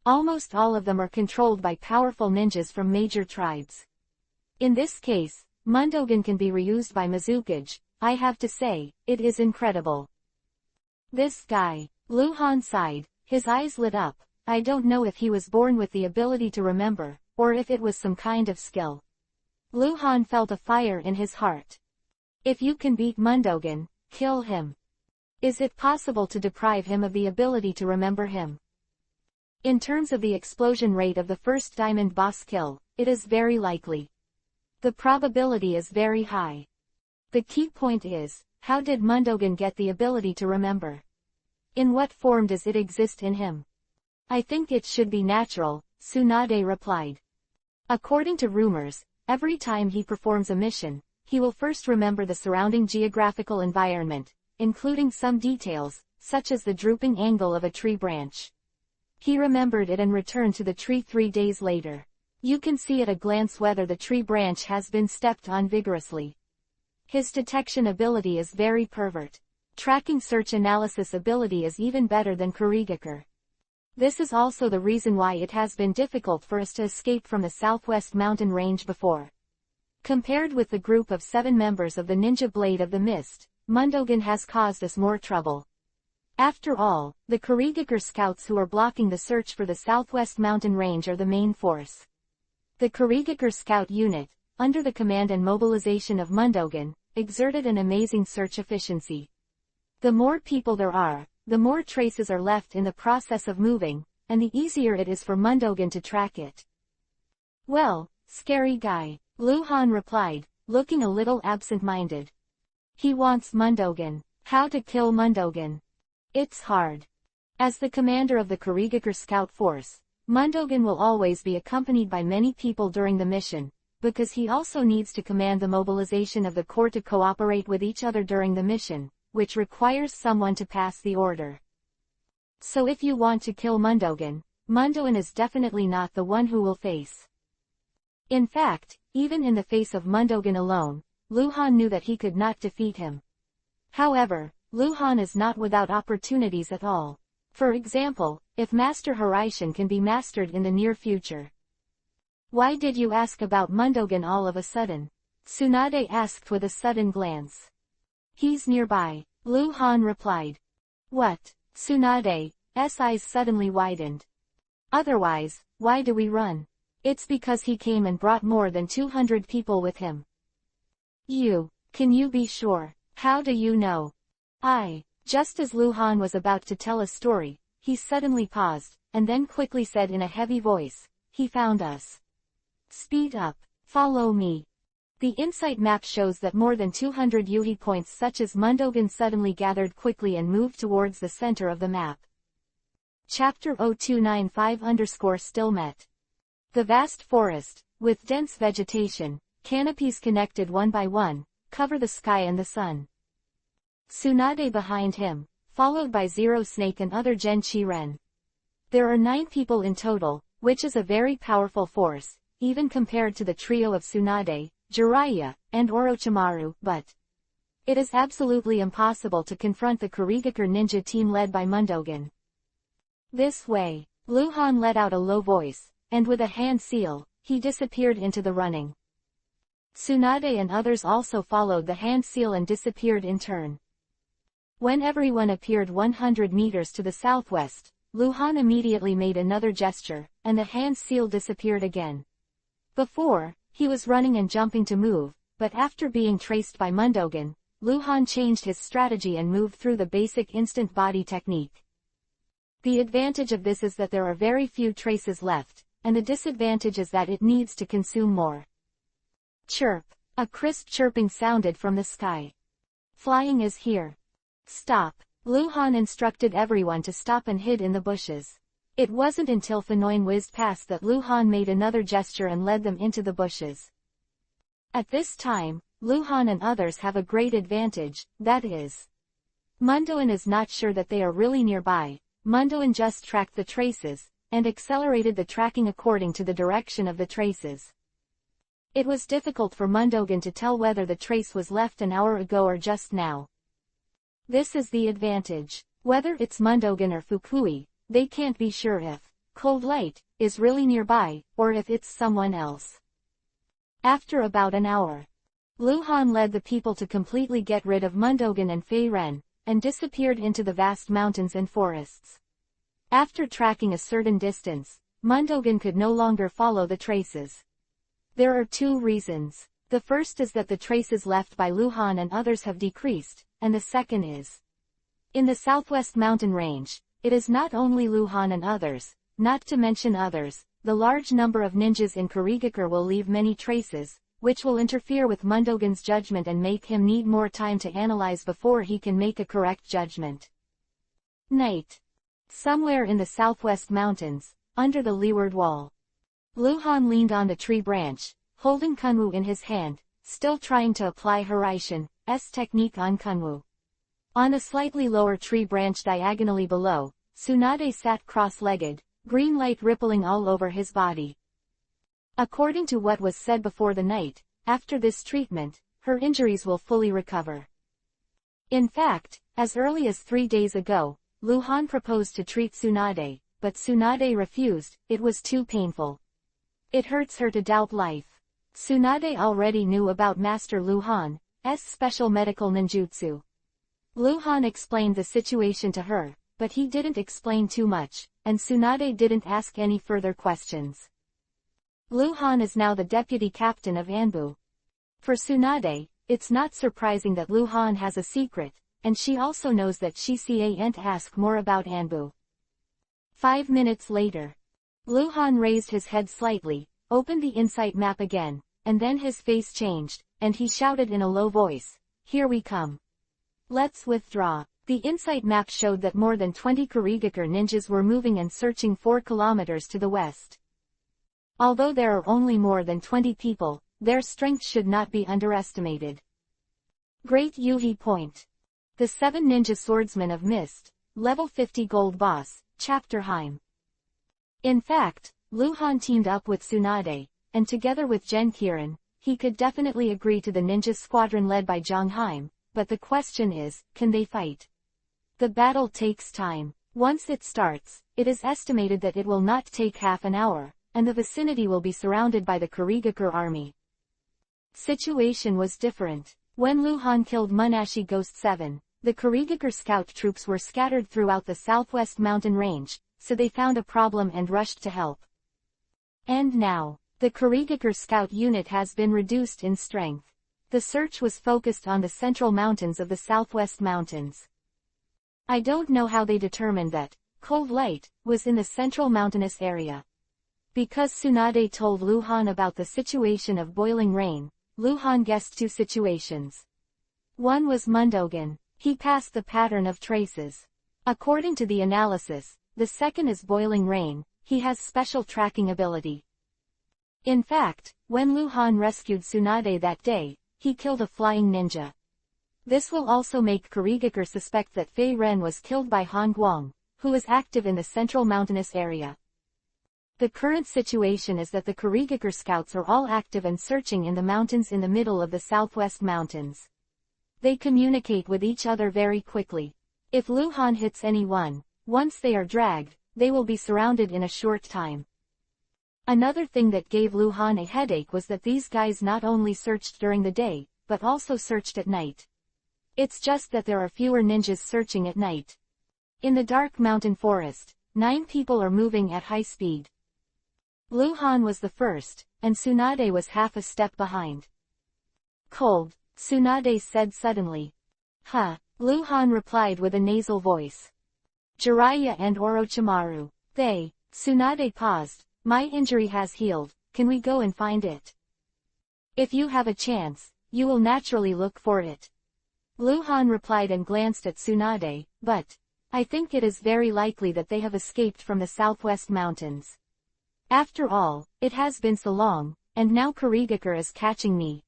Almost all of them are controlled by powerful ninjas from major tribes. In this case, Mundogan can be reused by Mizukage. I have to say, it is incredible. This guy, Luhan sighed, his eyes lit up. I don't know if he was born with the ability to remember, or if it was some kind of skill. Luhan felt a fire in his heart. If you can beat Mundogan, kill him. Is it possible to deprive him of the ability to remember him? In terms of the explosion rate of the first diamond boss kill, it is very likely. The probability is very high. The key point is, how did Mundogan get the ability to remember? In what form does it exist in him? I think it should be natural, Tsunade replied. According to rumors, every time he performs a mission, he will first remember the surrounding geographical environment, including some details, such as the drooping angle of a tree branch. He remembered it and returned to the tree 3 days later. You can see at a glance whether the tree branch has been stepped on vigorously. His detection ability is very pervert. Tracking search analysis ability is even better than Kurigakure. This is also the reason why it has been difficult for us to escape from the southwest mountain range before. Compared with the group of 7 members of the Ninja Blade of the Mist, Mundogan has caused us more trouble. After all, the Kurigakure scouts who are blocking the search for the southwest mountain range are the main force. The Kurigakure Scout Unit, under the command and mobilization of Mundogan, exerted an amazing search efficiency. The more people there are, the more traces are left in the process of moving, and the easier it is for Mundogan to track it. Well, scary guy, Luhan replied, looking a little absent-minded. He wants Mundogan. How to kill Mundogan? It's hard. As the commander of the Kurigakure Scout Force, Mondogan will always be accompanied by many people during the mission, because he also needs to command the mobilization of the corps to cooperate with each other during the mission, which requires someone to pass the order. So if you want to kill Mondogan, Mondogan is definitely not the one who will face. In fact, even in the face of Mondogan alone, Luhan knew that he could not defeat him. However, Luhan is not without opportunities at all. For example, if Master Hiraishin can be mastered in the near future. Why did you ask about Mondogan all of a sudden? Tsunade asked with a sudden glance. He's nearby, Luhan replied. What? Tsunade's eyes suddenly widened. Otherwise, why do we run? It's because he came and brought more than 200 people with him. Can you be sure? How do you know? Just as Luhan was about to tell a story, he suddenly paused, and then quickly said in a heavy voice, he found us. Speed up, follow me. The insight map shows that more than 200 Yuhi points such as Mondogan suddenly gathered quickly and moved towards the center of the map. Chapter-285 still met. The vast forest, with dense vegetation, canopies connected one by one, cover the sky and the sun. Tsunade behind him, followed by Zero Snake and other Genchi Ren. There are 9 people in total, which is a very powerful force, even compared to the trio of Tsunade, Jiraiya, and Orochimaru, but it is absolutely impossible to confront the Kurigakure ninja team led by Mondogan. This way, Luhan let out a low voice, and with a hand seal, he disappeared into the running. Tsunade and others also followed the hand seal and disappeared in turn. When everyone appeared 100 meters to the southwest, Luhan immediately made another gesture, and the hand seal disappeared again. Before, he was running and jumping to move, but after being traced by Mondogan, Luhan changed his strategy and moved through the basic instant body technique. The advantage of this is that there are very few traces left, and the disadvantage is that it needs to consume more. Chirp! A crisp chirping sounded from the sky. Flying is here. Stop! Luhan instructed everyone to stop and hid in the bushes. It wasn't until Fanoin whizzed past that Luhan made another gesture and led them into the bushes. At this time, Luhan and others have a great advantage, that is. Mondogan is not sure that they are really nearby. Mondogan just tracked the traces, and accelerated the tracking according to the direction of the traces. It was difficult for Mondogan to tell whether the trace was left an hour ago or just now. This is the advantage. Whether it's Mondogan or Fukui, they can't be sure if Cold Light is really nearby, or if it's someone else. After about an hour, Luhan led the people to completely get rid of Mondogan and Fei Ren, and disappeared into the vast mountains and forests. After tracking a certain distance, Mondogan could no longer follow the traces. There are 2 reasons. The first is that the traces left by Luhan and others have decreased, and the second is, in the southwest mountain range, it is not only Luhan and others, not to mention others, the large number of ninjas in Kurigakure will leave many traces, which will interfere with Mondogan's judgment and make him need more time to analyze before he can make a correct judgment. Night. Somewhere in the southwest mountains, under the leeward wall. Luhan leaned on the tree branch, holding Kunwu in his hand, still trying to apply Hiraishin's technique on Kunwu. On a slightly lower tree branch diagonally below, Tsunade sat cross-legged, green light rippling all over his body. According to what was said before the night, after this treatment, her injuries will fully recover. In fact, as early as 3 days ago, Luhan proposed to treat Tsunade, but Tsunade refused, it was too painful. It hurts her to doubt life. Tsunade already knew about Master Luhan's special medical ninjutsu. Luhan explained the situation to her, but he didn't explain too much, and Tsunade didn't ask any further questions. Luhan is now the deputy captain of Anbu. For Tsunade, it's not surprising that Luhan has a secret, and she also knows that she can't ask more about Anbu. 5 minutes later, Luhan raised his head slightly, opened the insight map again, and then his face changed, and he shouted in a low voice, "Here we come. Let's withdraw." The Insight map showed that more than 20 Kurigakure ninjas were moving and searching 4 kilometers to the west. Although there are only more than 20 people, their strength should not be underestimated. Great Yuhi Point. The 7 Ninja Swordsmen of Mist, Level 50 Gold Boss, Chapter Heim. In fact, Luhan teamed up with Tsunade, and together with Gen Kirin, he could definitely agree to the ninja squadron led by Zhang Heim, but the question is, can they fight? The battle takes time. Once it starts, it is estimated that it will not take half an hour, and the vicinity will be surrounded by the Kurigakure army. Situation was different. When Luhan killed Munashi Ghost 7, the Kurigakure scout troops were scattered throughout the southwest mountain range, so they found a problem and rushed to help. And now, the Kurigakure scout unit has been reduced in strength. The search was focused on the central mountains of the southwest mountains. I don't know how they determined that Cold Light was in the central mountainous area. Because Tsunade told Luhan about the situation of boiling rain, Luhan guessed 2 situations. One was Mundogen. He passed the pattern of traces. According to the analysis, the second is boiling rain. He has special tracking ability. In fact, when Luhan rescued Tsunade that day, he killed a flying ninja. This will also make Kurigakure suspect that Fei Ren was killed by Han Guang, who is active in the central mountainous area. The current situation is that the Kurigakure scouts are all active and searching in the mountains in the middle of the southwest mountains. They communicate with each other very quickly. If Luhan hits anyone, once they are dragged, they will be surrounded in a short time. Another thing that gave Luhan a headache was that these guys not only searched during the day, but also searched at night. It's just that there are fewer ninjas searching at night. In the dark mountain forest, 9 people are moving at high speed. Luhan was the first, and Tsunade was half a step behind. Cold, Tsunade said suddenly. Huh, Luhan replied with a nasal voice. Jiraiya and Orochimaru. Tsunade paused. My injury has healed, can we go and find it? If you have a chance, you will naturally look for it. Luhan replied and glanced at Tsunade, but I think it is very likely that they have escaped from the southwest mountains. After all, it has been so long, and now Kurigakure is catching me.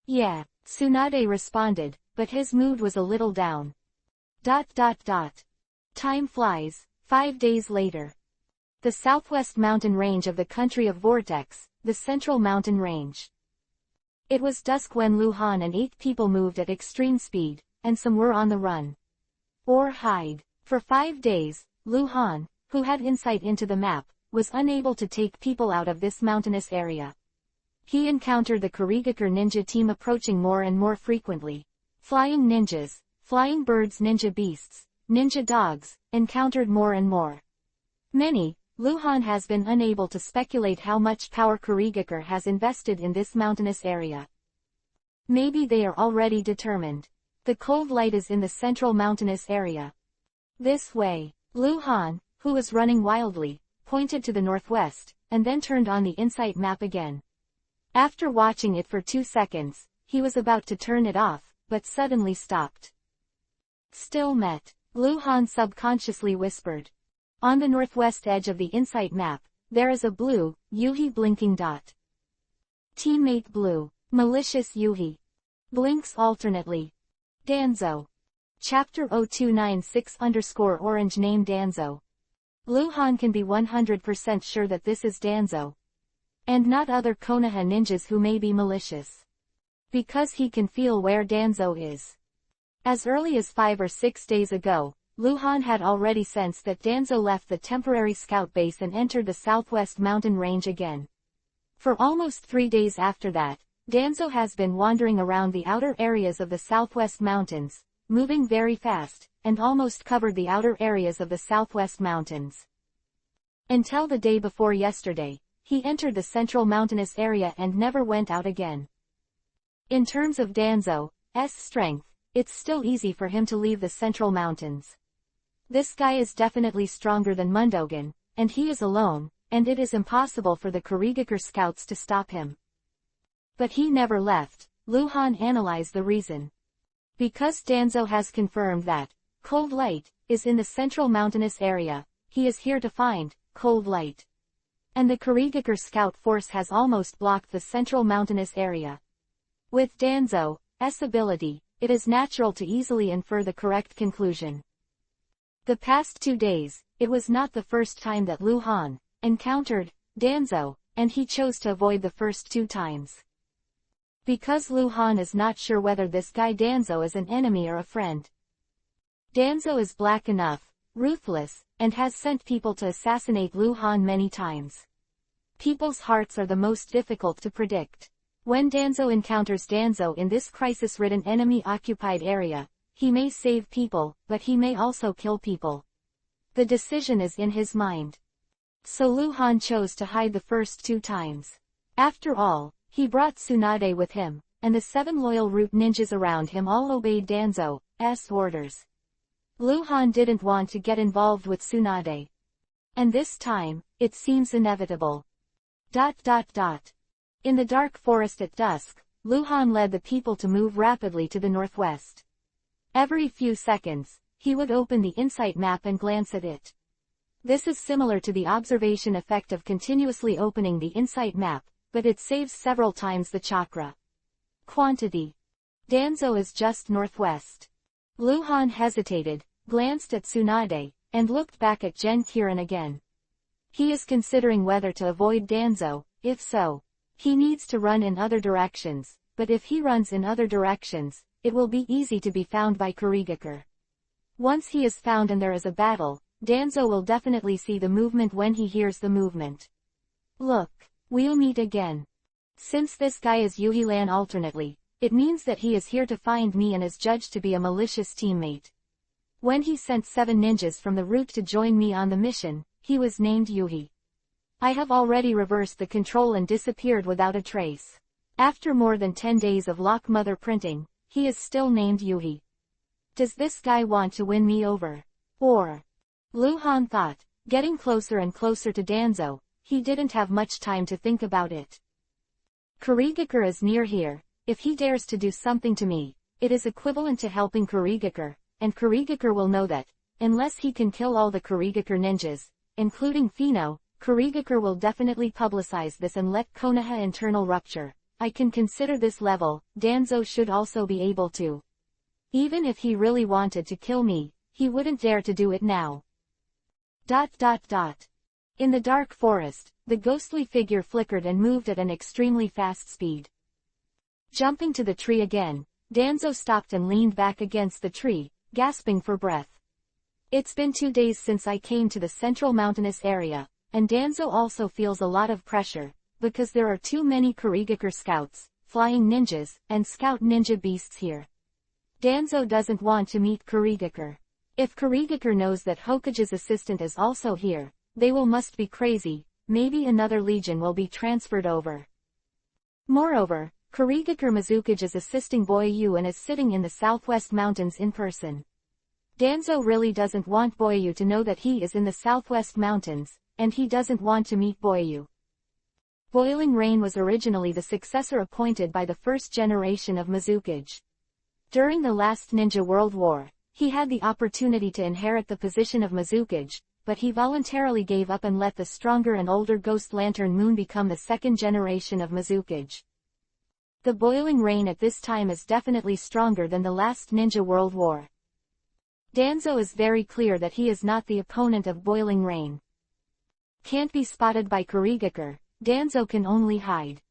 Yeah, Tsunade responded, but his mood was a little down. Time flies. 5 days later. The southwest mountain range of the country of Vortex, the central mountain range. It was dusk when Luhan and 8 people moved at extreme speed, and some were on the run. Or hide. For 5 days, Luhan, who had insight into the map, was unable to take people out of this mountainous area. He encountered the Kurigakure ninja team approaching more and more frequently. Flying ninjas, flying birds, ninja beasts, ninja dogs, encountered more and more. Luhan has been unable to speculate how much power Kurigakure has invested in this mountainous area. Maybe they are already determined. The cold light is in the central mountainous area. This way. Luhan, who was running wildly, pointed to the northwest, and then turned on the Insight map again. After watching it for 2 seconds, he was about to turn it off, but suddenly stopped. Still met. Luhan subconsciously whispered. On the northwest edge of the Insight map, there is a blue, Yuhi blinking dot. Teammate blue, malicious Yuhi. Blinks alternately. Danzo. Chapter 0296_orange name Danzo. Luhan can be 100% sure that this is Danzo. And not other Konoha ninjas who may be malicious. Because he can feel where Danzo is. As early as 5 or 6 days ago, Luhan had already sensed that Danzo left the temporary scout base and entered the southwest mountain range again. For almost 3 days after that, Danzo has been wandering around the outer areas of the southwest mountains, moving very fast, and almost covered the outer areas of the southwest mountains. Until the day before yesterday, he entered the central mountainous area and never went out again. In terms of Danzo's strength, it's still easy for him to leave the central mountains. This guy is definitely stronger than Mundogen, and he is alone, and it is impossible for the Kurigakure scouts to stop him. But he never left. Luhan analyzed the reason. Because Danzo has confirmed that, Cold light, is in the central mountainous area. He is here to find cold light. And the Kurigakure scout force has almost blocked the central mountainous area. With Danzo's ability, it is natural to easily infer the correct conclusion. The past 2 days, it was not the first time that Lu Han encountered Danzo, and he chose to avoid the first 2 times. Because Lu Han is not sure whether this guy Danzo is an enemy or a friend. Danzo is black enough, ruthless, and has sent people to assassinate Lu Han many times. People's hearts are the most difficult to predict. When Danzo encounters Danzo in this crisis-ridden enemy-occupied area, he may save people, but he may also kill people. The decision is in his mind. So Lu Han chose to hide the first 2 times. After all, he brought Tsunade with him, and the 7 loyal root ninjas around him all obeyed Danzo's orders. Lu Han didn't want to get involved with Tsunade. And this time, it seems inevitable. In the dark forest at dusk, Lu Han led the people to move rapidly to the northwest. Every few seconds, he would open the insight map and glance at it. This is similar to the observation effect of continuously opening the insight map, but it saves several times the chakra quantity. Danzo is just northwest. Lu Han hesitated, glanced at Tsunade, and looked back at Gen Kirin again. He is considering whether to avoid Danzo. If so, he needs to run in other directions, but if he runs in other directions, it will be easy to be found by Kurigakure. Once he is found and there is a battle, Danzo will definitely see the movement when he hears the movement. Look, we'll meet again. Since this guy is Yuhilan alternately, it means that he is here to find me and is judged to be a malicious teammate. When he sent 7 ninjas from the route to join me on the mission, he was named Yuhi. I have already reversed the control and disappeared without a trace. After more than 10 days of lock mother printing, he is still named Yuhi. Does this guy want to win me over? Or? Lu Han thought, getting closer and closer to Danzo. He didn't have much time to think about it. Kurigakure is near here. If he dares to do something to me, it is equivalent to helping Kurigakure, and Kurigakure will know that, unless he can kill all the Kurigakure ninjas, including Fino, Kurigakure will definitely publicize this and let Konoha internal rupture. I can consider this level. Danzo should also be able to. Even if he really wanted to kill me, he wouldn't dare to do it now. In the dark forest, the ghostly figure flickered and moved at an extremely fast speed. Jumping to the tree again, Danzo stopped and leaned back against the tree, gasping for breath. It's been 2 days since I came to the central mountainous area, and Danzo also feels a lot of pressure, because there are too many Kurigakure scouts, flying ninjas, and scout ninja beasts here. Danzo doesn't want to meet Kurigakure. If Kurigakure knows that Hokage's assistant is also here, they must be crazy. Maybe another legion will be transferred over. Moreover, Kurigakure Mizukage is assisting Boyu and is sitting in the southwest mountains in person. Danzo really doesn't want Boyu to know that he is in the southwest mountains, and he doesn't want to meet Boyu. Boiling Rain was originally the successor appointed by the first generation of Mizukage. During the last Ninja World War, he had the opportunity to inherit the position of Mizukage, but he voluntarily gave up and let the stronger and older Ghost Lantern Moon become the second generation of Mizukage. The Boiling Rain at this time is definitely stronger than the last Ninja World War. Danzo is very clear that he is not the opponent of Boiling Rain. Can't be spotted by Kurigakure, Danzo can only hide.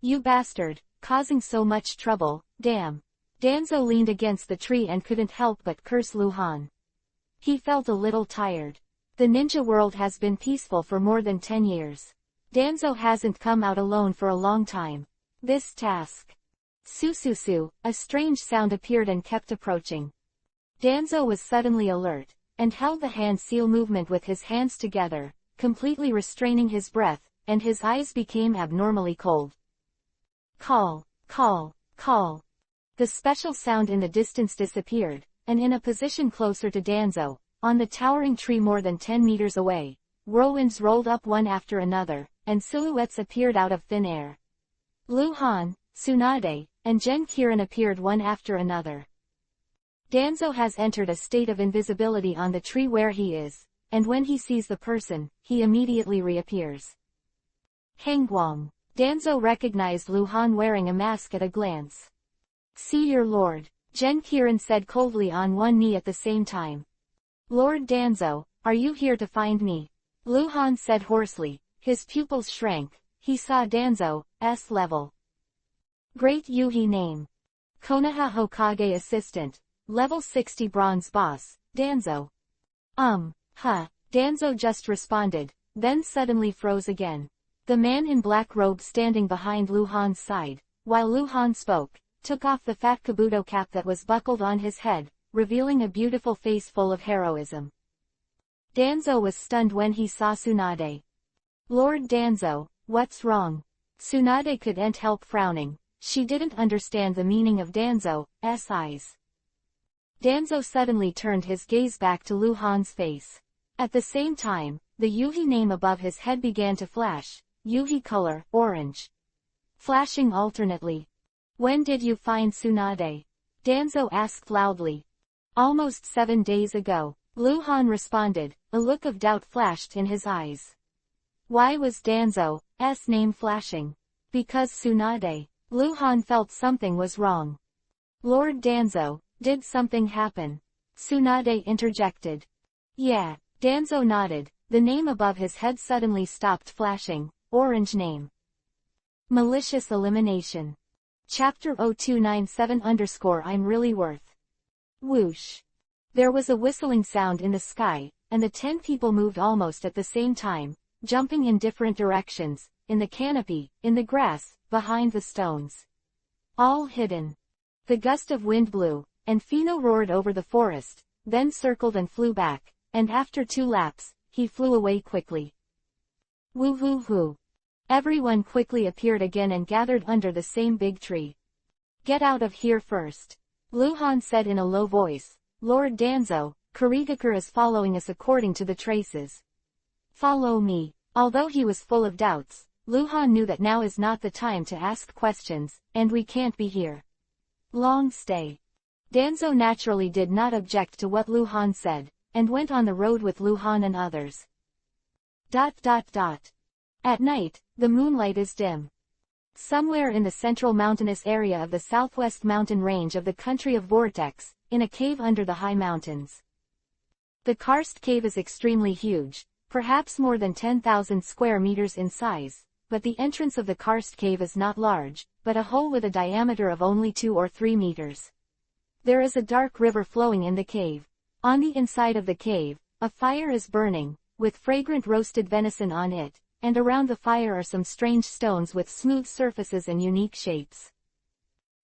You bastard, causing so much trouble, damn. Danzo leaned against the tree and couldn't help but curse Lu Han. He felt a little tired. The ninja world has been peaceful for more than 10 years. Danzo hasn't come out alone for a long time. This task. Su, a strange sound appeared and kept approaching. Danzo was suddenly alert, and held the hand seal movement with his hands together, completely restraining his breath, and his eyes became abnormally cold. Call. The special sound in the distance disappeared, and in a position closer to Danzo, on the towering tree more than 10 meters away, whirlwinds rolled up one after another, and silhouettes appeared out of thin air. Lu Han, Tsunade, and Gen Kirin appeared one after another. Danzo has entered a state of invisibility on the tree where he is, and when he sees the person, he immediately reappears. Hangguang. Danzo recognized Lu Han wearing a mask at a glance. See your lord, Jen Qiren said coldly on one knee at the same time. Lord Danzo, are you here to find me? Lu Han said hoarsely, his pupils shrank, he saw Danzo's level. Great Yuhi name. Konoha Hokage assistant, level 60 bronze boss, Danzo. Danzo just responded, then suddenly froze again. The man in black robe standing behind Lu Han's side, while Lu Han spoke, took off the fat kabuto cap that was buckled on his head, revealing a beautiful face full of heroism. Danzo was stunned when he saw Tsunade. Lord Danzo, what's wrong? Tsunade couldn't help frowning, she didn't understand the meaning of Danzo's eyes. Danzo suddenly turned his gaze back to Lu Han's face. At the same time, the Yuhi name above his head began to flash, Yuhi color, orange. Flashing alternately. When did you find Tsunade? Danzo asked loudly. Almost 7 days ago, Lu Han responded, a look of doubt flashed in his eyes. Why was Danzo's name flashing? Because Tsunade. Lu Han felt something was wrong. Lord Danzo, did something happen? Tsunade interjected. Yeah, Danzo nodded, the name above his head suddenly stopped flashing, orange name. Malicious elimination. Chapter-281-300 I'm really worth. Whoosh. There was a whistling sound in the sky, and the 10 people moved almost at the same time, jumping in different directions, in the canopy, in the grass, behind the stones. All hidden. The gust of wind blew, and Fino roared over the forest, then circled and flew back, and after 2 laps, he flew away quickly. Woo-hoo-hoo. Everyone quickly appeared again and gathered under the same big tree. Get out of here first. Lu Han said in a low voice. Lord Danzo, Kurigakure is following us according to the traces. Follow me. Although he was full of doubts, Lu Han knew that now is not the time to ask questions, and we can't be here. Long stay. Danzo naturally did not object to what Lu Han said, and went on the road with Lu Han and others. At night, the moonlight is dim. Somewhere in the central mountainous area of the southwest mountain range of the country of Vortex, in a cave under the high mountains. The karst cave is extremely huge, perhaps more than 10,000 square meters in size, but the entrance of the karst cave is not large, but a hole with a diameter of only 2 or 3 meters. There is a dark river flowing in the cave. On the inside of the cave, a fire is burning, with fragrant roasted venison on it, and around the fire are some strange stones with smooth surfaces and unique shapes.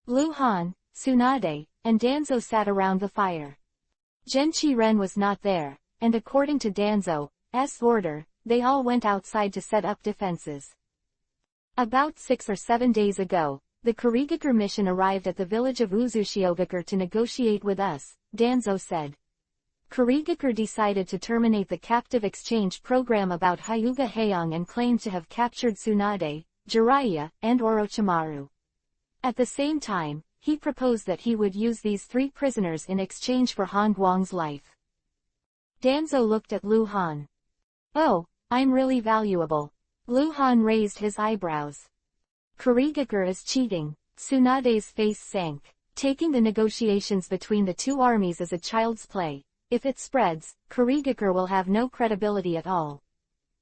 Lu Han, Tsunade, and Danzo sat around the fire. Jen Qiren was not there, and according to Danzo's order, they all went outside to set up defenses. About 6 or 7 days ago, the Kurigakure mission arrived at the village of Uzushiogakure to negotiate with us, Danzo said. Kurigakure decided to terminate the captive exchange program about Hyuga Heian and claimed to have captured Tsunade, Jiraiya, and Orochimaru. At the same time, he proposed that he would use these 3 prisoners in exchange for Han Guang's life. Danzo looked at Lu Han. Oh, I'm really valuable. Lu Han raised his eyebrows. Kurigakure is cheating. Tsunade's face sank. Taking the negotiations between the 2 armies as a child's play. If it spreads, Kurigakure will have no credibility at all.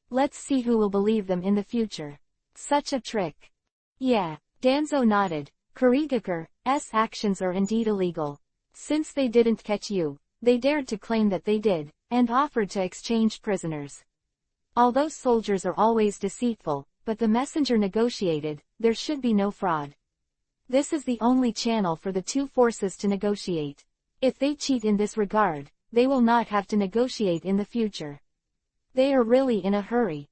Let's see who will believe them in the future. Such a trick. Yeah, Danzo nodded. Kurigakare's actions are indeed illegal. Since they didn't catch you, they dared to claim that they did, and offered to exchange prisoners. Although soldiers are always deceitful, but the messenger negotiated, there should be no fraud. This is the only channel for the 2 forces to negotiate. If they cheat in this regard, they will not have to negotiate in the future. They are really in a hurry.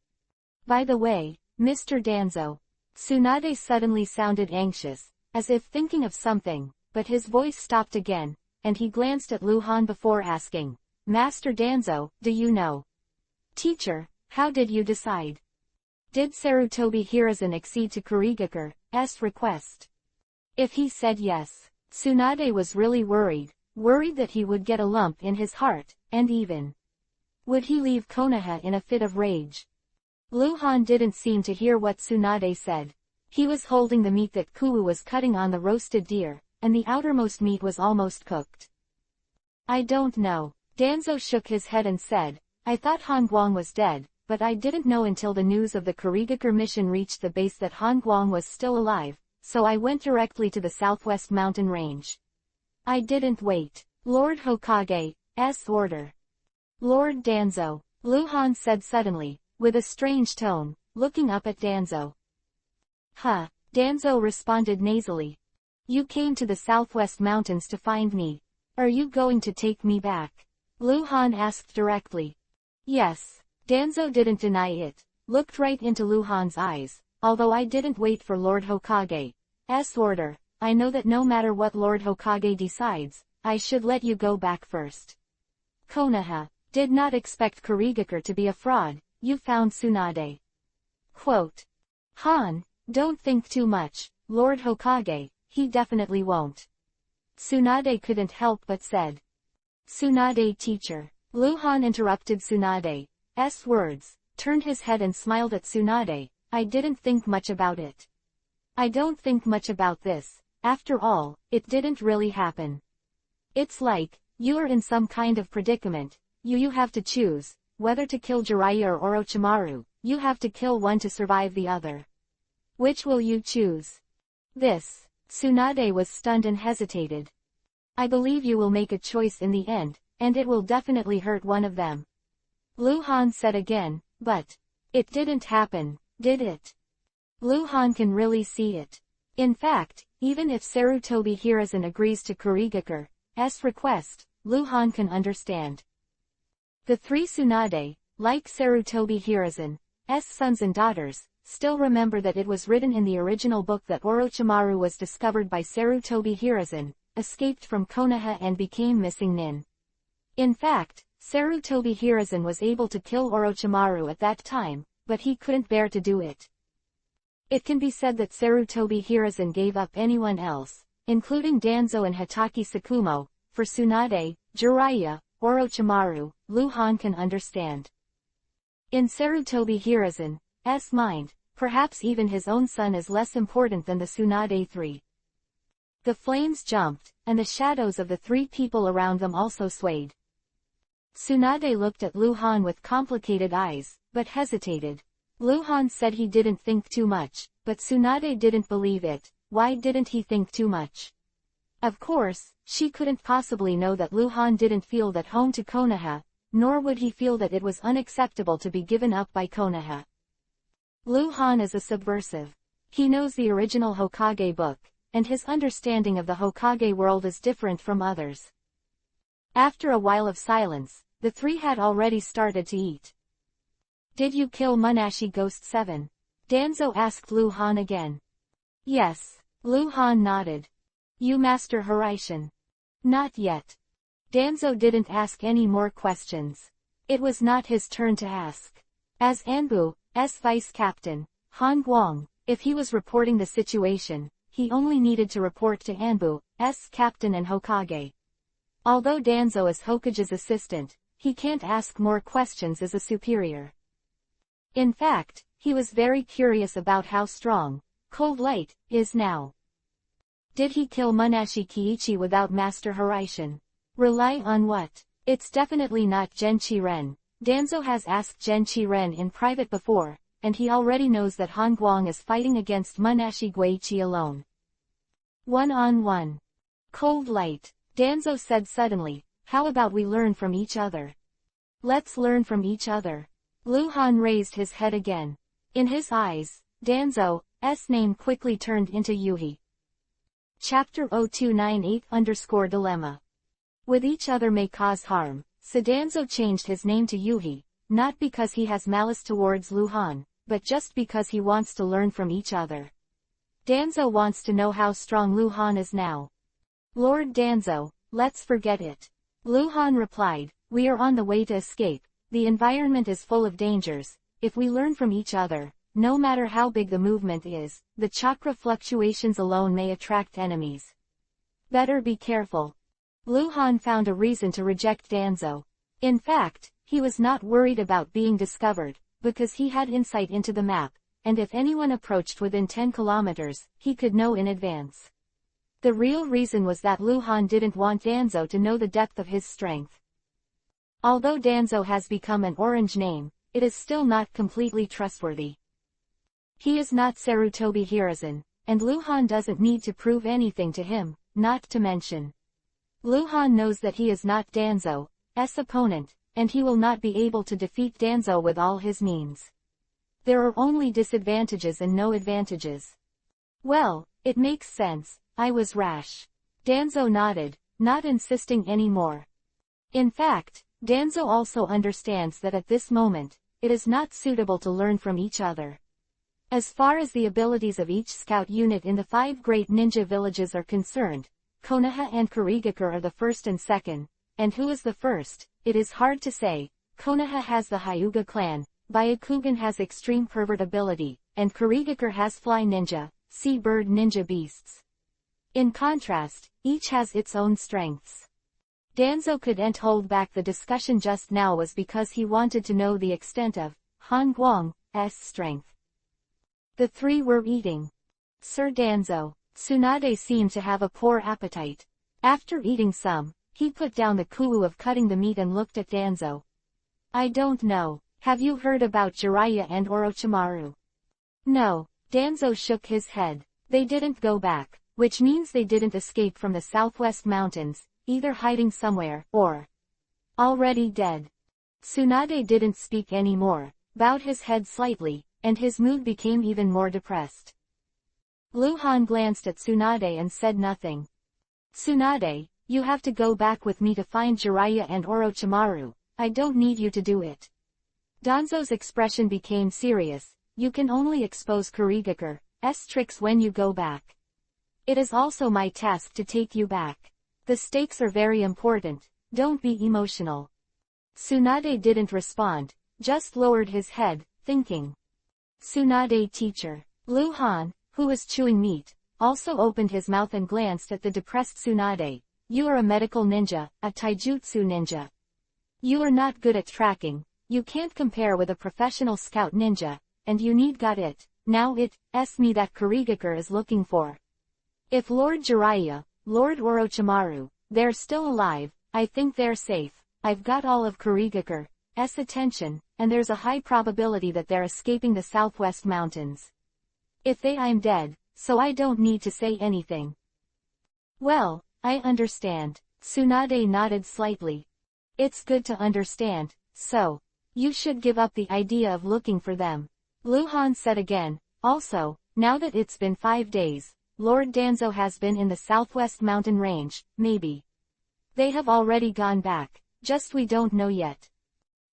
By the way, Mr. Danzo. Tsunade suddenly sounded anxious, as if thinking of something, but his voice stopped again, and he glanced at Lu Han before asking, Master Danzo, do you know? Teacher, how did you decide? Did Sarutobi Hiruzen accede to Kurigakure's request? If he said yes, Tsunade was really worried. worried that he would get a lump in his heart, and even would he leave Konoha in a fit of rage. Luhan didn't seem to hear what Tsunade said. He was holding the meat that Kuu was cutting on the roasted deer, and the outermost meat was almost cooked. I don't know. Danzo shook his head and said, I thought Han Guang was dead, but I didn't know until the news of the Kurigakure mission reached the base that Han Guang was still alive, so I went directly to the southwest mountain range. I didn't wait. Lord Hokage's order. Lord Danzo, Luhan said suddenly, with a strange tone, looking up at Danzo. Huh, Danzo responded nasally. You came to the southwest mountains to find me. Are you going to take me back? Luhan asked directly. Yes. Danzo didn't deny it, looked right into Luhan's eyes. Although I didn't wait for Lord Hokage's order, I know that no matter what Lord Hokage decides, I should let you go back first. Konoha did not expect Kurigakure to be a fraud. You found Tsunade. Quote. Han, don't think too much, Lord Hokage, he definitely won't. Tsunade couldn't help but said. Tsunade teacher. Luhan interrupted Tsunade's words, turned his head and smiled at Tsunade. I didn't think much about it. I don't think much about this. After all, it didn't really happen. It's like, you're in some kind of predicament. You have to choose, whether to kill Jiraiya or Orochimaru. You have to kill one to survive the other. Which will you choose? This. Tsunade was stunned and hesitated. I believe you will make a choice in the end, and it will definitely hurt one of them. Luhan said again, but it didn't happen, did it? Luhan can really see it. In fact, even if Sarutobi Hiruzen agrees to Kurigakare's request, Luhan can understand. The three Tsunade, like Sarutobi Hiruzen's sons and daughters, still remember that it was written in the original book that Orochimaru was discovered by Sarutobi Hiruzen, escaped from Konoha and became missing nin. In fact, Sarutobi Hiruzen was able to kill Orochimaru at that time, but he couldn't bear to do it. It can be said that Sarutobi Hiruzen gave up anyone else, including Danzo and Hatake Sakumo, for Tsunade, Jiraiya, Orochimaru. Luhan can understand. In Sarutobi Hiruzen's mind, perhaps even his own son is less important than the Tsunade three. The flames jumped, and the shadows of the three people around them also swayed. Tsunade looked at Luhan with complicated eyes, but hesitated. Luhan said he didn't think too much, but Tsunade didn't believe it. Why didn't he think too much? Of course, she couldn't possibly know that Luhan didn't feel that home to Konoha, nor would he feel that it was unacceptable to be given up by Konoha. Luhan is a subversive. He knows the original Hokage book, and his understanding of the Hokage world is different from others. After a while of silence, the three had already started to eat. Did you kill Munashi Ghost 7? Danzo asked Luhan again. Yes. Luhan nodded. You Master Hiraishin? Not yet. Danzo didn't ask any more questions. It was not his turn to ask. As Anbu's vice captain, Han Guang, if he was reporting the situation, he only needed to report to Anbu's captain and Hokage. Although Danzo is Hokage's assistant, he can't ask more questions as a superior. In fact, he was very curious about how strong Cold Light is now. Did he kill Munashi Kiichi without Master Hiraishin? Rely on what? It's definitely not Genchi Ren. Danzo has asked Genchi Ren in private before, and he already knows that Han Guang is fighting against Munashi Guichi alone. One-on-one. Cold Light. Danzo said suddenly, how about we learn from each other? Let's learn from each other. Luhan raised his head again. In his eyes, Danzo's name quickly turned into Yuhi. Chapter-281-300 With each other may cause harm, so Danzo changed his name to Yuhi, not because he has malice towards Luhan, but just because he wants to learn from each other. Danzo wants to know how strong Luhan is now. Lord Danzo, let's forget it. Luhan replied, we are on the way to escape. The environment is full of dangers. If we learn from each other, no matter how big the movement is, the chakra fluctuations alone may attract enemies. Better be careful. Lu Han found a reason to reject Danzo. In fact, he was not worried about being discovered, because he had insight into the map, and if anyone approached within 10 kilometers, he could know in advance. The real reason was that Lu Han didn't want Danzo to know the depth of his strength. Although Danzo has become an orange name, it is still not completely trustworthy. He is not Sarutobi Hiruzen, and Lu Han doesn't need to prove anything to him, not to mention. Lu Han knows that he is not Danzo's opponent, and he will not be able to defeat Danzo with all his means. There are only disadvantages and no advantages. Well, it makes sense, I was rash. Danzo nodded, not insisting anymore. In fact, Danzo also understands that at this moment, it is not suitable to learn from each other. As far as the abilities of each scout unit in the 5 great ninja villages are concerned, Konoha and Kurigakure are the first and second, and who is the first, it is hard to say. Konoha has the Hyuga clan, Byakugan has extreme pervert ability, and Kurigakure has fly ninja, sea bird ninja beasts. In contrast, each has its own strengths. Danzo couldn't hold back the discussion just now was because he wanted to know the extent of Han Guang's strength. The three were eating. Sir Danzo. Tsunade seemed to have a poor appetite. After eating some, he put down the kuwu of cutting the meat and looked at Danzo. I don't know. Have you heard about Jiraiya and Orochimaru? No. Danzo shook his head. They didn't go back, which means they didn't escape from the southwest mountains, either hiding somewhere, or already dead. Tsunade didn't speak anymore, bowed his head slightly, and his mood became even more depressed. Lu Han glanced at Tsunade and said nothing. Tsunade, you have to go back with me to find Jiraiya and Orochimaru, I don't need you to do it. Danzo's expression became serious, you can only expose Kurigakure's tricks when you go back. It is also my task to take you back. The stakes are very important, don't be emotional. Tsunade didn't respond, just lowered his head, thinking. Tsunade teacher. Lu Han, who was chewing meat, also opened his mouth and glanced at the depressed Tsunade. You are a medical ninja, a taijutsu ninja. You are not good at tracking, you can't compare with a professional scout ninja, and you need got it, now it's me that Kurigakure is looking for. If Lord Jiraiya, Lord Orochimaru, they're still alive, I think they're safe, I've got all of Kurigakure's attention, and there's a high probability that they're escaping the southwest mountains. If I'm dead, so I don't need to say anything. Well, I understand. Tsunade nodded slightly. It's good to understand, so you should give up the idea of looking for them. Lu Han said again, also, now that it's been 5 days, Lord Danzo has been in the southwest mountain range, maybe. They have already gone back, just we don't know yet.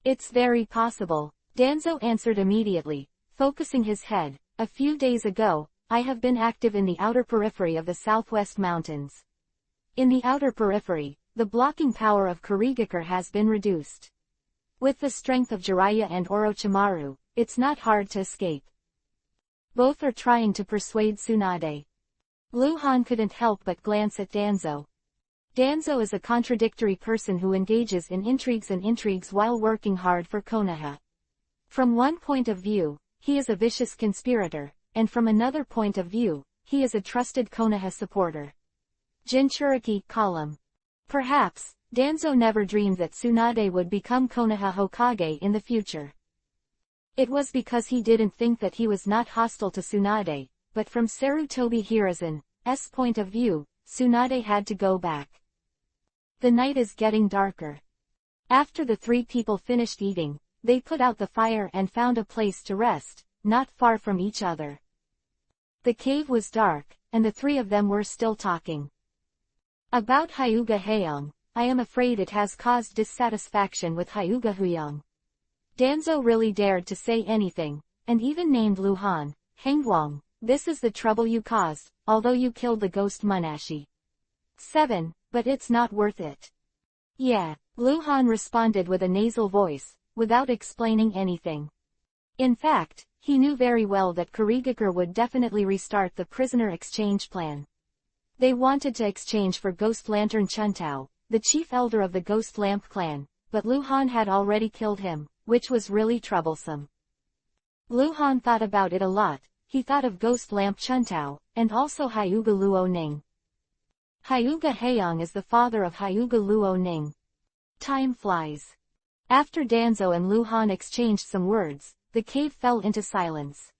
It's very possible, Danzo answered immediately, focusing his head. A few days ago, I have been active in the outer periphery of the southwest mountains. In the outer periphery, the blocking power of Kurigakure has been reduced. With the strength of Jiraiya and Orochimaru, it's not hard to escape. Both are trying to persuade Tsunade. Lu Han couldn't help but glance at Danzo. Danzo is a contradictory person who engages in intrigues while working hard for Konoha. From one point of view, he is a vicious conspirator, and from another point of view, he is a trusted Konoha supporter. Jinchuriki column. Perhaps, Danzo never dreamed that Tsunade would become Konoha Hokage in the future. It was because he didn't think that he was not hostile to Tsunade, but from Sarutobi Hiruzen's point of view, Tsunade had to go back. The night is getting darker. After the three people finished eating, they put out the fire and found a place to rest, not far from each other. The cave was dark, and the three of them were still talking. About Hyuga Haeyoung, I am afraid it has caused dissatisfaction with Hyuga Huyang. Danzo really dared to say anything, and even named Lu Han. Hangguang, this is the trouble you caused, although you killed the ghost Munashi. 7, but it's not worth it. Yeah, Lu Han responded with a nasal voice, without explaining anything. In fact, he knew very well that Kurigakure would definitely restart the prisoner exchange plan. They wanted to exchange for Ghost Lantern Chuntao, the chief elder of the Ghost Lamp clan, but Lu Han had already killed him, which was really troublesome. Lu Han thought about it a lot. He thought of Ghost Lamp Chuntao, and also Hyuga Luo Ning. Hyuga Haeyong is the father of Hyuga Luo Ning. Time flies. After Danzo and Lu Han exchanged some words, the cave fell into silence.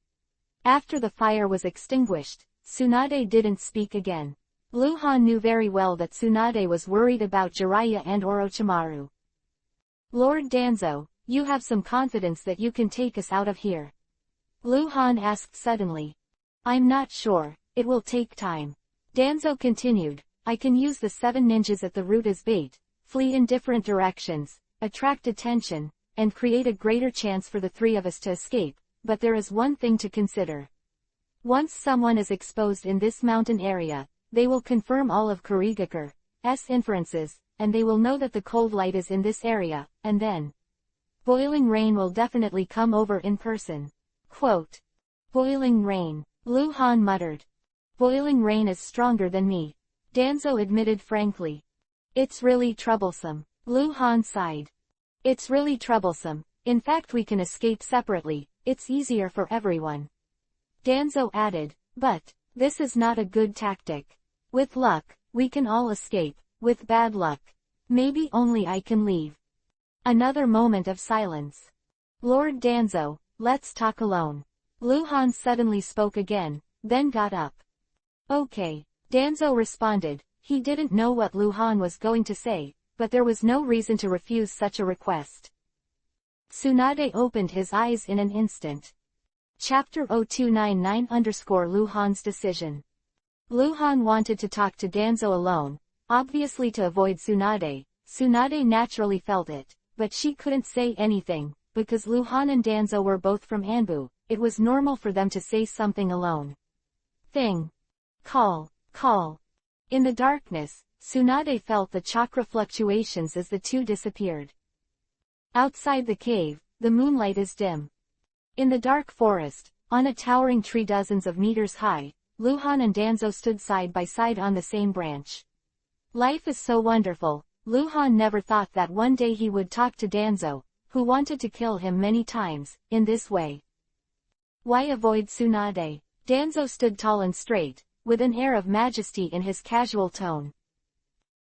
After the fire was extinguished, Tsunade didn't speak again. Lu Han knew very well that Tsunade was worried about Jiraiya and Orochimaru. Lord Danzo, you have some confidence that you can take us out of here? Lu Han asked suddenly. I'm not sure, it will take time. Danzo continued, I can use the 7 ninjas at the root as bait, flee in different directions, attract attention, and create a greater chance for the 3 of us to escape, but there is one thing to consider. Once someone is exposed in this mountain area, they will confirm all of Kurigakure's inferences, and they will know that the cold light is in this area, and then boiling rain will definitely come over in person. Quote. Boiling rain, Lu Han muttered. Boiling rain is stronger than me. Danzo admitted frankly. It's really troublesome. Lu Han sighed. It's really troublesome. In fact, we can escape separately. It's easier for everyone. Danzo added, but this is not a good tactic. With luck, we can all escape. With bad luck, maybe only I can leave. Another moment of silence. Lord Danzo, let's talk alone. Lu Han suddenly spoke again, then got up. Okay, Danzo responded. He didn't know what Lu Han was going to say, but there was no reason to refuse such a request. Tsunade opened his eyes in an instant. Chapter 0299 Lu Han's decision. Lu Han wanted to talk to Danzo alone, obviously to avoid Tsunade. Tsunade naturally felt it, but she couldn't say anything, because Lu Han and Danzo were both from Anbu. It was normal for them to say something alone. Call. In the darkness, Tsunade felt the chakra fluctuations as the two disappeared. Outside the cave, the moonlight is dim. In the dark forest, on a towering tree dozens of meters high, Lu Han and Danzo stood side by side on the same branch. Life is so wonderful. Lu Han never thought that one day he would talk to Danzo, who wanted to kill him many times, in this way. Why avoid Tsunade? Danzo stood tall and straight, with an air of majesty in his casual tone.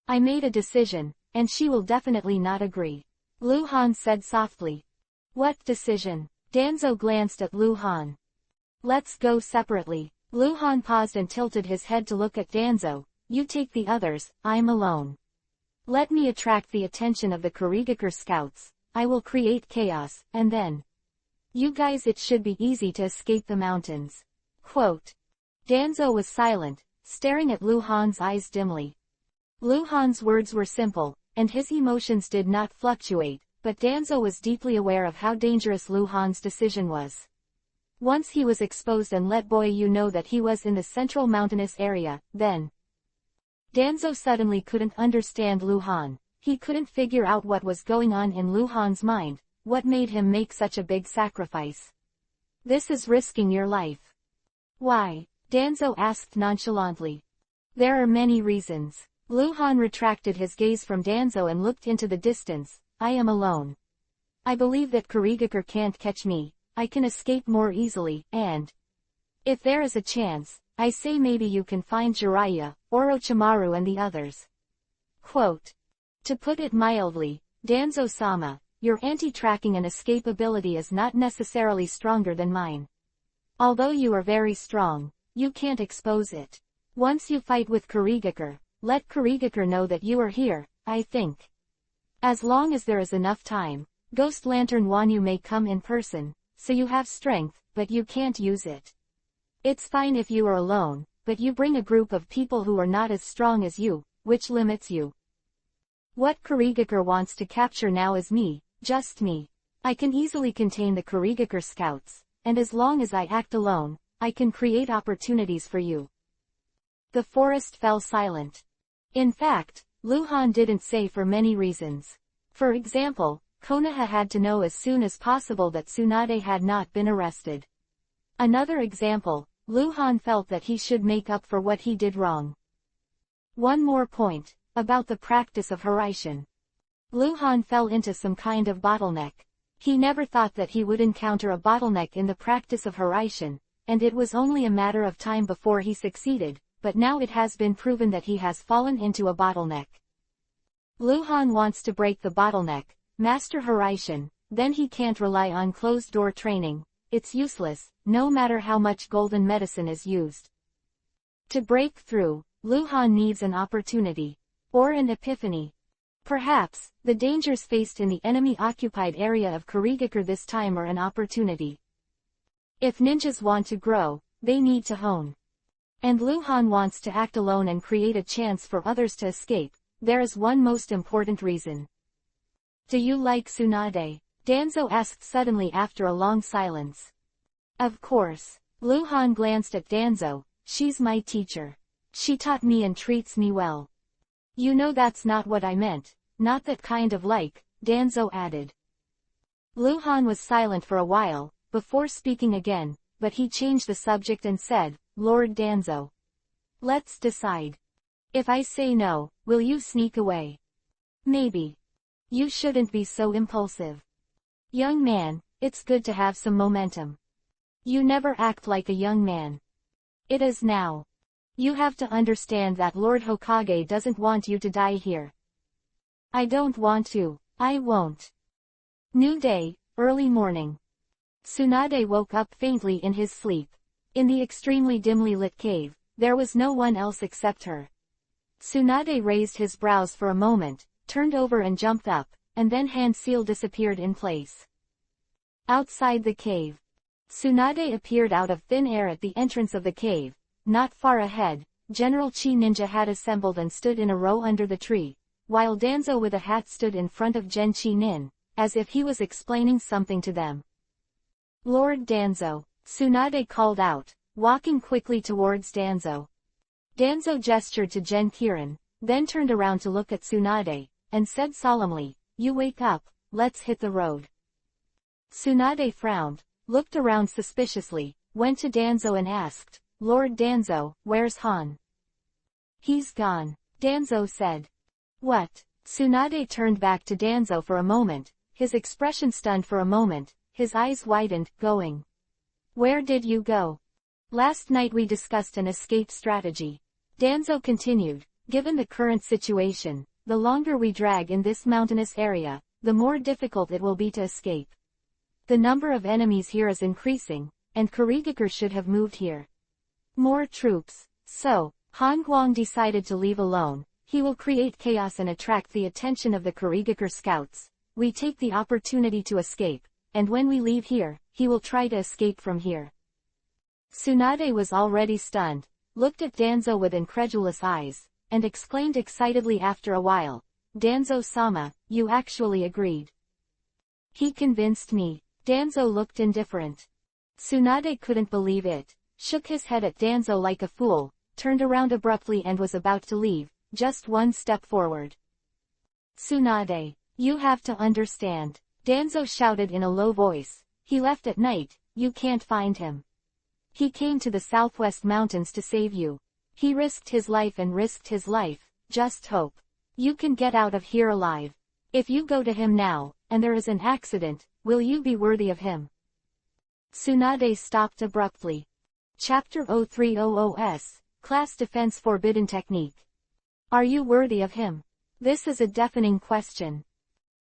I made a decision, and she will definitely not agree. Lu Han said softly. What decision? Danzo glanced at Lu Han. Let's go separately. Lu Han paused and tilted his head to look at Danzo. You take the others, I'm alone. Let me attract the attention of the Kurigakure scouts. I will create chaos, and then you guys, it should be easy to escape the mountains. Quote. Danzo was silent, staring at Lu Han's eyes dimly. Lu Han's words were simple, and his emotions did not fluctuate, but Danzo was deeply aware of how dangerous Lu Han's decision was. Once he was exposed and let you know that he was in the central mountainous area, then Danzo suddenly couldn't understand Lu Han. He couldn't figure out what was going on in Lu Han's mind, what made him make such a big sacrifice. This is risking your life. Why? Danzo asked nonchalantly. There are many reasons. Lu Han retracted his gaze from Danzo and looked into the distance. I am alone. I believe that Kurigakure can't catch me. I can escape more easily, and if there is a chance, I say maybe you can find Jiraiya, Orochimaru and the others. Quote. To put it mildly, Danzo-sama, your anti-tracking and escape ability is not necessarily stronger than mine. Although you are very strong, you can't expose it. Once you fight with Kurigakure, let Kurigakure know that you are here, I think. As long as there is enough time, Ghost Lantern Wanyu may come in person, so you have strength, but you can't use it. It's fine if you are alone, but you bring a group of people who are not as strong as you, which limits you. What Kurigakure wants to capture now is me, just me. I can easily contain the Kurigakure scouts, and as long as I act alone, I can create opportunities for you. The forest fell silent. In fact, Lu Han didn't say for many reasons. For example, Konoha had to know as soon as possible that Tsunade had not been arrested. Another example, Lu Han felt that he should make up for what he did wrong. One more point, about the practice of Haraishin. Lu Han fell into some kind of bottleneck. He never thought that he would encounter a bottleneck in the practice of Haraishin, and it was only a matter of time before he succeeded, but now it has been proven that he has fallen into a bottleneck. Lu Han wants to break the bottleneck, master Haraishin, then he can't rely on closed-door training. It's useless, no matter how much golden medicine is used. To break through, Lu Han needs an opportunity. Or an epiphany. Perhaps, the dangers faced in the enemy-occupied area of Kurigakure this time are an opportunity. If ninjas want to grow, they need to hone. And Lu Han wants to act alone and create a chance for others to escape. There is one most important reason. Do you like Tsunade? Danzo asked suddenly after a long silence. Of course. Lu Han glanced at Danzo. She's my teacher. She taught me and treats me well. You know that's not what I meant, not that kind of like, Danzo added. Lu Han was silent for a while, before speaking again, but he changed the subject and said, Lord Danzo. Let's decide. If I say no, will you sneak away? Maybe. You shouldn't be so impulsive. Young man, it's good to have some momentum. You never act like a young man. It is now. You have to understand that Lord Hokage doesn't want you to die here. I don't want to, I won't. New day, early morning. Tsunade woke up faintly in his sleep. In the extremely dimly lit cave, there was no one else except her. Tsunade raised his brows for a moment, turned over and jumped up, and then hand seal disappeared in place. Outside the cave. Tsunade appeared out of thin air at the entrance of the cave. Not far ahead, General Chi Ninja had assembled and stood in a row under the tree, while Danzo with a hat stood in front of Gen Chi Nin, as if he was explaining something to them. Lord Danzo, Tsunade called out, walking quickly towards Danzo. Danzo gestured to Gen Kirin, then turned around to look at Tsunade, and said solemnly, You wake up, let's hit the road. Tsunade frowned, looked around suspiciously, went to Danzo and asked, Lord Danzo, where's Han? He's gone, Danzo said. What? Tsunade turned back to Danzo for a moment, his expression stunned for a moment, his eyes widened, going. Where did you go? Last night we discussed an escape strategy. Danzo continued, given the current situation, the longer we drag in this mountainous area, the more difficult it will be to escape. The number of enemies here is increasing, and Kurigakure should have moved here. More troops. So, Han Guang decided to leave alone. He will create chaos and attract the attention of the Kurigakure scouts. We take the opportunity to escape, and when we leave here, he will try to escape from here. Tsunade was already stunned, looked at Danzo with incredulous eyes, and exclaimed excitedly after a while, Danzo-sama, you actually agreed. He convinced me. Danzo looked indifferent. Tsunade couldn't believe it. Shook his head at Danzo like a fool, turned around abruptly and was about to leave, just one step forward. Tsunade, you have to understand. Danzo shouted in a low voice. He left at night, you can't find him. He came to the southwest mountains to save you. He risked his life and risked his life, just hope. You can get out of here alive. If you go to him now, and there is an accident, will you be worthy of him? Tsunade stopped abruptly. Chapter 0300S, Class Defense Forbidden Technique. Are you worthy of him? This is a deafening question.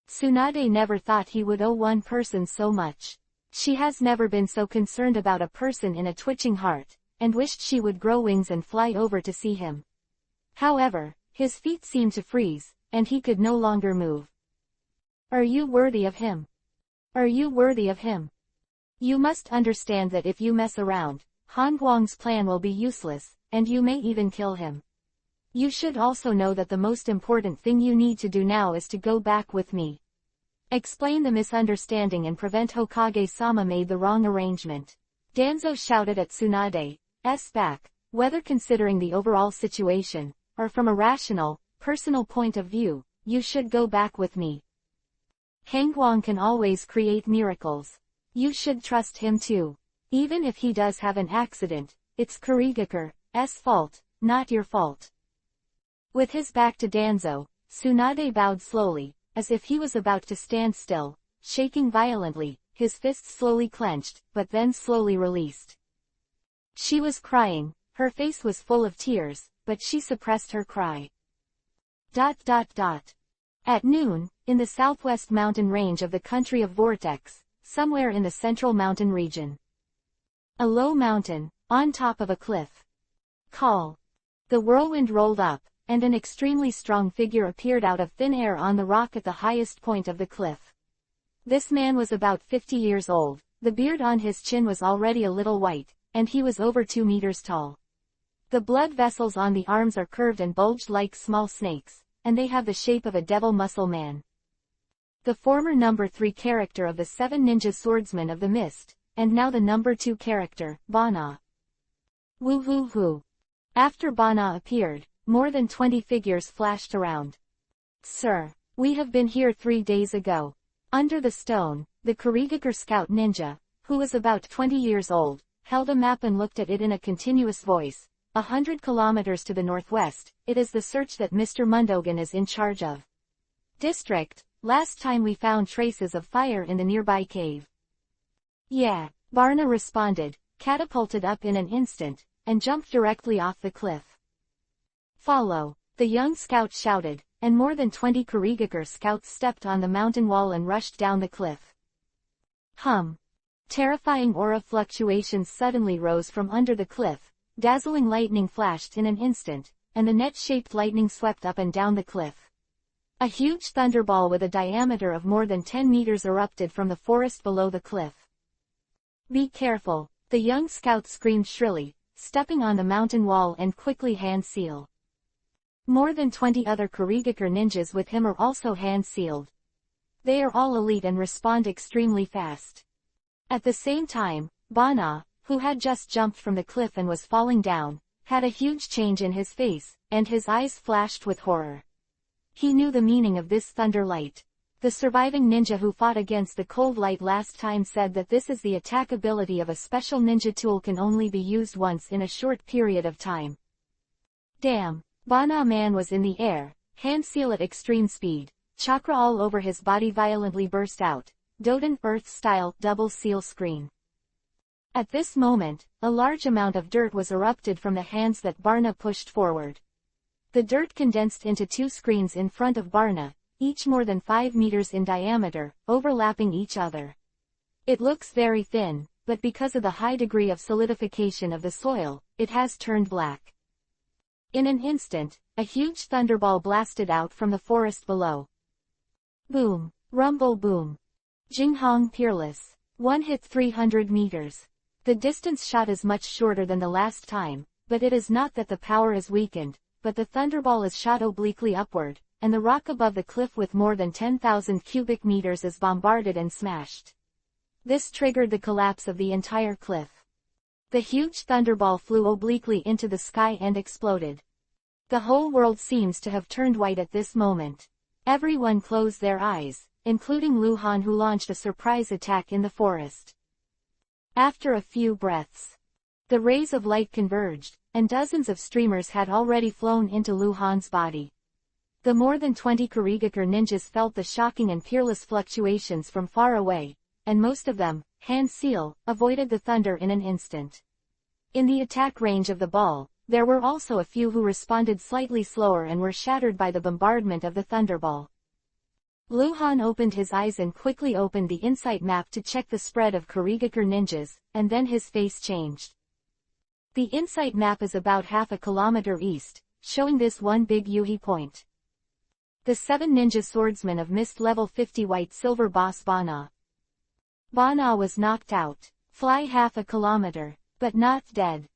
Tsunade never thought he would owe one person so much. She has never been so concerned about a person in a twitching heart, and wished she would grow wings and fly over to see him. However, his feet seemed to freeze, and he could no longer move. Are you worthy of him? Are you worthy of him? You must understand that if you mess around, Han Guang's plan will be useless, and you may even kill him. You should also know that the most important thing you need to do now is to go back with me. Explain the misunderstanding and prevent Hokage-sama made the wrong arrangement. Danzo shouted at Tsunade's back, whether considering the overall situation, or from a rational, personal point of view, you should go back with me. Han Guang can always create miracles. You should trust him too. Even if he does have an accident, it's Kurigakure's fault, not your fault. With his back to Danzo, Tsunade bowed slowly, as if he was about to stand still, shaking violently, his fists slowly clenched, but then slowly released. She was crying, her face was full of tears, but she suppressed her cry. At noon, in the southwest mountain range of the country of Vortex, somewhere in the central mountain region. A low mountain, on top of a cliff. Call. The whirlwind rolled up, and an extremely strong figure appeared out of thin air on the rock at the highest point of the cliff. This man was about 50 years old, the beard on his chin was already a little white, and he was over 2 meters tall. The blood vessels on the arms are curved and bulged like small snakes, and they have the shape of a devil muscle man. The former number 3 character of the 7 ninja swordsmen of the mist, and now the number 2 character, Bana. Woo hoo hoo. After Bana appeared, more than 20 figures flashed around. Sir, we have been here 3 days ago. Under the stone, the Kurigakure scout ninja, who was about 20 years old, held a map and looked at it in a continuous voice. 100 kilometers to the northwest, it is the search that Mr. Mundogan is in charge of. District, last time we found traces of fire in the nearby cave. Yeah, Barna responded, catapulted up in an instant, and jumped directly off the cliff. Follow, the young scout shouted, and more than 20 Kurigakure scouts stepped on the mountain wall and rushed down the cliff. Terrifying aura fluctuations suddenly rose from under the cliff, dazzling lightning flashed in an instant, and the net-shaped lightning swept up and down the cliff. A huge thunderball with a diameter of more than 10 meters erupted from the forest below the cliff. Be careful, the young scout screamed shrilly, stepping on the mountain wall and quickly hand-seal. More than 20 other Kurigakure ninjas with him are also hand-sealed. They are all elite and respond extremely fast. At the same time, Bana, who had just jumped from the cliff and was falling down, had a huge change in his face, and his eyes flashed with horror. He knew the meaning of this thunder light. The surviving ninja who fought against the cold light last time said that this is the attack ability of a special ninja tool can only be used once in a short period of time. Damn, Bana man was in the air, hand seal at extreme speed, chakra all over his body violently burst out, Doden Earth-style double seal screen. At this moment, a large amount of dirt was erupted from the hands that Barna pushed forward. The dirt condensed into 2 screens in front of Barna, each more than 5 meters in diameter, overlapping each other. It looks very thin, but because of the high degree of solidification of the soil, it has turned black. In an instant, a huge thunderball blasted out from the forest below. Boom, rumble boom. Jinghong Peerless. One hit 300 meters. The distance shot is much shorter than the last time, but it is not that the power is weakened, but the thunderball is shot obliquely upward, and the rock above the cliff with more than 10,000 cubic meters is bombarded and smashed. This triggered the collapse of the entire cliff. The huge thunderball flew obliquely into the sky and exploded. The whole world seems to have turned white at this moment. Everyone closed their eyes, including Luhan, who launched a surprise attack in the forest. After a few breaths, the rays of light converged, and dozens of streamers had already flown into Luhan's body. The more than 20 Kurigakure ninjas felt the shocking and peerless fluctuations from far away, and most of them, hand seal, avoided the thunder in an instant. In the attack range of the ball, there were also a few who responded slightly slower and were shattered by the bombardment of the thunderball. Luhan opened his eyes and quickly opened the insight map to check the spread of Kurigakure ninjas, and then his face changed. The insight map is about half a kilometer east, showing this one big Yuhi point. The 7 ninja swordsmen of Mist level 50 White Silver boss Bana. Bana was knocked out. Fly half a kilometer, but not dead.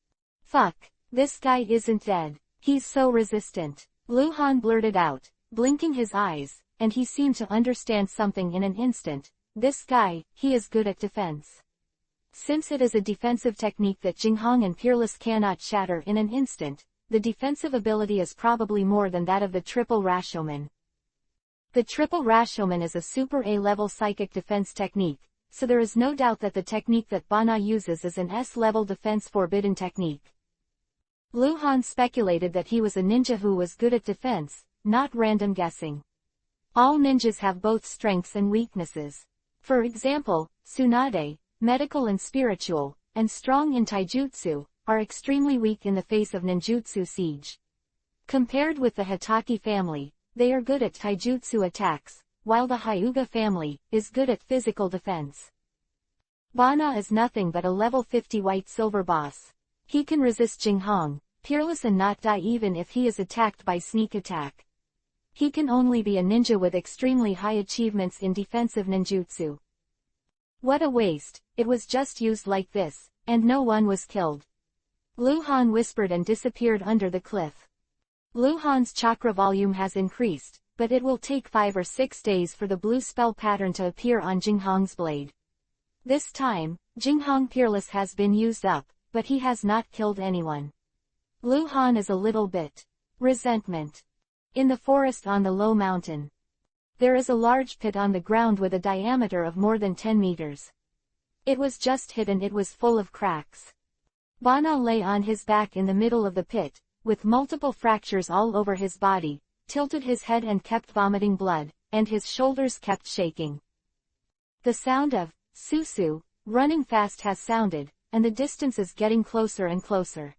Fuck, this guy isn't dead. He's so resistant. Luhan blurted out, blinking his eyes, and he seemed to understand something in an instant. This guy, he is good at defense. Since it is a defensive technique that Jinghong and Peerless cannot shatter in an instant, the defensive ability is probably more than that of the Triple Rashomon. The Triple Rashomon is a super A-level psychic defense technique, so there is no doubt that the technique that Bana uses is an S-level defense forbidden technique. Lu Han speculated that he was a ninja who was good at defense, not random guessing. All ninjas have both strengths and weaknesses. For example, Tsunade, medical and spiritual, and strong in taijutsu, are extremely weak in the face of ninjutsu siege. Compared with the Hokage family, they are good at taijutsu attacks, while the Hyuga family is good at physical defense. Bana is nothing but a level 50 white-silver boss. He can resist Jinghong, peerless and not die even if he is attacked by sneak attack. He can only be a ninja with extremely high achievements in defensive ninjutsu. What a waste, it was just used like this, and no one was killed. Lu Han whispered and disappeared under the cliff. Lu Han's chakra volume has increased, but it will take 5 or 6 days for the blue spell pattern to appear on Jinghong's blade. This time, Jinghong Peerless has been used up, but he has not killed anyone. Lu Han is a little bit resentment. In the forest on the low mountain, there is a large pit on the ground with a diameter of more than 10 meters. It was just hit and it was full of cracks. Bana lay on his back in the middle of the pit, with multiple fractures all over his body, tilted his head and kept vomiting blood, and his shoulders kept shaking. The sound of Susu running fast has sounded, and the distance is getting closer and closer.